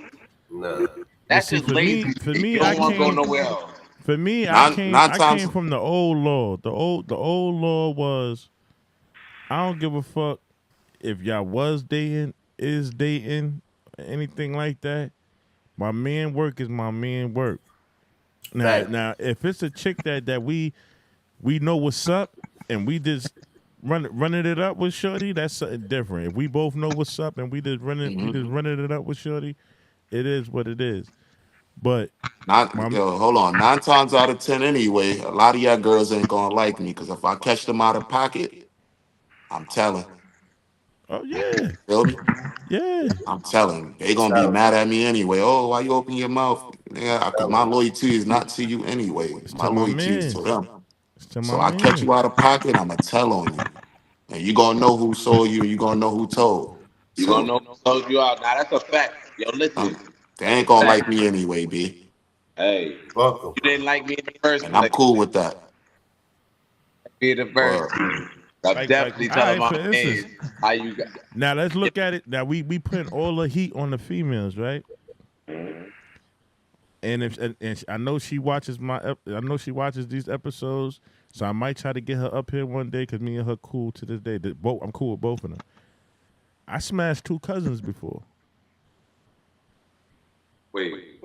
Nah. But That's see, just lazy. for You me, don't want to go nowhere else. For me, Nine I times. came from the old law. The old law was I don't give a fuck if y'all was dating, is dating, anything like that. My man work is my man work. Fact. Now if it's a chick that we know what's up and we just running it up with shorty, that's something different. If we both know what's up and we just running it up with shorty, it is what it is. But Hold on. 9 times out of 10 anyway, a lot of y'all girls ain't gonna like me because if I catch them out of pocket, I'm telling. oh yeah, Feel me? yeah. I'm telling. They gonna be mad at me anyway. Oh, why you open your mouth? Yeah, because my loyalty is not to you anyway. It's My to my loyalty is man. to them. It's to my So I catch man. you out of pocket, I'ma tell on you. And you gonna know who saw you, and you gonna know who told. You gonna So know who sold you out. Now that's a fact. Yo, listen. they That's ain't a gonna fact. like me anyway, B. Hey, Fuck 'em. you didn't like me in the first And I'm place. cool with that. Be the first. Word. I'm definitely all telling right, for my instance, man how you got. now let's look at it. Now we putting all the heat on the females, right? And I know she watches I know she watches these episodes, so I might try to get her up here one day because me and her cool to this day. I'm cool with both of them. I smashed 2 cousins before. Wait.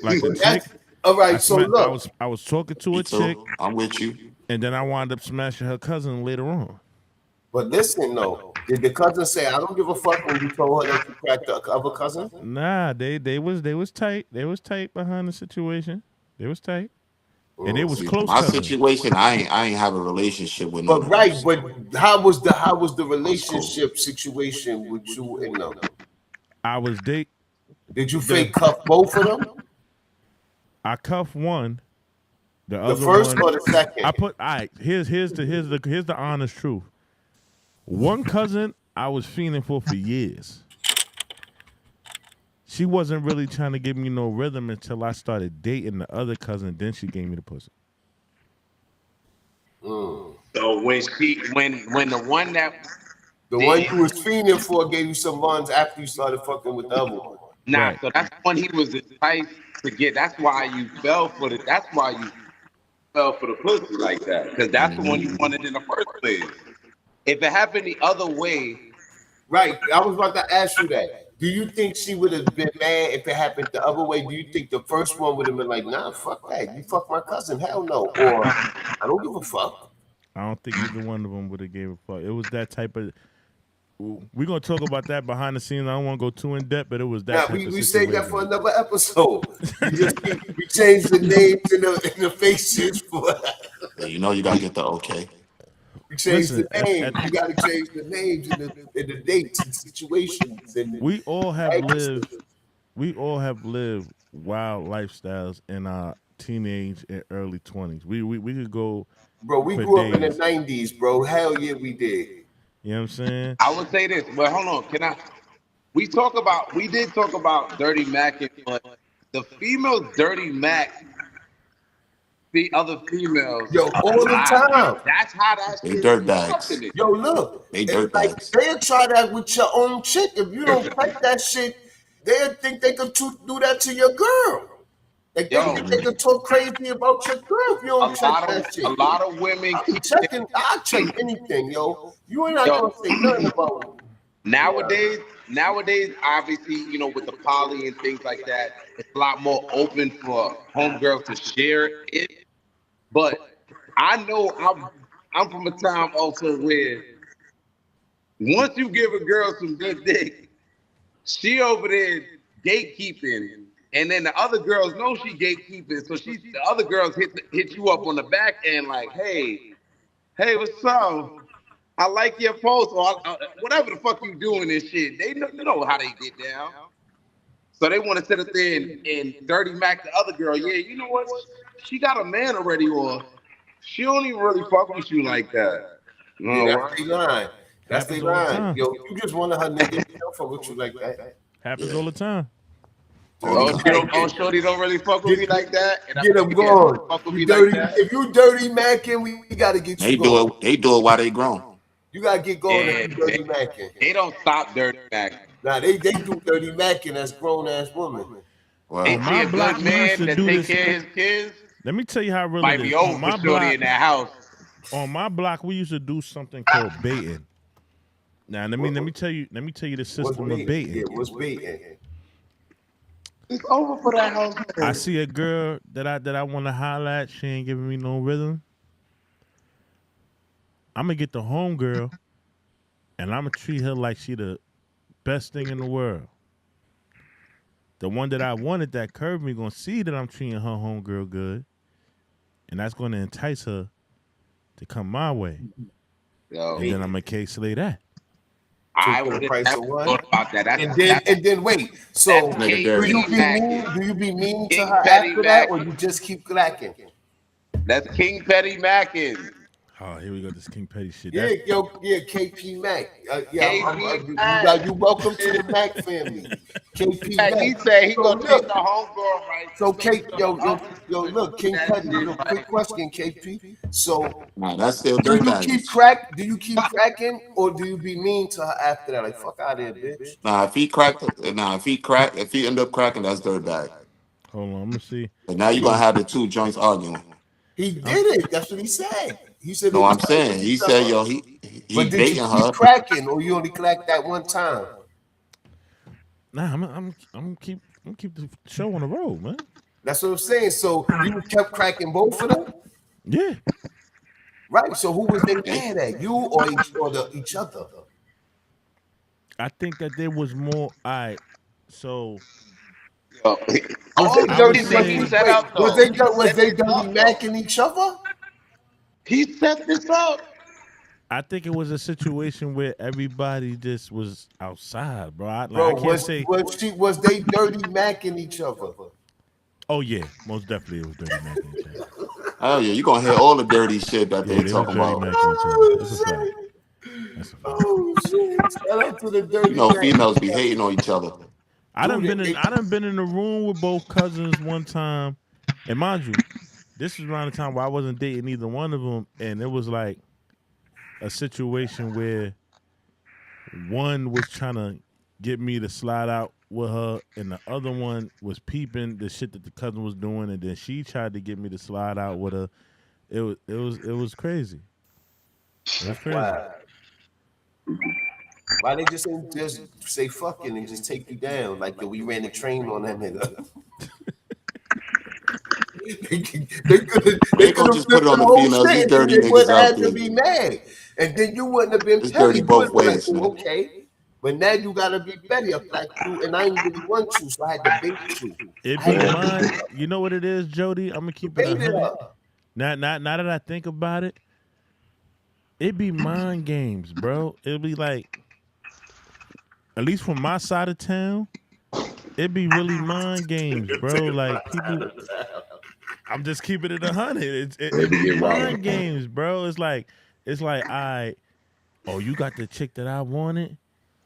Like the But chick. that's all right. So look, I was talking to Me a chick, too. I'm with you. and then I wound up smashing her cousin later on. but listen though, did the cousin say I don't give a fuck when you told her that you cracked the other cousin? Nah, they was tight. They was tight behind the situation. They was tight, and they was See, close my cousins. situation, I ain't have a relationship with none But of them. right, but how was the That's cool. relationship situation with you and them? I was date. Did you fake cuff both of them? I cuffed one. The The other first one, or the second? I put. All right, here's the honest truth. One cousin, I was fiending for years. She wasn't really trying to give me no rhythm until I started dating the other cousin. Then she gave me the pussy. So when the one that The one you was fiending for gave you some runs after you started fucking with the other one. Nah, Right. so that's when he was enticed to get. That's why you fell for it. That's why you fell for the pussy like that, because that's the one you wanted in the first place. If it happened the other way, Right. I was about to ask you that. Do you think she would have been mad if it happened the other way? Do you think the first one would have been like, nah, fuck that. You fuck my cousin. Hell no. Or I don't give a fuck. I don't think either one of them would have gave a fuck. It was that type of. We're gonna talk about that behind the scenes. I don't want to go too in depth, but it was that Now, type of we situation. saved that for another episode. We changed the names and the faces for. Yeah, you know you gotta get the okay. We changed Listen, the names. You got to change the names and the dates and situations. And we all have lived. We all have lived wild lifestyles in our teenage and early 20s. We could go. Bro, we grew up in the 90s, bro. Hell yeah, we did. You know what I'm saying? I would say this. But hold on, can I? We did talk about Dirty Mac, but the females Dirty Mac, the other females, yo, all the time. That's how that They shit dirt is bags. fucking it. Yo, look, They dirt like bags. they'll try that with your own chick. If you don't like that shit, they'll think they could do that to your girl. Like they think they could talk crazy about your girl if you don't check that shit. A lot of women keep I'll check anything, yo. You ain't not gonna say nothing about it. Nowadays, obviously, you know, with the poly and things like that, it's a lot more open for homegirls to share it. But I know I'm from a time also where once you give a girl some good dick, she over there gatekeeping, and then the other girls know she gatekeeping, so the other girls hit you up on the back end like, hey, what's up? I like your post, or whatever the fuck you doing and shit. They know how they get down. So they want to sit up there and Dirty Mac the other girl. Yeah, you know what? She got a man already, or she don't even really fuck with you like that. No, Yeah, that's the line. That's the Happens all the line. time. Yo, you just wanted her nigga to fuck with you like that. Happens all the time. Shorty don't really fuck with me like that. And Get them going. If you Dirty Mackin', we gotta get you going. They do it while they grown. You gotta get going if you Dirty Mackin'. They don't stop Dirty Mackin'. Nah, they do Dirty Mackin' as grown ass women. Well, Ain't she a good man that take care of his kids? Let me tell you how really Might it be is. over On my for Shorty block, in that house. on my block, we used to do something called baiting. Now, let me tell you the system of baiting. Yeah, what's baiting? It's over for that house. I see a girl that I want to holler at. She ain't giving me no rhythm. I'm gonna get the home girl, and I'm gonna treat her like she the best thing in the world. The one that I wanted that curved me gonna see that I'm treating her home girl good, and that's gonna entice her to come my way. Yo, and then I'm gonna case-lay that. I would have thought about that. And then wait. So do you be mean to her after that, or you just keep clacking? That's King Petty Mackin'. Oh, here we go. This King Petty shit. Yeah, KP Mac. You welcome to the Mac family. KP Mac. He said he gonna take the homegirl right. So look, King Petty. Quick question, KP. So that's still do dirt you bags. Do you keep cracking, or do you be mean to her after that? Like fuck out of here, bitch. If he end up cracking, that's dirt bag. Hold on, I'm gonna see. But now you're gonna have the two joints arguing. He did it. That's what he said. He said. No, I'm saying he said, yo, he but did baiting you her. keep cracking, or you only cracked that one time? Nah, I'm keep the show on the road, man. That's what I'm saying. So you kept cracking both of them? Yeah. Right. So who was they mad at? You or each other? I think that there was more. So Was they dirty macking each other? He set this up. I think it was a situation where everybody just was outside, bro. I Bro, can't say. Was they dirty macking each other? Oh yeah, most definitely it was dirty macking each other. Oh yeah, you gonna hear all the dirty shit that they was talking dirty about. macking each other. That's a fact. That's a fact. Oh shit! Shout out to the dirty. You know, Mac. females be hating on each other. I done been in the room with both cousins one time, and mind you, this was around the time where I wasn't dating either one of them, and it was like a situation where one was trying to get me to slide out with her, and the other one was peeping the shit that the cousin was doing, and then she tried to get me to slide out with her. It was crazy. It was crazy. Wow. Why they just say fucking and just take you down like we ran a train on that nigga? they could have just put it on the females. These dirty niggas out there. To be mad, and then you wouldn't have been It's petty. dirty both ways, like, man. okay, but now you gotta be petty. I'm like you, and I ain't really want you, so I had to bait you. It be mine. You know what it is, Jody? I'm gonna keep it 100. Now that I think about it, it be mind games, bro. It'll be like, at least from my side of town, it be really mind games, bro. Like people, I'm just keeping it 100. It be mind games, bro. It's like, oh, you got the chick that I wanted.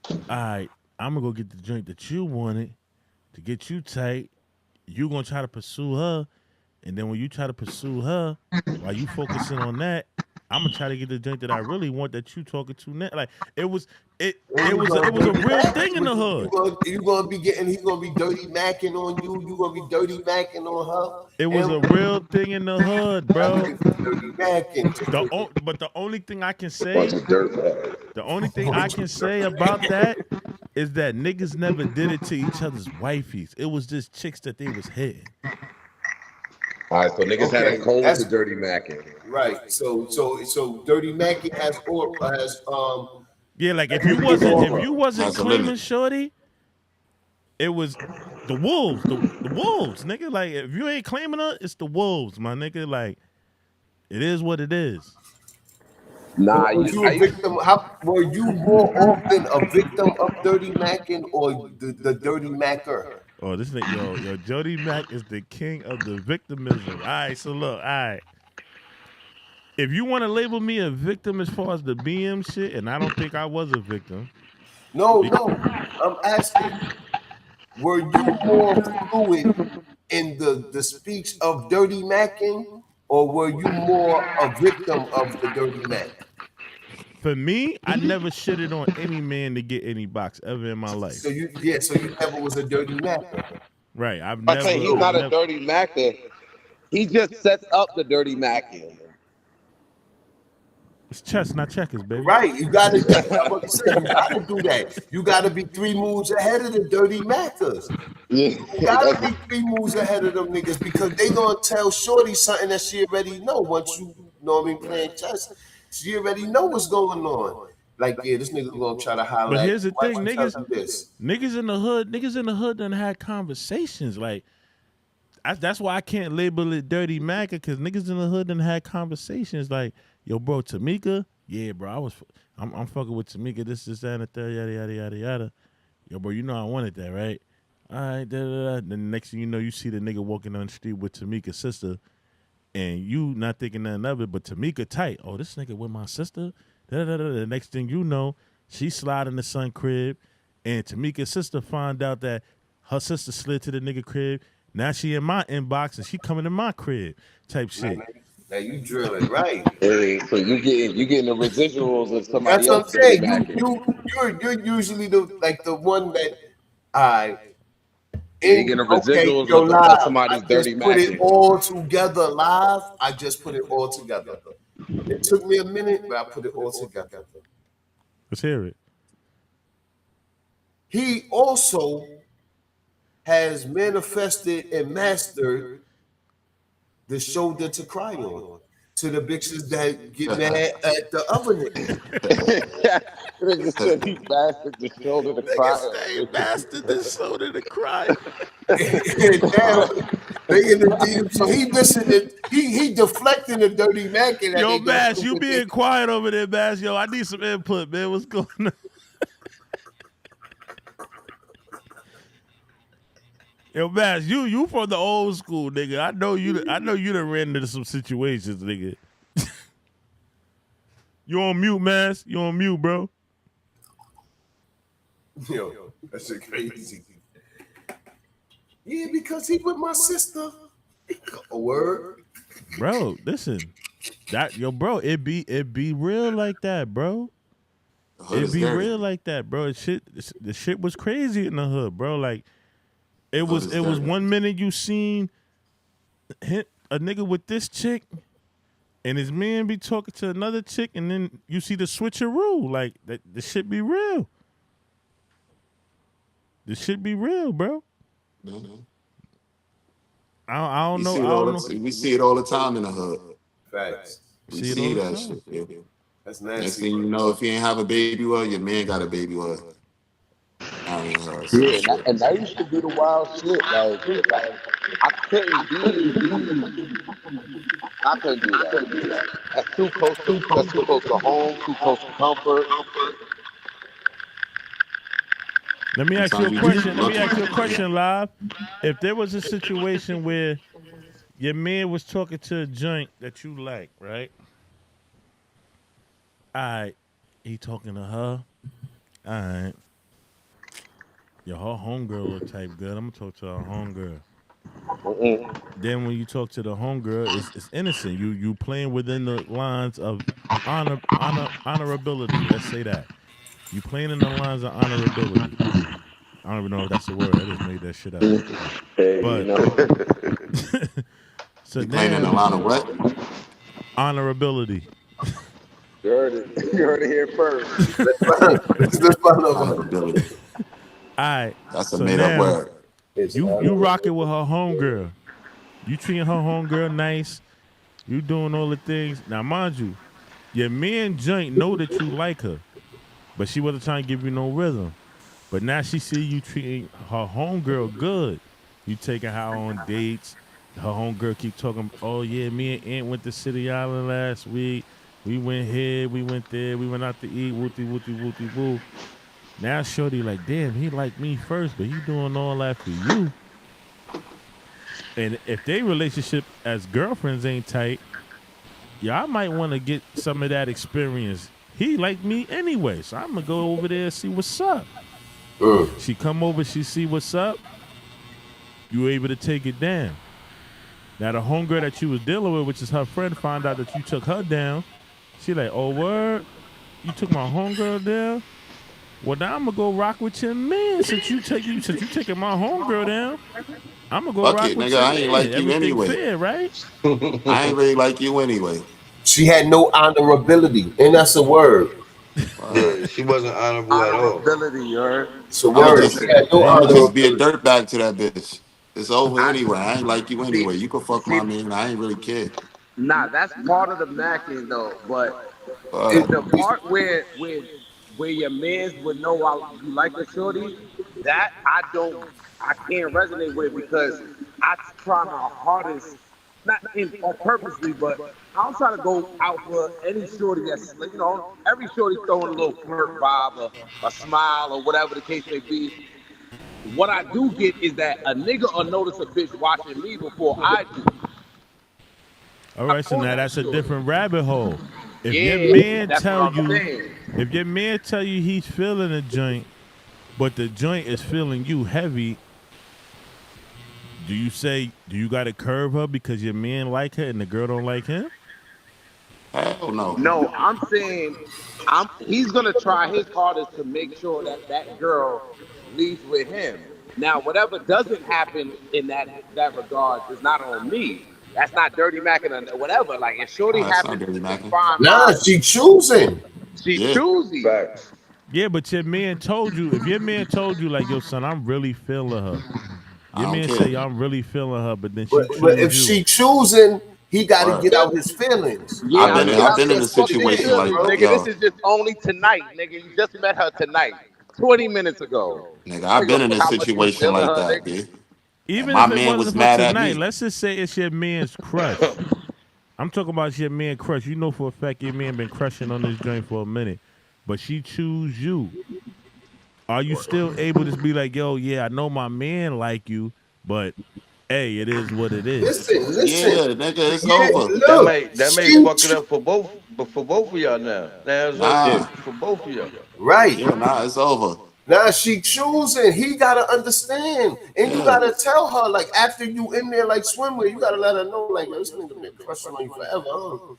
All right, I'm gonna go get the joint that you wanted to get you tight. You gonna try to pursue her, and then when you try to pursue her, while you focusing on that, I'm gonna try to get the joint that I really want that you talking to now. Like it was a real thing in the hood. You gonna be getting, he's gonna be dirty macking on you. You gonna be dirty macking on her. It was a real thing in the hood, bro. Dirty macking. But the only thing I can say, about that is that niggas never did it to each other's wifeys. It was just chicks that they was hitting. All right, so niggas had a cold to dirty macking. Right. So dirty macking has yeah, like if you wasn't claiming shorty, it was the wolves, the wolves, nigga. Like if you ain't claiming her, it's the wolves, my nigga. Like it is what it is. Nah, you a victim? How were you more often a victim of dirty macking or the dirty macker? Oh, this nigga, yo, Jody Mack is the king of the victimism. All right, so look, all right. If you want to label me a victim as far as the BM shit, and I don't think I was a victim. No, I'm asking, were you more fluid in the speech of dirty macking, or were you more a victim of the dirty mack? For me, I never shitted on any man to get any box ever in my life. So you never was a dirty macker. Right. I say he's not a dirty macker. He just sets up the dirty macking. It's chess, not checkers, baby. Right. You gotta do that. You gotta be 3 moves ahead of the dirty mackers. You gotta be 3 moves ahead of them niggas because they gonna tell Shorty something that she already know once you know what I mean, playing chess. She already know what's going on. Like, yeah, this nigga gonna try to highlight. But here's the thing, niggas in the hood done had conversations. Like, that's why I can't label it dirty macker, because niggas in the hood done had conversations. Like, yo, bro, Tamika, yeah, bro, I'm fucking with Tamika. This, that, and the third, yada, yada, yada, yada. Yo, bro, you know I wanted that, right? All right, da, da, da. Then the next thing you know, you see the nigga walking down the street with Tamika's sister, and you not thinking nothing of it, but Tamika tight. Oh, this nigga with my sister? Da, da, da, da. The next thing you know, she slid in the son crib, and Tamika's sister find out that her sister slid to the nigga crib. Now she in my inbox, and she coming to my crib type shit. Now you drilling, right? So you getting the residuals of somebody else. That's what I'm saying. You're usually the one that you getting the residuals of somebody's dirty put macking. it all together live. I just put it all together. It took me a minute, but I put it all together. Let's hear it. He also has manifested and mastered the shoulder to cry on to the bitches that get mad at the other nigga. Nigga said he mastered the shoulder to cry on. He mastered the shoulder to cry. Now, they in the deep, so he listening, he deflecting the dirty macking. Yo, Bass, you being quiet over there, Bass. Yo, I need some input, man. What's going on? Yo, Bass, you from the old school, nigga. I know you done ran into some situations, nigga. You on mute, man. You on mute, bro. Yo, that shit crazy. Yeah, because he with my sister. A word. Bro, listen. Bro, it be real like that, bro. The hood It is be dirty. real like that, bro. The shit was crazy in the hood, bro. Like The hood is it was dirty. 1 minute you seen a nigga with this chick, and his man be talking to another chick, and then you see the switcheroo. Like that, the shit be real. The shit be real, bro. Mhm. I don't We know. see I it all don't the know. we see it all the time in the hood. Facts. We See it all see the that time. shit. Yeah. That's Next nasty. thing you know, if you ain't have a baby well, your man got a baby well. Marrying her or some Yeah, shit. and that used to be the wild shit. Like I couldn't I couldn't do that. That's too close to home, too close to comfort. Let me ask you a Sometimes you just question. be Let me lucky. ask you a question, live. If there was a situation where your man was talking to a joint that you like, right? All right, he talking to her. All right, yo, her homegirl look type good. I'm gonna talk to her homegirl. Then when you talk to the homegirl, it's innocent. You playing within the lines of honorability. Let's say that you playing in the lines of honorability. I don't even know if that's a word. I just made that shit up. Hey, you But know, so You playing in now a line of what? honorability. you heard it. You heard it here first. Let's find out. Honorability. All right. That's a So made up now word. you rocking with her homegirl. You treating her homegirl nice. You doing all the things. Now, mind you, your man joint know that you like her, but she wasn't trying to give you no rhythm. But now she see you treating her homegirl good. You taking her on dates. Her homegirl keep talking, oh yeah, me and Aunt went to City Island last week. We went here, we went there, we went out to eat, wooty, wooty, wooty, woo. Now Shorty like, damn, he liked me first, but he doing all that for you. And if they relationship as girlfriends ain't tight, yeah, I might want to get some of that experience. He liked me anyway, so I'm gonna go over there and see what's up. She come over, she see what's up. You able to take it down. Now the homegirl that you was dealing with, which is her friend, found out that you took her down. She like, oh word, you took my homegirl down. Well, now I'm gonna go rock with your man since you taking my homegirl down. I'm gonna go Fuck rock it, with nigga. your I ain't man. like you Everything anyway. fair, right? I ain't really like you anyway. She had no honorability, and that's a word. Yeah, she wasn't honorable at all. Honorability, you heard? It's a I'ma word. just She had no I'ma Damn. just be a honorability. dirtbag to that bitch. It's over I anyway. I ain't like you see. anyway. You can fuck See, my man. I ain't really care. nah, that's part of the macking though. But Fuck. the part where your man's would know you like a shorty, that I can't resonate with because I try my hardest, not in on purposely, but I'll try to go out for any shorty that's like, every shorty throwing a little flirt vibe, a smile, or whatever the case may be. What I do get is that a nigga will notice a bitch watching me before I do. All I'm right, so on now that that's a shorty. different rabbit hole. If your Yeah, man that's what tell I'm you, saying. if your man tell you he's feeling a joint, but the joint is feeling you heavy, do you gotta curve her because your man like her and the girl don't like him? Hell no. No, I'm saying he's gonna try his hardest to make sure that that girl leaves with him. Now, whatever doesn't happen in that regard is not on me. That's not dirty macking or whatever. Like if Shorty Nah, that's not happens dirty to macking. find Nah, she choosing. she's Yeah. choosy. Facts. Yeah, but your man told you, if your man told you like, yo, son, I'm really feeling her. I Your don't man care. say I'm really feeling her, but then she But choose if you. she choosing, he got to Word. get out his feelings. Yeah, I get I've out been in there a fucking situation feelings, like that, nigga. This yo. is just only tonight, nigga. You just met her tonight, 20 minutes ago. Nigga, I I've don't give been a in fuck a how much you situation feeling like her, that, nigga. B. And Even my if it man was wasn't for mad at tonight, me. let's just say it's your man's crush. I'm talking about your man crush. You know for a fact your man been crushing on this joint for a minute, but she choose you. Are you still able to be like, yo, yeah, I know my man like you, but Hey, it is what it is. Listen. Yeah, nigga, it's Yeah, over. look, That may she, fuck it up for both, but for both of y'all now. Now it's over Nah, for both of y'all. right. yeah, nah, it's over. Now she choosing. He gotta understand, and you Yeah, gotta tell her like after you in there like swimwear, you gotta let her know like yo, this nigga been crushing on you forever. Huh?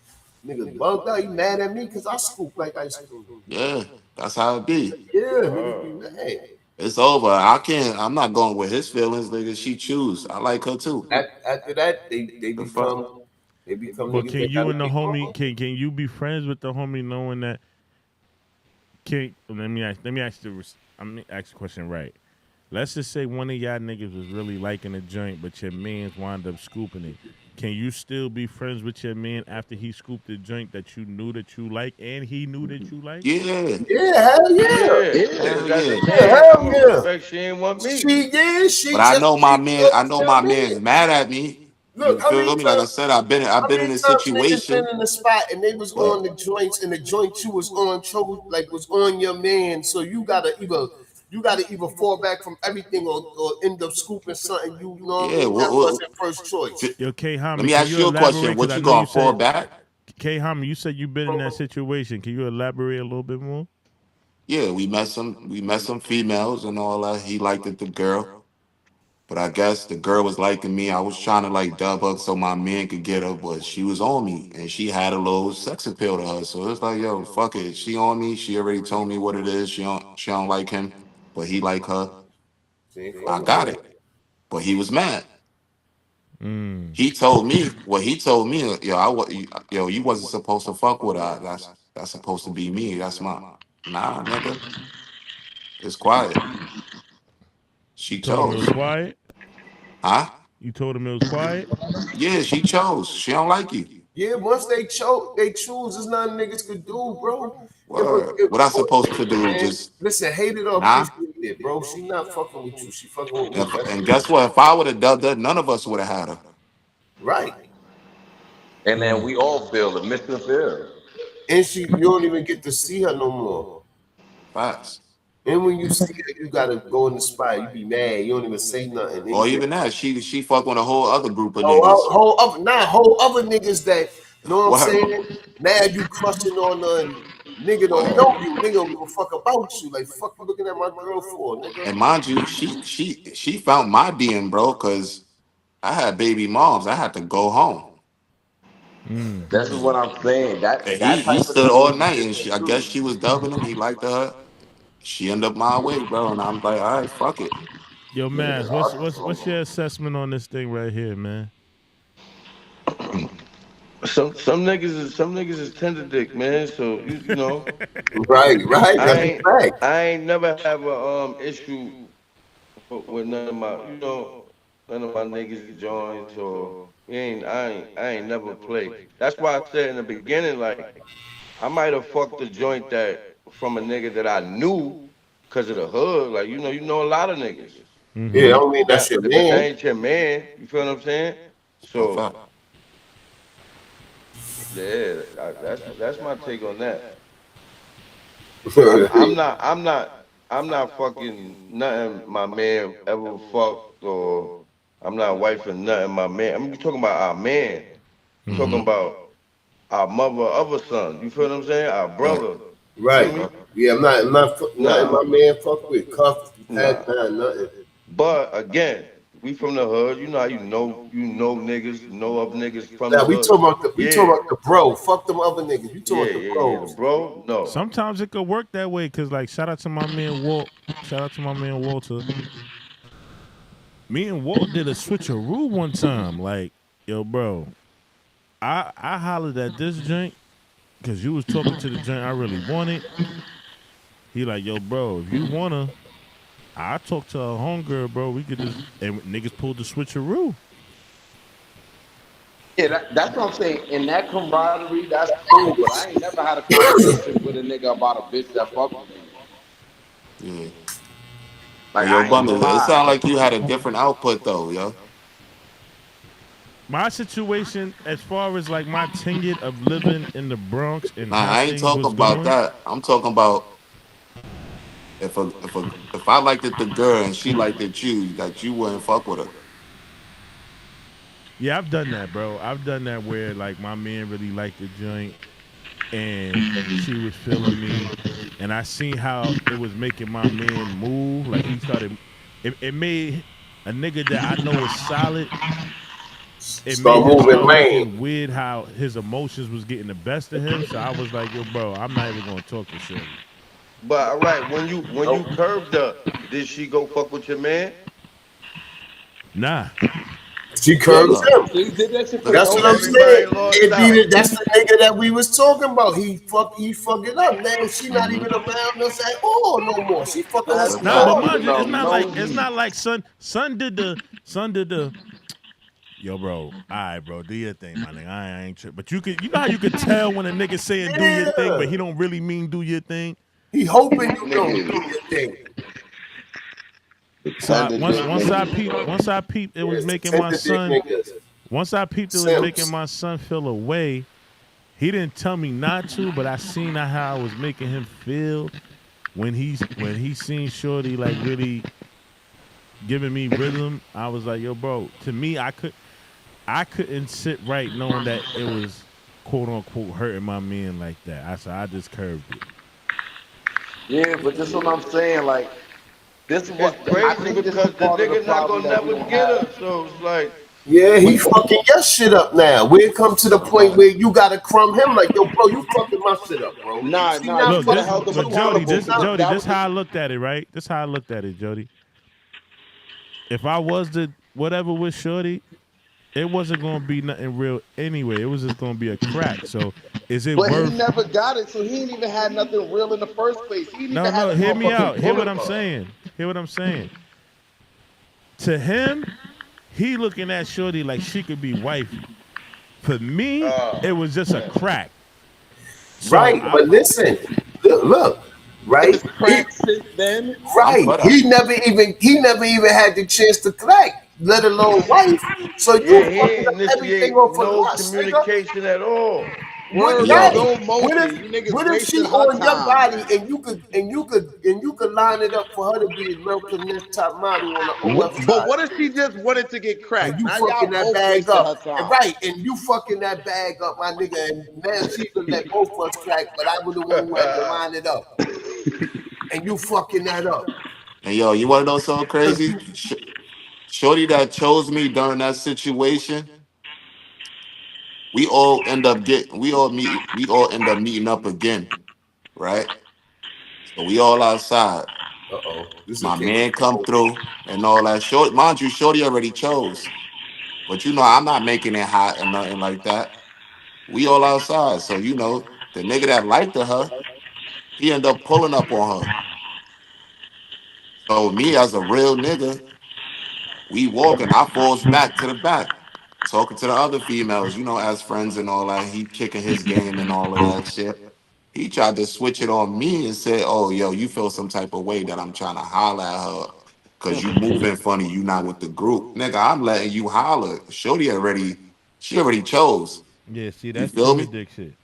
Nigga bugged out. You mad at me because I scoop like ice cream. yeah, that's how it be. Yeah, niggas be mad. It's over. I can't. I'm not going with his feelings, nigga. She choose. I like her too. After that, they The fuck. become But niggas can that you gotta and the be homie wrong. can you be friends with the homie knowing that can let me ask the question right. Let's just say one of y'all niggas was really liking a joint, but your man's wound up scooping it. Can you still be friends with your man after he scooped the joint that you knew that you like and he knew that you like? Yeah, Yeah, hell yeah. Yeah, hell cause at yeah. the Yeah, end, hell I'ma yeah. respect she ain't want me. But She I just know my keep man. I talking know to my me. man's mad at me. Look, You feel me? Like I said, I've how been many in a times niggas been situation, in the spot and they was but on the joints and the joint you was on was on your man. So you gotta either fall back from everything or end up scooping something you know what I yeah. mean that wasn't first choice. Yo, K Let Hami, me can ask you you a question. elaborate? Because What I you know you gonna fall said back? K Hami, you said you've been in that situation. Can you elaborate a little bit more? Yeah, we met some. We met some females and all that. He liked the girl. But I guess the girl was liking me. I was trying to like dub her so my man could get her, but she was on me and she had a little sex appeal to her. So it's like, yo, fuck it. She on me. She already told me what it is. She don't like him, but he like her. She ain't I fucking got with it. But he was mad. Mm. He told me what he told me. Yo, you wasn't supposed to fuck with her. That's supposed to be me. That's my nah, nigga. It's quiet. You She told him it was chose, quiet? huh? You told him it was quiet? Yeah, she chose. She don't like you. yeah, once they choose, there's nothing niggas could do, bro. Word. What I supposed to do? Man, Just listen, hate it or nah. appreciate it, bro. She not fucking with you. She fucking with me. That's And it. guess what? If I would have done that, none of us would have had her. Right. And then Mm. we all feel the missing feel. And you don't even get to see her no more. Facts. And when you see her, you gotta go in the spot. You be mad. You don't even say nothing. Then Or you get even that, she fuck with a whole other group of whole, niggas. whole other not whole other niggas that know what I'm Word. saying. Now you crushing on her and nigga don't Word. know you. Nigga don't give a fuck about you. Like fuck you looking at my girl for, nigga. And mind you, she found my DM, bro, because I had baby moms. I had to go home. Mm. This is what And, I'm saying. and That he type of stood all night, situation and is I guess true. she was dubbing him. He liked her. She ended up my way, bro. And I'm like, all right, fuck it. Yo, Yeah, Maz, what's your assessment on this thing right here, man? Some niggas is tender dick, man. So you know, right. I That's a ain't fact. I ain't never have a issue with none of my none of my niggas joints or I ain't never played. That's why I said in the beginning, like I might have fucked the joint that from a nigga that I knew because of the hood. Like you know a lot of niggas. Yeah, I Mm-hmm. Mm-hmm. don't mean that's your But that man. ain't your man. You feel what I'm saying? No So fact. yeah, that's my take on that. I'm not fucking nothing my man ever fucked or I'm not wifing nothing my man. I'm talking about our man. I'm talking Mm-hmm. about our mother of a son. You feel what I'm saying? Our Right. brother. You feel Right. me? Right. Yeah, nothing Nah, my man fuck with. Cuff, pad, nah. nothing. But again, we from the hood. You know how you know niggas, know of niggas from Now the hood. we Yeah, talking about the bro. Fuck them other niggas. We talking yeah, about the yeah, yeah. The bros. bro, no. Sometimes it could work that way because, like, shout out to my man Walt. Shout out to my man Walter. Me and Walt did a switcheroo one time. Like, yo, bro, I hollered at this joint because you was talking to the joint I really wanted. He like, yo, bro, if you wanna, I talk to a homegirl, bro. We could just and niggas pulled the switcheroo. Yeah, that's what I'm saying. In that camaraderie, that's cool. But I ain't never had a conversation with a nigga about a bitch that fuck with me. Yeah. Like But yo, I ain't Bummy, gonna it lie. sounded like you had a different output though, yo. My situation, as far as like my tenure of living in the Bronx and Nah, how I ain't things talking was about going, that. I'm talking about if I liked it the girl and she liked it you, that you wouldn't fuck with her. Yeah, I've done that, bro. I've done that where like my man really liked the joint and she was feeling me and I seen how it was making my man move. Like he started it made a nigga that I know is solid. It made Start him moving start lane. looking weird how his emotions was getting the best of him. So I was like, yo, bro, I'm not even gonna talk to Shorty. But all right, when you curved her, did she go fuck with your man? Nah. She Yeah, curved Look, him. he did that shit for That's no what I'm reason. saying. Everybody lost It be out. that's the nigga that we was talking about. He fucking up. Now she not even around us at all no more. She fucking That's us that's a Nah, but fact. no, mind you, no, it's nosy. not like son did the yo, bro. All right, bro, do your thing, my nigga. I ain't tripping. But you know how you could tell when a nigga saying do your thing, but Yeah. he don't really mean do your thing. He hoping you don't do Niggas, your thing. the So tender dick niggas, once I peeped, it was Yes, the making my tender dick son. niggas. Once I peeped, it was making Simps. my son feel away. He didn't tell me not to, but I seen how I was making him feel when he seen Shorty like really giving me rhythm. I was like, yo, bro. To me, I couldn't sit right knowing that it was quote unquote hurting my man like that. I just curved it. yeah, but this is what I'm saying. Like, this is It's what I crazy think. This is because the part of the nigga not problem gonna that we never don't get have. her. So it's like, Yeah, he But fucking your shit up now. We come to the That's a point fact. where you gotta crumb him like, yo, bro, you fucking my shit up, bro. nah, She nah, not you Look, could have this, fucking held with them but your shit. Jody, accountable She not. because Jody, that this was the how I looked at it, right? This how I looked at it, Jody. If I was the whatever with Shorty, it wasn't gonna be nothing real anyway. It was just gonna be a crack. So is it But he worth? never got it, so he ain't even had nothing real in the first place. He ain't No, even had no. a Hear me out. motherfucking Hear what bullet I'm for her. saying. Hear what I'm saying. To him, he looking at Shorty like she could be wifey. For me, it was just a crack. So Right, but listen, look, right? It's cracked since then. I'm Right. for that. He never even had the chance to crack, let alone wife. So yeah, you he fucking ain't up everything initiate off of no lust, nigga. communication at all. What Word, Yo, there's right? no motion. You niggas What if she wasting her on your time. body and you could line it up for her to be American Next Top Model on the OF But side? what if she just wanted to get And cracked? you Now fucking y'all that both bag wasting up. her And time. right, and you fucking that bag up, my nigga, and now she could let both of us crack, but I was the one who had to line it up. And you fucking that up. and yo, you want to know something 'Cause crazy? you Shorty that chose me during that situation, we all end up getting, we all end up meeting up again, right? So we all outside. this is a My case. man come through and all that. Short, mind you, Shorty already chose, but you know I'm not making it hot or nothing like that. We all outside, so you know the nigga that liked her, he end up pulling up on her. So me as a real nigga, we walking. I falls back to the back, talking to the other females, you know, as friends and all that. He kicking his game and all of that shit. He tried to switch it on me and said, "Oh, yo, you feel some type of way that I'm trying to holler at her because you moving funny. You not with the group, nigga. I'm letting you holler. She already chose. yeah, see, You that's feel tender me? dick shit.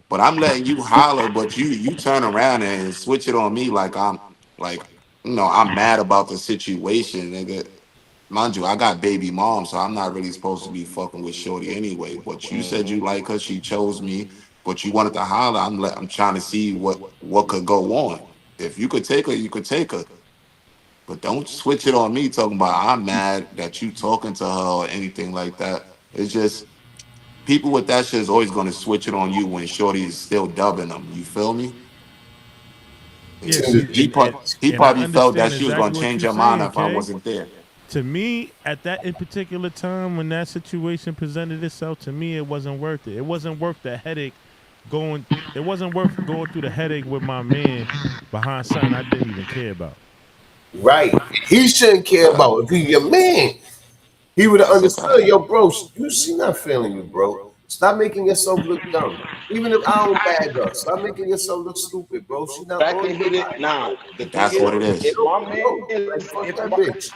But I'm letting you holler, but you turn around and switch it on me like I'm like, I'm mad about the situation, nigga. Mind you, I got baby mom, so I'm not really supposed to be fucking with Shorty anyway. But you said you like her, she chose me, but you wanted to holler. I'm trying to see what could go on. If you could take her, you could take her. But don't switch it on me talking about I'm mad that you talking to her or anything like that. It's just people with that shit is always gonna switch it on you when Shorty is still dubbing them. You feel me? Yeah, tender see, He dick part niggas. he and I probably felt that understand she was gonna exactly what change you're her mind saying, if I Kay. wasn't there. To me, at that in particular time when that situation presented itself, to me it wasn't worth it. It wasn't worth the headache going. It wasn't worth going through the headache with my man behind something I didn't even care about. Right. He shouldn't care Fact. about if he your man. He would have That's a fact. understood, yo, bro, she not feeling you, bro. Stop making yourself look dumb. Even if I don't bag her, stop making yourself look stupid, bro. She not That on can your hit it. body, Nah, bro. the thing That's is, what it is. if my man No, like is, fuck that bitch.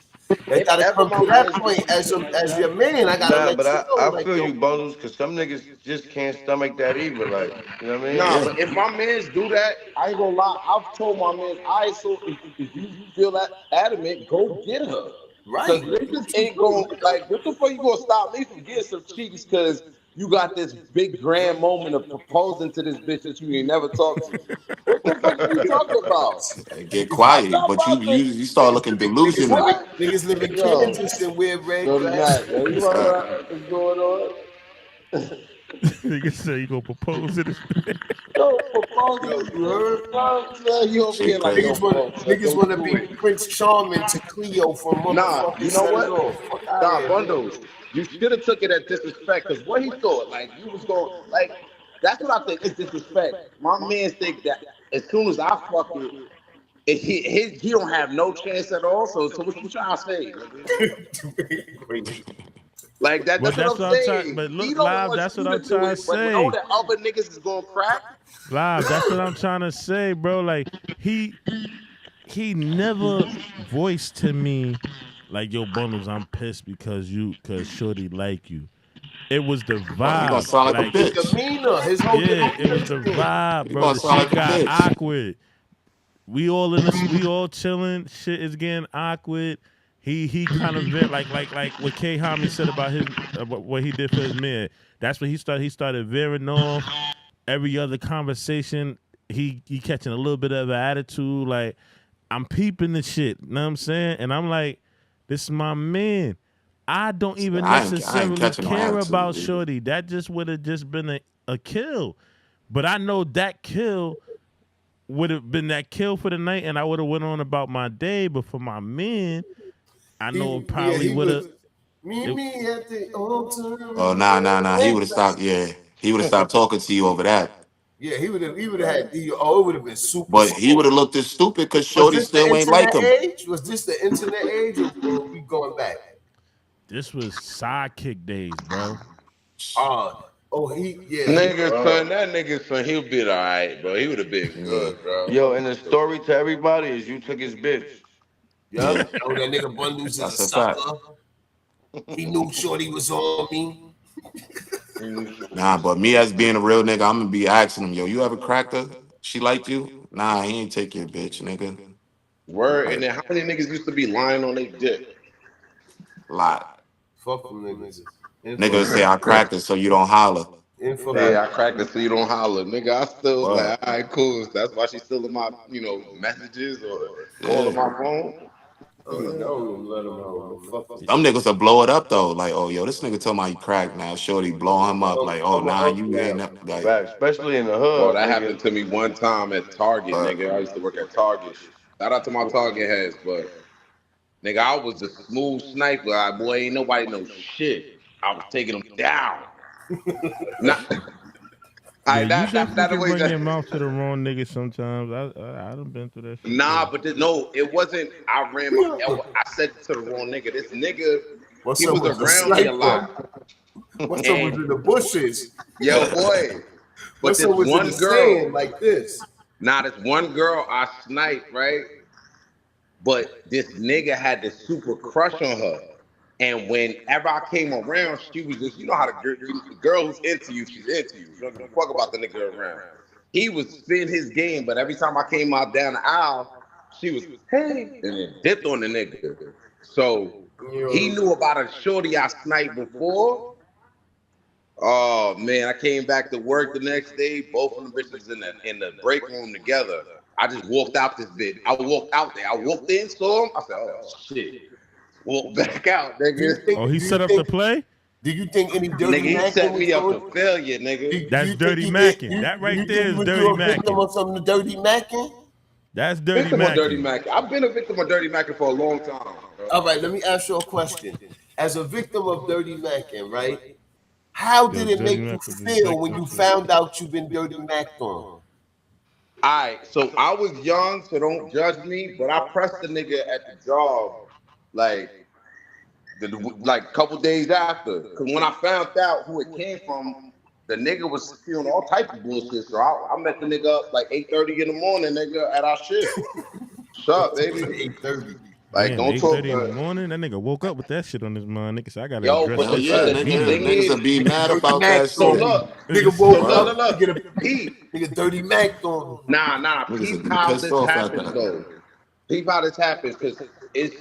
They if gotta ever come my to that man point as your man. I gotta Nah, let but you know, I like, feel yo, you, bundles, because some niggas just can't stomach that either. Like, you know what I mean? nah, Yeah. but if my mans do that, I ain't gonna lie. I've told my mans, I so if you feel that adamant, go get her. Because niggas ain't going like, what the fuck you gonna stop me from getting some cheeks? Because you got this big grand moment of proposing to this bitch that you ain't never talked to. What the fuck are you talking about? Get I'm quiet, not but you about to. you you start looking delusional. Niggas live in Yo, Kansas and wear red Dirty Mac, yo, you glasses. know what's going on? Nigga say you gonna propose in his bed. Yo, proposing Yo, is you heard? you over Shit here like, yo, crazy. bro, Niggas don't want to do be it. Prince Charming to Cleo from Nah, motherfucking you know Set It what? Off. Fuck out Nah, here, man. bundles. You should have took it as disrespect because what he thought, like you was going, like that's what I think is disrespect. My man think that as soon as I fuck it, he don't have no chance at all. So what you trying to say, nigga? Like that. Well, That's what that's I'm what I'm trying. saying. But He look, don't live. want That's what you to I'm do trying it, to but know say. that other niggas is gonna crack. Live. That's what I'm trying to say, bro. Like he never voiced to me like, yo, bundles, I'm pissed because Shorty like you. It was the Oh, you gonna vibe. sound like a Like, His bitch. demeanor, his whole yeah, it demeanor was the changed. vibe, You bro. gonna The sound shit like a got bitch. awkward. We all in this, we all chilling. Shit is getting awkward. He kind of like what K Hami said about his what he did for his man. That's what he started. He started veering off. Every other conversation, he catching a little bit of an attitude. Like, I'm peeping the shit. You know what I'm saying? And I'm like, this is my man. I don't even I ain't necessarily catching no care about attitude either. Shorty. That just would have just been a kill. But I know that kill would have been that kill for the night, and I would have went on about my day. But for my man, I know it probably He would have. was me at the old Oh, time. nah. He would have stopped. Yeah, he would have stopped talking to you over that. Yeah, he would have had it would have been super But he slow. would have looked as stupid because Was Shorty this the still ain't like internet him. age? Was this the internet age or we going back? This was sidekick days, bro. Nigga, son, that nigga, son, he'll be all right, bro. He would have been good, bro. Yo, and the story to everybody is you took his bitch. Yup. Oh, that nigga Bundles is a That's a fact. sucker. He knew Shorty was on me. Nah, but me as being a real nigga, I'm gonna be asking him, yo, you ever cracked her? She liked you? Nah, he ain't take your bitch, nigga. Word, and Like, then how many niggas used to be lying on their dick? lot. Fuck them niggas. Niggas say I cracked her so you don't holler. Yeah, I cracked it so you don't holler, nigga. I still was What? like, all right, cool. That's why she's still in my, messages or calling my phone. Don't let him know. Fuck this Some shit. niggas will blow it up though. Like, oh, yo, this nigga told me he cracked now. Shorty blowing him up. Like, oh, nah, you ain't never, like, Right, especially in the Bro, hood, that nigga. happened to me one time at Target, nigga. I used to work at Target. Shout out to my Target heads, but nigga, I was a smooth sniper. Boy, ain't nobody know shit. I was taking them down. Not, Yeah, I you that definitely can way. bring your mouth to the wrong nigga sometimes. I done been through that shit Nah, too. but no, it wasn't. I ran my. I said it to the wrong nigga. This nigga, What's he up was with the around me a sniper? lot. What's up with And the bushes? yo, boy, but What's this up with the one sand girl, like this? this one girl I sniped, right? But this nigga had this super crush on her. And whenever I came around, she was just, you know how the girl who's into you, she's into you. She don't give a fuck about the nigga around. He was spin his game, but every time I came out down the aisle, she was, hey, and then dipped on the nigga. So he knew about a shorty I sniped before. Oh man, I came back to work the next day. Both of them bitches in the break room together. I just walked out this bitch. I walked out there. I walked in, saw him. I said, "Oh shit!" Walked back out, nigga. Oh, he set up the play? Do you think any Nigga, dirty he Mackin set was me up doing? for failure, nigga. That's dirty macking. That right there is dirty You a victim macking. of some dirty Mackin? That's dirty Victim of dirty macking. Mac. I've been a victim of dirty Mac for a long time. Bro. All right, let me ask you a question. As a victim of dirty Mackin, right? How did it dirty make you Mac was a feel when victim you too. found out you've been dirty Macked on? Alright, so I was young, so don't judge me, but I pressed the nigga at the job like like a couple days after. Cause when I found out who it came from, the nigga was spewing all type of bullshit. So I met the nigga up like 8:30 in the morning, nigga, at our shift. Shut up, baby. 8:30. Like, Damn, don't talk 8:30 in the to morning. That nigga woke up with that shit on his mind. Nigga said, I gotta yo, address but hell the, this yeah, but shit the, the nigga. thing immediately. Niggas will is, be mad Dirty about Mac that so shit. on him. look, Nigga so woke look, What? look, up, look, Pete. nigga dirty Macked on him. Nah, Niggas will peep be how pissed this off at happens that. though. Peep how this happens, cause it's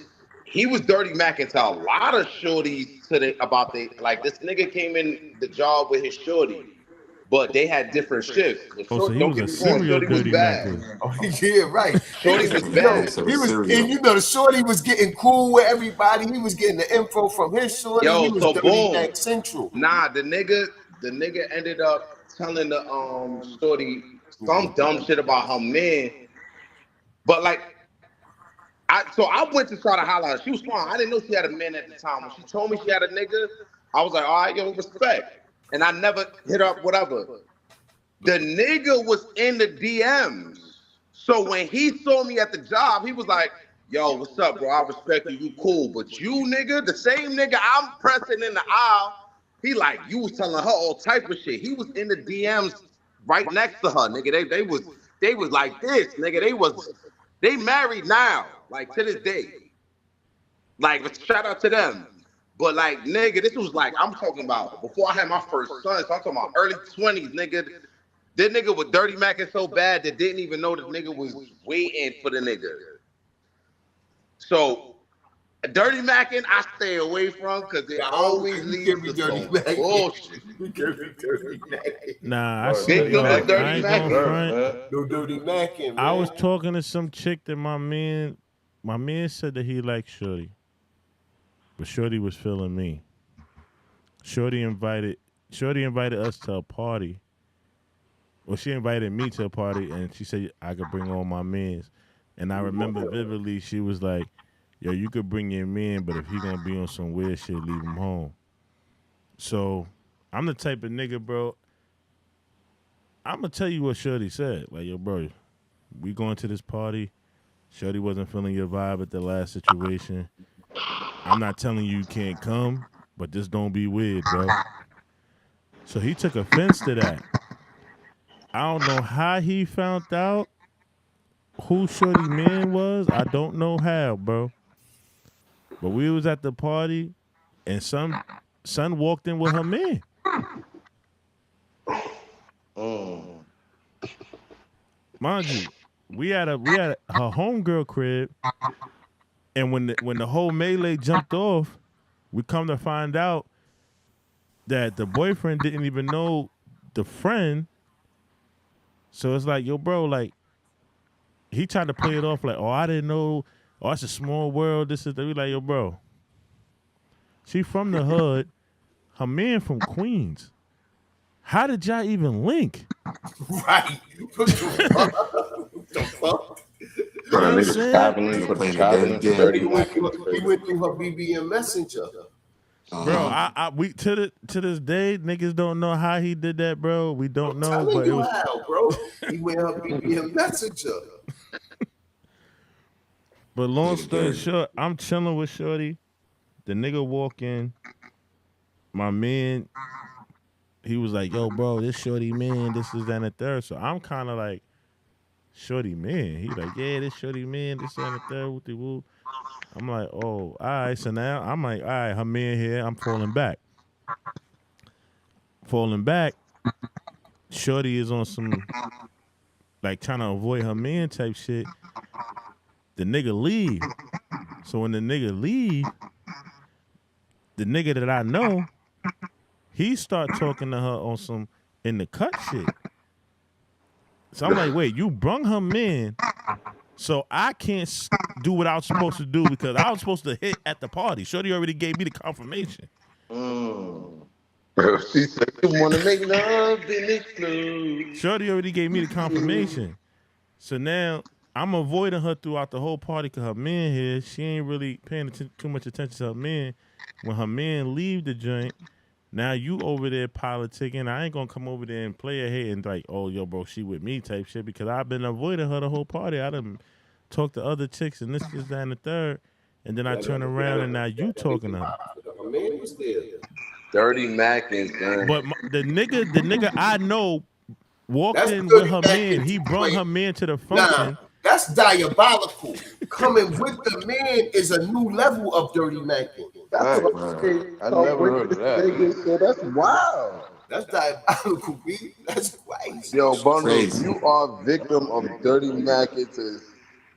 he was dirty macking to a lot of shorties about like this nigga came in the job with his shorty, but they had different shifts. But Oh, so he don't was get a me wrong, serial shorty was dirty bad. macker. Oh, yeah, right. Shorty was Yo, bad. he was, and you know, the shorty was getting cool with everybody. He was getting the info from his shorty. Yo, He was so dirty boom. Mac Central. Nah, the nigga ended up telling the shorty some dumb shit about her man. But like I went to try to holler at her. She was fine. I didn't know she had a man at the time. When she told me she had a nigga, I was like, all right, yo, respect. And I never hit up whatever. The nigga was in the DMs. So when he saw me at the job, he was like, yo, what's up, bro? I respect you. You cool. But you, nigga, the same nigga I'm pressing in the aisle, he like, you was telling her all type of shit. He was in the DMs right next to her, nigga. They was like this, nigga. They married now, like to this day. Like, shout out to them. But like, nigga, this was like, I'm talking about before I had my first son. So I'm talking about early 20s, nigga. This nigga was dirty macking so bad that didn't even know the nigga was waiting for the nigga. So, dirty macking, I stay away from because it always leads to some bullshit. Nah, I see. Yo, I ain't gonna front. No dirty macking, man. I was talking to some chick that my man said that he liked Shorty, but Shorty was feeling me. Shorty invited us to a party. Well, she invited me to a party, and she said I could bring all my mans. And I remember vividly, she was like, yo, you could bring your man, but if he gonna be on some weird shit, leave him home. So I'm the type of nigga, bro, I'm gonna tell you what Shorty said. Like, yo, bro, we going to this party. Shorty wasn't feeling your vibe at the last situation. I'm not telling you can't come, but this don't be weird, bro. So he took offense to that. I don't know how he found out who Shorty man was. I don't know how, bro. But we was at the party, and son walked in with her man. Mind you, we had her homegirl crib, and when the whole melee jumped off, we come to find out that the boyfriend didn't even know the friend. So it's like, yo, bro, like, he tried to play it off like, oh, I didn't know. Oh, it's a small world. This is that. We like, yo, bro. She from the hood. Her man from Queens. How did y'all even link? Right. What the fuck? Bro, nigga traveling, He went through her BBM Messenger. Bro, we to this day, niggas don't know how he did that, bro. We don't know, but it was how, bro. He went her BBM Messenger. But long story short, I'm chilling with Shorty. The nigga walk in. My man, he was like, yo, bro, this Shorty man, this is that and the third. So I'm kind of like, Shorty man. He like, yeah, this Shorty man, this and the third. Woo-de-woo. I'm like, oh, all right. So now I'm like, all right, her man here. I'm falling back. Shorty is on some, like, trying to avoid her man type shit. The nigga leave. So when the nigga leave, the nigga that I know, he start talking to her on some in the cut shit. So I'm like, wait, you brung her man, so I can't do what I was supposed to do because I was supposed to hit at the party. Shorty already gave me the confirmation. She said, you want to make love in this club. Shorty already gave me the confirmation. So now I'm avoiding her throughout the whole party because her man here, she ain't really paying too much attention to her man. When her man leave the joint, now you over there politicking. I ain't gonna come over there and play her head and like, oh, yo, bro, she with me type shit because I've been avoiding her the whole party. I done talked to other chicks and this, that, and the third. And then I turn around and now you talking to her. Her man was there. Dirty Mackin, son. But the nigga I know walked in with her man. He brought her man to the function. Nah, that's diabolical. Coming with the man is a new level of dirty macking. That's I never heard of that. So that's wild. That's diabolical, B. That's crazy. Yo, Bundle, you are victim of dirty Mackins.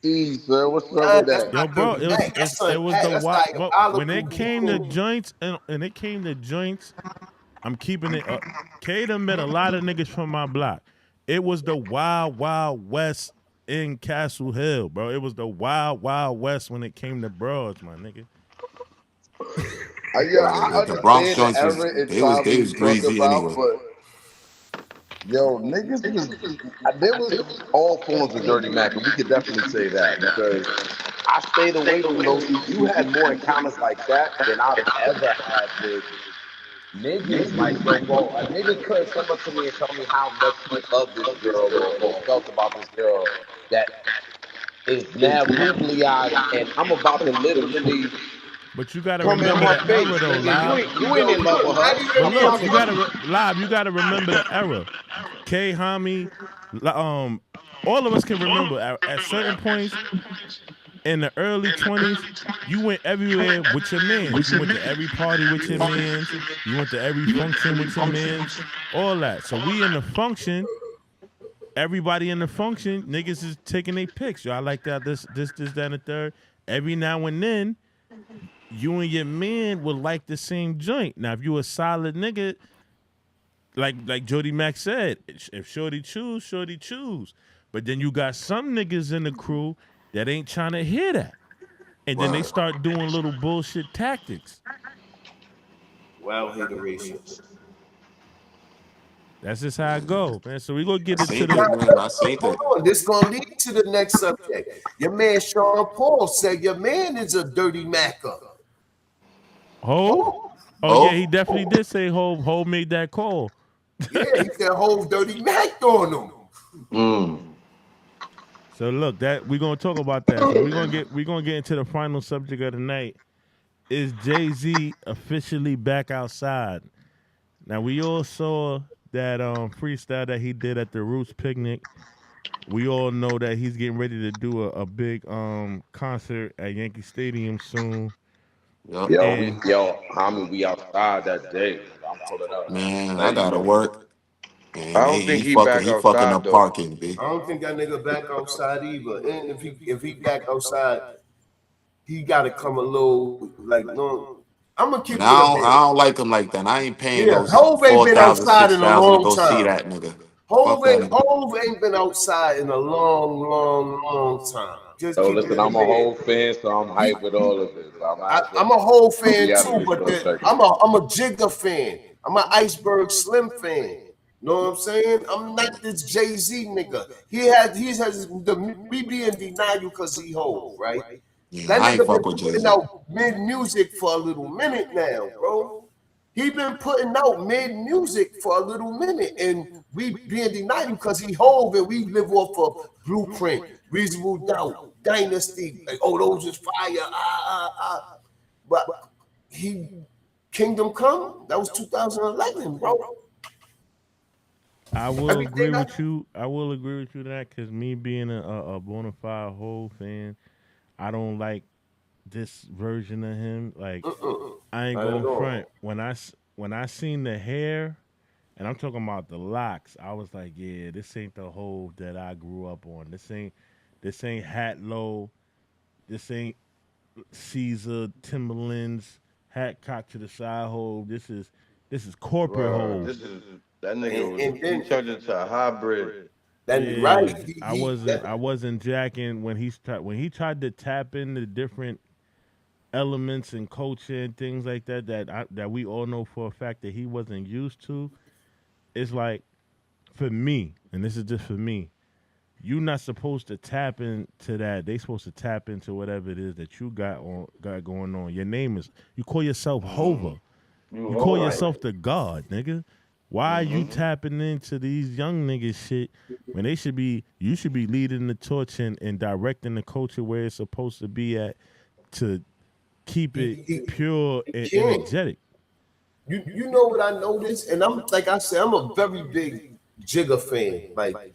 sir, what's up with That's that? Yo, not bro, dirty Mac. it was the That's wild. But when diabolical. it came to joints and it came to joints, I'm keeping it up. K done met a lot of niggas from my block. It was the wild, wild west in Castle Hill, bro. It was the wild, wild west when it came to bros, my nigga. Yeah, I The Bronx understand the joints was era and they was time they we was talk greasy about, anyway. but yo, niggas was there was all forms of dirty Mac, and we could definitely say that because I stayed away from those. You had more encounters like that than I've ever had with niggas. Like, yo, bro, a nigga could come up to me and tell me how much he loved this girl or felt about this girl that is now googly eyed, and I'm about to literally But you gotta come in remember her the face, era though, nigga. live. You ain't in love with her. But What you look, talking you about? gotta live. You gotta remember the era. K Hami, all of us can remember at certain points in the early 20s, you went everywhere with your mans. You went to every party with your mans. You went to every function with your mans. All that. So we in the function. Everybody in the function, niggas is taking their pics. Yo, I like that. This, that, and the third. Every now and then, you and your man would like the same joint. Now, if you a solid nigga, like Jody Mack said, if Shorty choose, Shorty choose. But then you got some niggas in the crew that ain't trying to hear that. And then they start doing little bullshit tactics. Well, hateration. That's just how it go, man. So we gonna get I into seen the it, man. I seen Hold it. on, this gonna lead to the next subject. Your man Sean Paul said your man is a dirty Macker. Hove. Oh yeah, he definitely did say Hove. Hove made that call. Yeah, he said Hove dirty Mac on him. So look, that we're gonna talk about that. So we're gonna get into the final subject of the night. Is Jay-Z officially back outside? Now we all saw that freestyle that he did at the Roots picnic. We all know that he's getting ready to do a big concert at Yankee Stadium soon. Yep. Homie, we outside that day. I'm pulling up. Man, I Letting you gotta know. work. I And don't think he he fucking back he fucking outside up though. parking, B. I don't think that nigga back outside either. And if he back outside, he gotta come a little like no. I'm gonna keep And it a I bit. don't like him like that. I ain't paying Yeah, those Hove ain't been 4,000, outside in a 6,000 to long go see time. that nigga. Fuck that nigga. Hove ain't been outside in a long time. Just So keeping listen, it a I'm a bit. whole fan, so I'm hyped with all of this. I'm a whole I'm fan be out of too, this but for a second. I'm a Jigga fan. I'm an Iceberg Slim fan. Know what I'm saying? I'm not this Jay-Z nigga. He has we be in denial because he Hove, right? Yeah, That I ain't nigga fuck been with putting Jay-Z. out mid music for a little minute now, bro. He been putting out mid music for a little minute, and we be in denial because he Hove, and we live off of Blueprint, Reasonable Doubt, Dynasty. Like, oh, those is fire. But he Kingdom Come, that was 2011, bro. I will agree Everything with you. I will agree with you that because me being a bona fide Hove fan, I don't like this version of him. Like I ain't Not at going all. front. When I seen the hair, and I'm talking about the locks, I was like, yeah, this ain't the Hove that I grew up on. This ain't Hat Low. This ain't Caesar Timberlands hat cocked to the side Hove. This is corporate Bro, Hove. this is that nigga was And he then turned into a hybrid. that Yeah, right. I wasn't jacking when he tried to tap into different elements and culture and things like that that we all know for a fact that he wasn't used to. It's like for me, and this is just for me, you're not supposed to tap into that. They supposed to tap into whatever it is that you got going on. Your name is you call yourself Hova. You call yourself the God, nigga. Why are you tapping into these young niggas shit when you should be leading the torch and directing the culture where it's supposed to be at to keep it pure and energetic. You know what I noticed, and I'm like I said, I'm a very big Jigga fan. Like,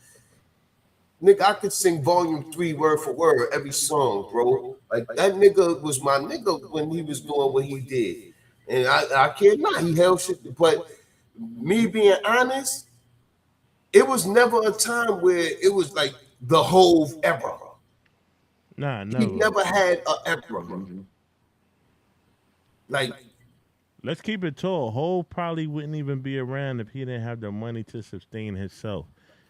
nigga, I could sing Volume 3 word for word every song, bro. Like that nigga was my nigga when he was doing what he did, and I can't not. He held shit, but me being honest, it was never a time where it was like the whole era. Nah, He never. never had an era. Like, Let's keep it tall. Hove probably wouldn't even be around if he didn't have the money to sustain himself.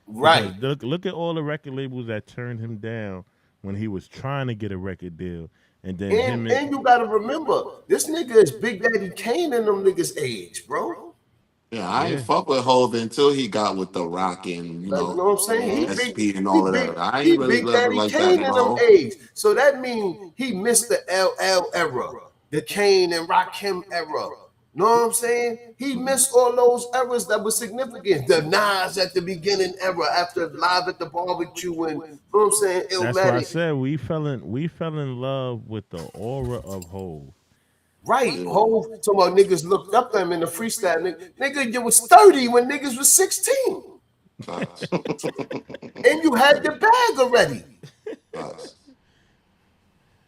right. Because look at all the record labels that turned him down when he was trying to get a record deal, and then him And you gotta remember, this nigga is Big Daddy Kane and them niggas age, bro. Yeah, I ain't yeah, fuck with Hov until he got with the Rock and Like, you know what I'm saying? SP and all of that. I ain't He really Big love it Daddy like that, Kane nigga. in them Hov. age. So that means he missed the LL era, the Kane and Rakim era. Know what I'm saying? He missed all those eras that were significant. The Nas at the beginning era, after Live at the Barbecue, and you know what I'm saying? that's why I Illmatic. said we fell in love with the aura of Hove. Right. Yeah. Whole talking about niggas looked up at him in the freestyle. Nigga, you was 30 when niggas was 16. Facts. And you had the bag already. Facts.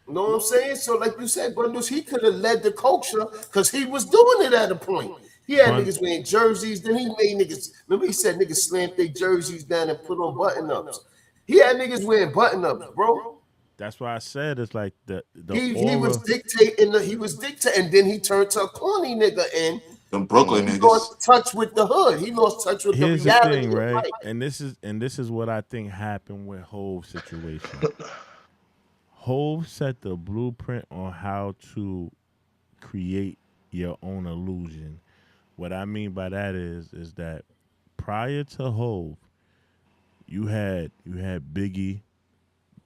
You know what I'm saying? So, like you said, Bundles, he could have led the culture because he was doing it at a point. He had Bun- niggas wearing jerseys. Then he made niggas. Remember, he said niggas slammed their jerseys down and put on button ups. He had niggas wearing button ups, bro. That's why I said it's like the He was aura. dictating. He was dictating, and then he turned to a corny nigga, and Them Brooklyn he niggas. lost touch with the hood. He lost touch with the Here's the reality thing, of right? life. And this is what I think happened with Hove's situation. Hove set the blueprint on how to create your own illusion. What I mean by that is that prior to Hove, you had Biggie.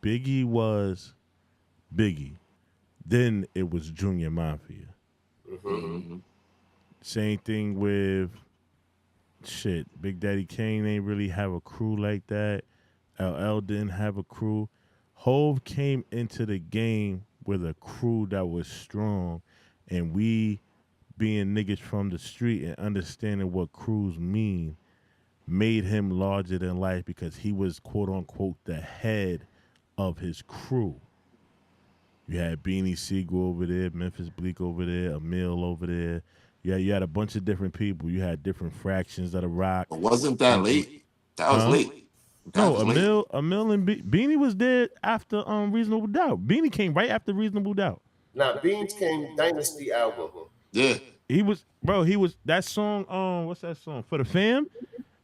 Biggie was Biggie. Then it was Junior Mafia. Mm-hmm. Same thing with shit. Big Daddy Kane ain't really have a crew like that. LL didn't have a crew. Hove came into the game with a crew that was strong, and we, being niggas from the street and understanding what crews mean, made him larger than life because he was quote unquote the head of his crew. You had Beanie Siegel over there, Memphis Bleak over there, Emil over there. Yeah, you had a bunch of different people. You had different fractions of the rock. But wasn't that late? That was Huh? late. That No, was late. Emil and Beanie was there after Reasonable Doubt. Beanie came right after Reasonable Doubt. Now, Beans came Dynasty album. Yeah. He was that song. What's that song? For the Fam.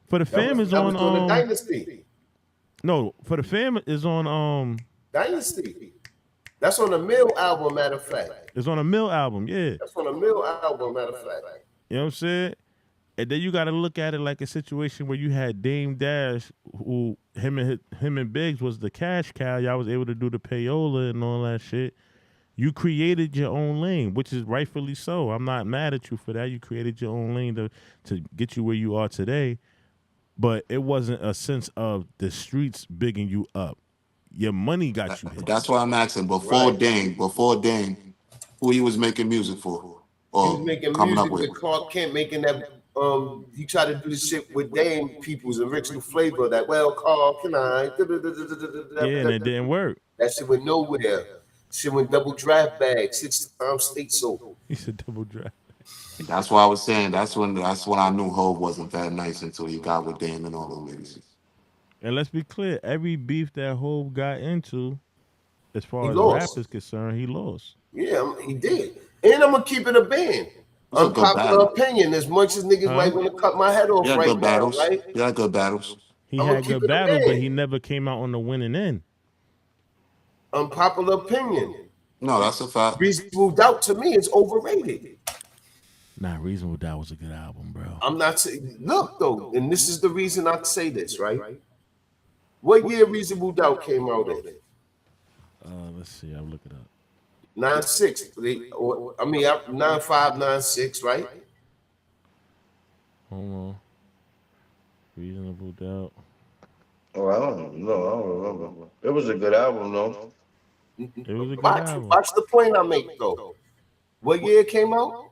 For the That Fam was is that was on. on the Dynasty. No, For the Fam is on. Dynasty. That's on the Mill album. Matter of fact, It's on a Mill album. Yeah, that's on the Mill album. Matter of fact. you know what I'm saying. And then you got to look at it like a situation where you had Dame Dash, who him and Biggs was the cash cow. Y'all was able to do the payola and all that shit. You created your own lane, which is rightfully so. I'm not mad at you for that. You created your own lane to get you where you are today. But it wasn't a sense of the streets bigging you up. Your money got you hit. That's why I'm asking. Right. Before Dame, who he was making music for? He was Or making coming up music with? with Clark Kent, making that. He tried to do the shit with Dame Peoples and Rich New Flavor. That Carl, can I? Yeah, and it didn't work. That shit went nowhere. Shit went double draft bag, 6 state sold. He said double draft. That's why I was saying that's when I knew Hov wasn't that nice until he got with Dame and all those niggas. And let's be clear, every beef that Hove got into, as He far as lost. rap is concerned, he lost. Yeah, he did. And I'm gonna keep it a band. It's a good Unpopular battle. opinion. As much as niggas might want to cut my head off He had right good now, battles. right? He had good battles. He I'ma had keep good it a battles, but band. he never came out on the winning end. Unpopular opinion. No, that's a fact. Reasonable Doubt to me is overrated. Nah, Reasonable Doubt was a good album, bro. I'm not saying. Look though, and this is the reason I say this, right? What year Reasonable Doubt came out in? Let's see. I'll look it up. 96. 95, 96, right? Hold on. Reasonable Doubt. Oh, I don't know. I don't remember. It was a good album, though. It was a good Watch, album. watch the point I make though. What year it came out?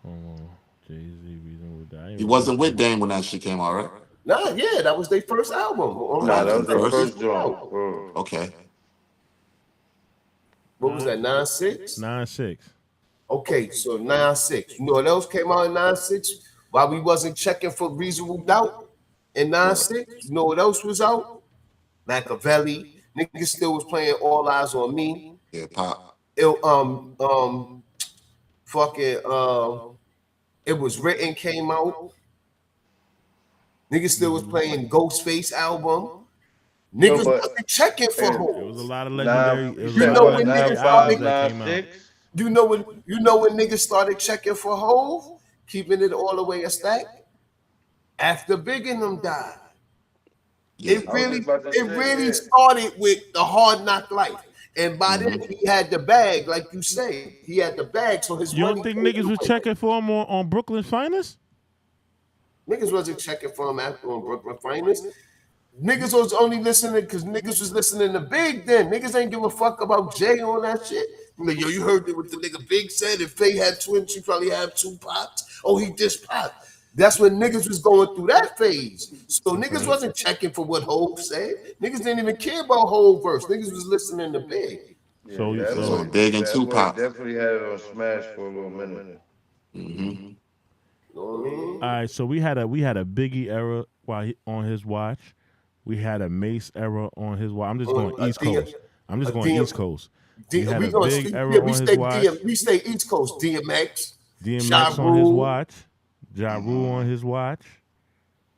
Hold on. Jay-Z, Reasonable Doubt. I ain't He even wasn't listen. with Dame when that shit came out, right? Nah, yeah, that was their first album. Nah, that was their First? first joint. Okay. What was that? 96? 9-6. Okay, so 96. You know what else came out in 96? While we wasn't checking for Reasonable Doubt in 96, you know what else was out? Machiavelli, Niggas still was playing All Eyes on Me. Yeah, Pop. It, fucking It Was Written came out. Niggas still was playing Ghostface album. Niggas wasn't checking for Hov. It was a lot of legendary. You know when niggas started. that came out. You know when niggas started checking for Hov, keeping it all the way a stack. After Big and them died. Yeah. It really started with the Hard Knock Life. And by then he had the bag, like you say. He had the bag, so his You money. don't think niggas was checking for him on Brooklyn's Finest? Niggas wasn't checking for him after on Brooklyn Finest. Niggas was only listening because niggas was listening to Big then. Niggas ain't give a fuck about Jay on that shit. Like, yo, you heard what the nigga Big said? If Faye had twins, she probably have 2 pops. Oh, he dissed Pop. That's when niggas was going through that phase. So niggas wasn't checking for what Hov said. Niggas didn't even care about Hov verse. Niggas was listening to Big. So it was on Big and Tupac. Definitely had it on Smash for a little minute. You know what I mean? All right, so we had a Biggie era on his watch. We had a Mace era on his watch. I'm just going East Coast. I'm just going East Coast. We had a big era on his watch. We stay East Coast. DMX. DMX on his watch. Ja Rule on his watch.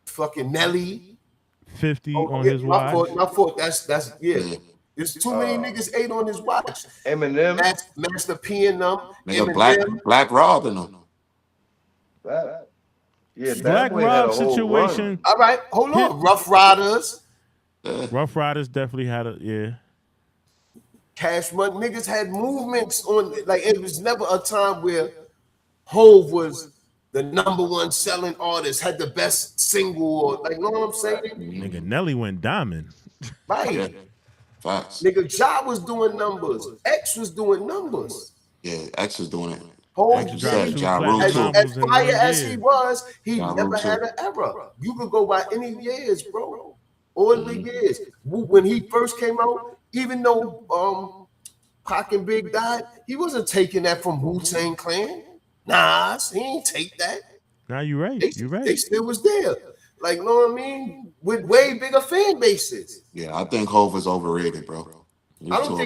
Fucking Nelly. 50 on his watch. My fault. That's yeah. There's too many niggas ate on his watch. Eminem. Master P and them. Nigga, Black Rob and them. Yeah, Black Rob situation. All right, hold on. Rough Riders. Rough Riders definitely had Cash Money. Niggas had movements on. Like, it was never a time where Hov was the #1 selling artist, had the best single, or like, you know what I'm saying? Nigga, Nelly went diamond. Right. Facts. Nigga, Ja was doing numbers. X was doing numbers. Yeah, X was doing it. Hov, Ja Rule too. as fire as he was, he never had an error. You could go by any years, bro. All the years. When he first came out, even though Pac and Big died, he wasn't taking that from Wu-Tang Clan. Nah, he ain't take that. Nah, you're right. You're right. They still was there. Like, you know what I mean? With way bigger fan bases. Yeah, I think Hov is overrated, bro. I don't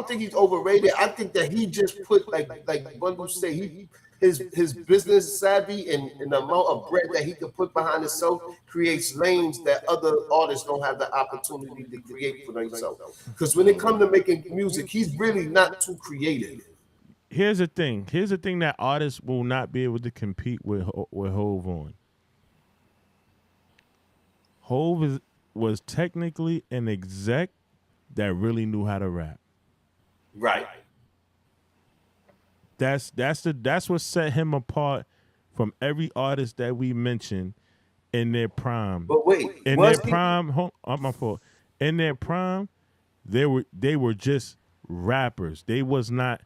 think he's overrated. I think that he just put like Bundle say, his business savvy and the amount of bread that he can put behind himself creates lanes that other artists don't have the opportunity to create for themselves. Because when it comes to making music, he's really not too creative. Here's the thing that artists will not be able to compete with Hov on. Hov was technically an exec that really knew how to rap. Right. That's what set him apart from every artist that we mentioned in their prime. But wait, in their prime, my fault. In their prime, they were just rappers. They was not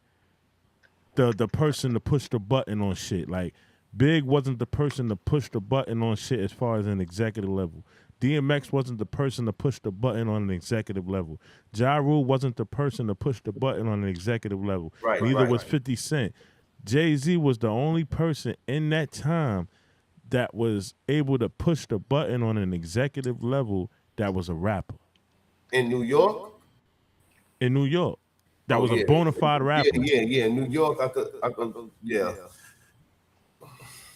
the person to push the button on shit. Like, Big wasn't the person to push the button on shit as far as an executive level. DMX wasn't the person to push the button on an executive level. Ja Rule wasn't the person to push the button on an executive level. Neither was 50 Cent. Jay-Z was the only person in that time that was able to push the button on an executive level that was a rapper. In New York? In New York. That was a bona fide rapper. Yeah. In New York, I could, yeah.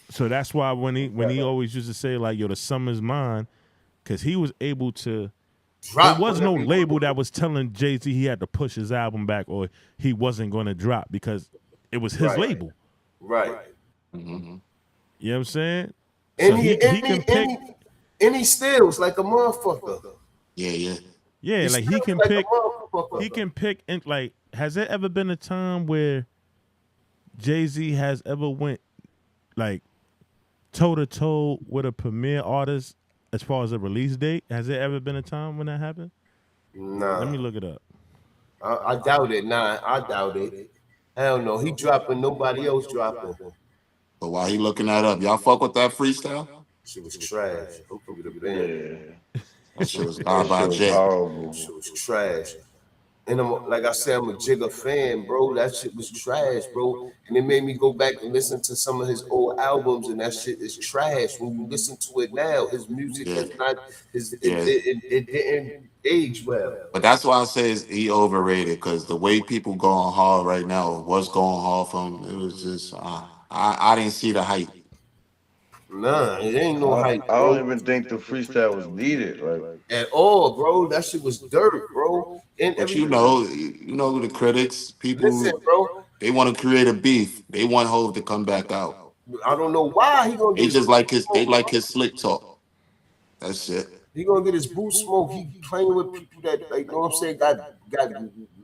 So that's why when he always used to say, like, yo, the summer's mine, because he was able to there was no label that was telling Jay-Z he had to push his album back or he wasn't going to drop because it was his label. Right. Mm-hmm. You know what I'm saying? And so he can pick. And he steals like a motherfucker. Yeah. Yeah, like he can pick and like, has there ever been a time where Jay-Z has ever went like toe to toe with a premier artist as far as a release date? Has there ever been a time when that happened? Nah. Let me look it up. I doubt it. Nah, I doubt it. Hell no. He dropping, nobody else dropping. But while he looking that up, y'all fuck with that freestyle? Shit was trash. That shit was garbage. Shit was trash. And like I said, I'm a Jigga fan, bro. That shit was trash, bro. And it made me go back and listen to some of his old albums, and that shit is trash. When you listen to it now, his music is not. It didn't age well. But that's why I say he overrated because the way people going hard right now, what's going hard from him, it was just I didn't see the hype. Nah, it ain't no hype, I don't bro. even think the freestyle was needed. Like, At all, bro. That shit was dirt, bro. And But everything. you know the critics, Listen, people, bro. they want to create a beef. They want Hove to come back out. I don't know why he gonna get They his just boots like they smoked, like bro. his slick talk. That's it. He gonna get his boots smoked. He playing with people that, like, you know what I'm saying, got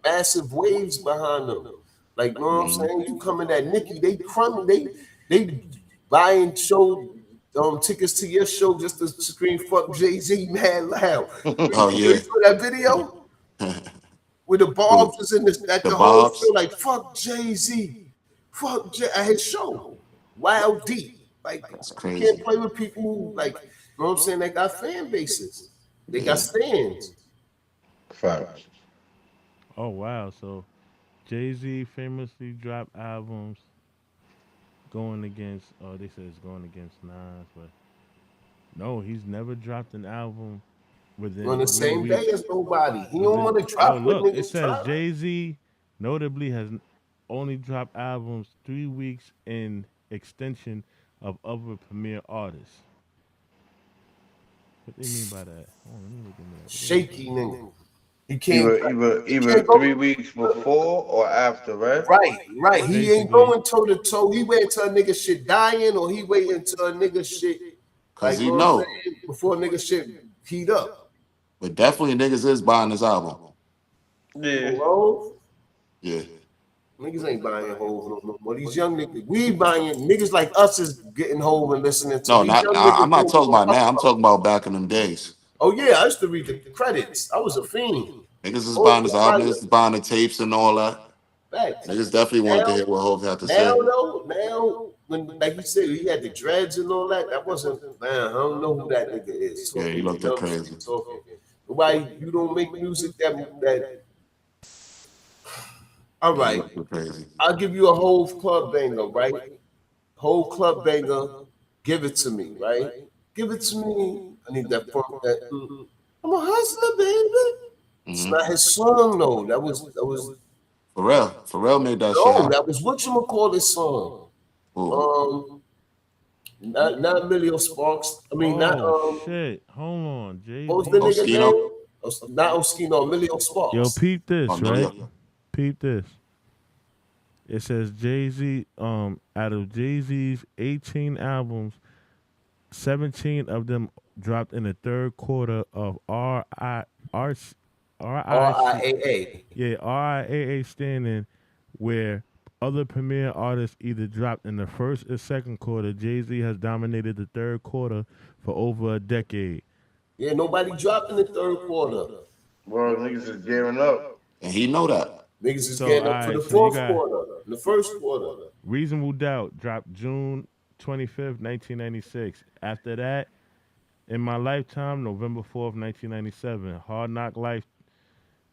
massive waves behind them. Like, you know what I'm saying? You coming at Nicki, they crummy, they buying show tickets to your show just to scream fuck Jay-Z mad loud. Oh You yeah. saw that video? Where the Barbs was at The the whole Bobs. show, like fuck Jay-Z, at his show, Wild Deep. Like, That's you crazy. can't play with people who, like, you know what I'm saying, they got fan bases, they got stands. Facts. Oh wow! So Jay-Z famously dropped albums going against. Oh, they said it's going against Nas, but no, he's never dropped an album within On the 3 same day weeks. as nobody. He don't Within, want to yo, drop what look, it niggas says drop. Jay-Z notably has only dropped albums 3 weeks in extension of other premier artists. What they mean by that? Oh, let me look at that. Shaky nigga. He can't. Either 3 weeks before or after, right? Right. He ain't Basically. going toe to toe. He wait until a nigga shit dying, or he wait until a nigga shit, Cause like, he you know what I'm know. saying, before nigga shit heat up. But definitely niggas is buying this album. Yeah. Hove? Yeah. Niggas ain't buying Hove no more. These young niggas, we buying, niggas like us is getting Hove and listening to No, these young I'm niggas. not Don't talking give a about fuck now. I'm talking about back in them days. Oh yeah, I used to read the credits. I was a fiend. Niggas is Hove buying this was album, my niggas is buying the tapes and all that. facts. Niggas definitely wanted to hear what Hove had to say. Now, when, like you said, he had the dreads and all that. That wasn't, man. I don't know who that nigga is. Yeah, he Talking looked dumb crazy. shit, talking. Why you don't make music that? All Yeah, he right, looked crazy. I'll give you a whole club banger, right? Whole club banger. Give it to me, right? Give it to me. I need that funk. I'm a hustler, baby. It's not his song, though. That was Pharrell made that shit no. happen. That was whatchamacallit song. Ooh. Not Emilio Sparks. I mean, not Shit. Hold on, Jay-Z. what was the nigga Oskino? name? Not Oskino, Emilio Sparks. Yo, peep this, Oh, right? Emilio. Peep this. It says Jay-Z, out of Jay-Z's 18 albums, 17 of them dropped in the third quarter of RIAA. Yeah, RIAA standing, where other premier artists either dropped in the first or second quarter. Jay-Z has dominated the third quarter for over a decade. Yeah, nobody dropped in the third quarter. Well, niggas is gearing up. And he know that. Niggas is So, getting up for alright, the so you fourth got- quarter, the first quarter. Reasonable Doubt dropped June 25th, 1996. After that, In My Lifetime, November 4th, 1997. Hard Knock Life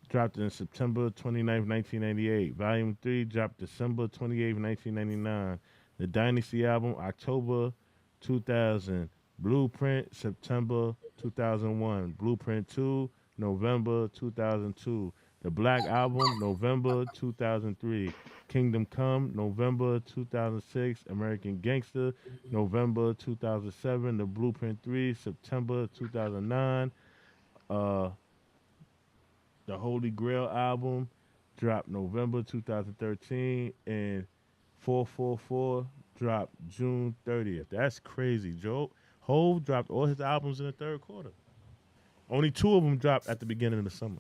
dropped in September 29th, 1998. Volume 3 dropped December 28th, 1999. The Dynasty album, October 2000. Blueprint, September 2001. Blueprint 2, November 2002. The Black Album, November 2003. Kingdom Come, November 2006. American Gangster, November 2007. The Blueprint 3, September 2009. The Holy Grail album dropped November 2013. And 444 dropped June 30th. That's crazy, Joe. Hove dropped all his albums in the third quarter. Only 2 of them dropped at the beginning of the summer.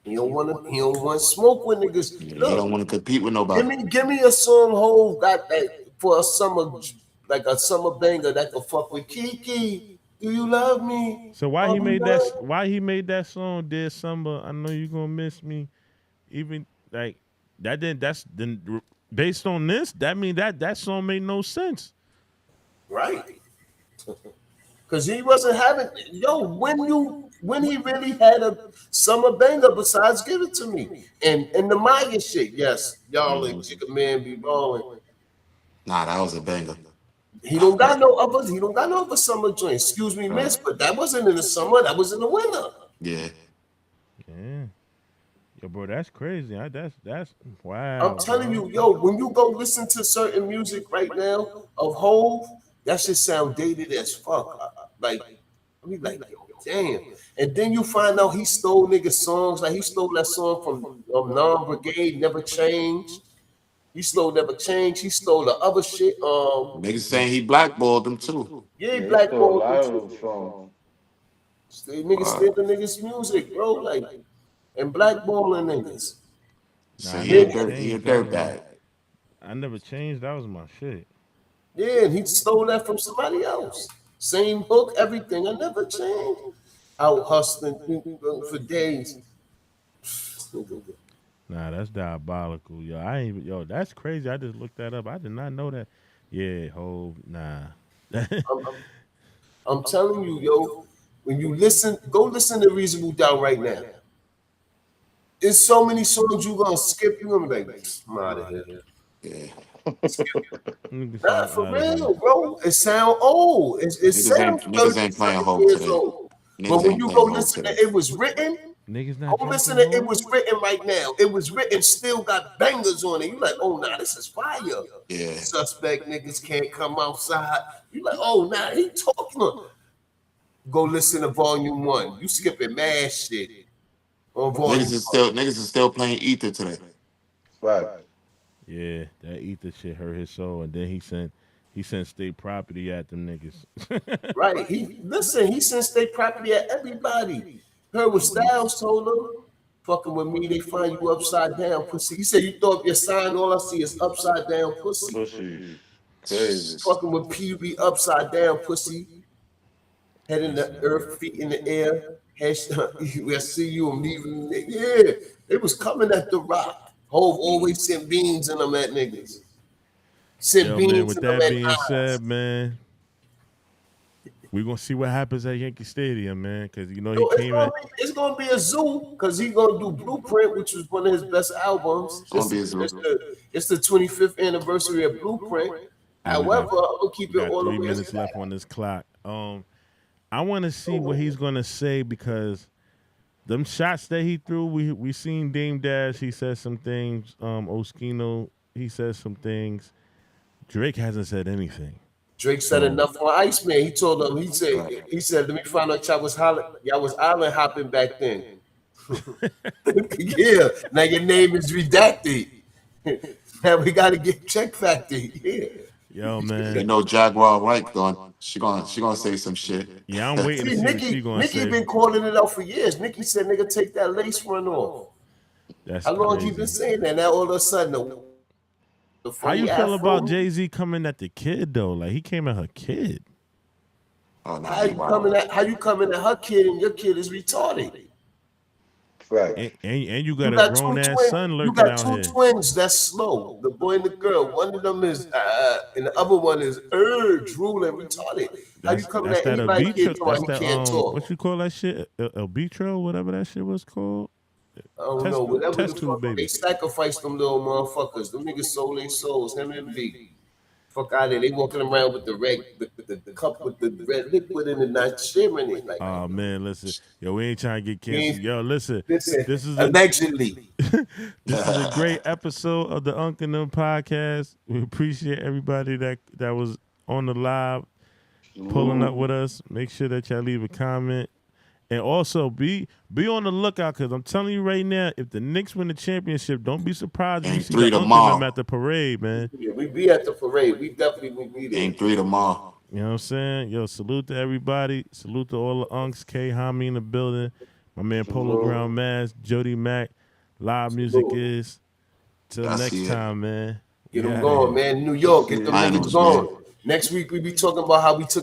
He don't want to smoke with niggas. He Look, don't want to compete with nobody. give me a song Hove got that for a summer, like a summer banger that can fuck with Kiki. Do you love me? So why he made that? Why he made that song? Dear Summer, I know you gonna miss me. Even like that didn't. That's then based on this. That mean that song made no sense. Right. Cause he wasn't having when he really had a summer banger besides Give It To Me and the Maya shit. Yes, y'all like Jigga Man be rolling. Nah, that was a banger. He don't got no other summer joint. Excuse me, miss, but that wasn't in the summer. That was in the winter. Yeah. Yo, bro, that's crazy. That's I'm wow, telling bro. you, yo, when you go listen to certain music right now of Hove, that shit sound dated as fuck. Like, I mean, like, yo, damn. And then you find out he stole niggas songs. Like he stole that song from Non Brigade, Never Change. He stole Never Change. He stole the other shit. Niggas saying he blackballed them too. Yeah, he Yeah, he stole a blackballed them lot of too. them songs. Niggas steal the niggas' music, bro. Like, and blackballing niggas. Nah, I Say never he a changed. That was dirt my. bag. I never changed. That was my shit. Yeah, and he stole that from somebody else. Same hook, everything. I never changed. Out hustling for days. Nah, that's diabolical, yo. I ain't even, yo. That's crazy. I just looked that up. I did not know that. Yeah, Hove. Nah. I'm telling you, yo, when you listen, go listen to Reasonable Doubt right now. There's so many songs you gonna skip. You gonna be like, I'm out of here. Yeah. Nah, for real, bro. It sound old. It sounds Niggas 30 ain't playing fucking Hove years today. old. But Niggas when ain't you go playing Hove listen to today. It Was Written, Niggas go not listen dropping to It Hove. Was Written right now. It Was Written still got bangers on it. You like, oh, nah, this is fire. Yeah. Suspect niggas can't come outside. You like, oh, nah, he talking. Go listen to Volume 1. You skipping mad shit on Volume 1. Niggas is still playing Ether today. Right. Yeah, that Ether shit hurt his soul, and then he sent state property at them niggas. Right. He sent state property at everybody. Heard what Styles told him. Fucking with me, they find you upside down, pussy. He said you thought your sign, all I see is upside down pussy. Pussy. Crazy. Fucking with PB upside down, pussy. Head in the earth, feet in the air. I see you, I'm leaving. Yeah, they was coming at the rock. Hove always sent beans in them at niggas. Sent Yo, man, beans with in them that at being eyes. said, man, we're gonna see what happens at Yankee Stadium, man, because you know he So came in. it's gonna be a zoo because he's gonna do Blueprint, which was one of his best albums. It's gonna be a zoo. It's the 25th anniversary of Blueprint. Yeah, we However, got, I'm gonna keep we it got all the 3 way. minutes left on this clock. I want to see what he's gonna say because them shots that he threw, we seen Dame Dash. He said some things. Oskino, he said some things. Drake hasn't said anything. Drake said enough on Iceman. He told him, he said, let me find out y'all was island hopping back then. Yeah. Now your name is redacted. Now we gotta get check factor. Yeah. Yo, man. You know Jaguar White she gonna say some shit. Yeah, I'm waiting to see what she gonna Nikki say. been calling it out for years. Nikki said, nigga, take that lace run off. That's How long crazy. he been saying that? Now all of a sudden, the How you feel about Jay-Z coming at the kid though? Like he came at her kid. Oh, no, how you coming at her kid and your kid is retarded? Right. And you got a grown ass son lurking You got out two here. twins that's slow. The boy and the girl. One of them is and the other one is drooling retarded. How you coming at that anybody Albitro, kid talking that's he can't that talk? what you call that shit? Albitro, whatever that shit was called. I don't know. Whatever test the tube fuck baby. they sacrificed them little motherfuckers. Them niggas sold their souls. Him and B. Fuck out of there. They walking around with the cup with the red liquid in it, not shimmering it. Like, Oh man, listen, yo, we ain't trying to get canceled. Yo, listen, this is allegedly. This is a great episode of the UNK EM podcast. We appreciate everybody that was on the live, pulling up with us. Make sure that y'all leave a comment. And also be on the lookout because I'm telling you right now, if the Knicks win the championship, don't be surprised if you see the UNK EM at the parade, man. Yeah, we be at the parade. We definitely will be there. Game 3 tomorrow. You know what I'm saying? Yo, salute to everybody. Salute to all the Unks. K. Hami in the building. My man Polo Ground Mass, Jody Mack. Live music is. Till next time, man. Get them going, man. New York, get them niggas going. Next week we be talking about how we took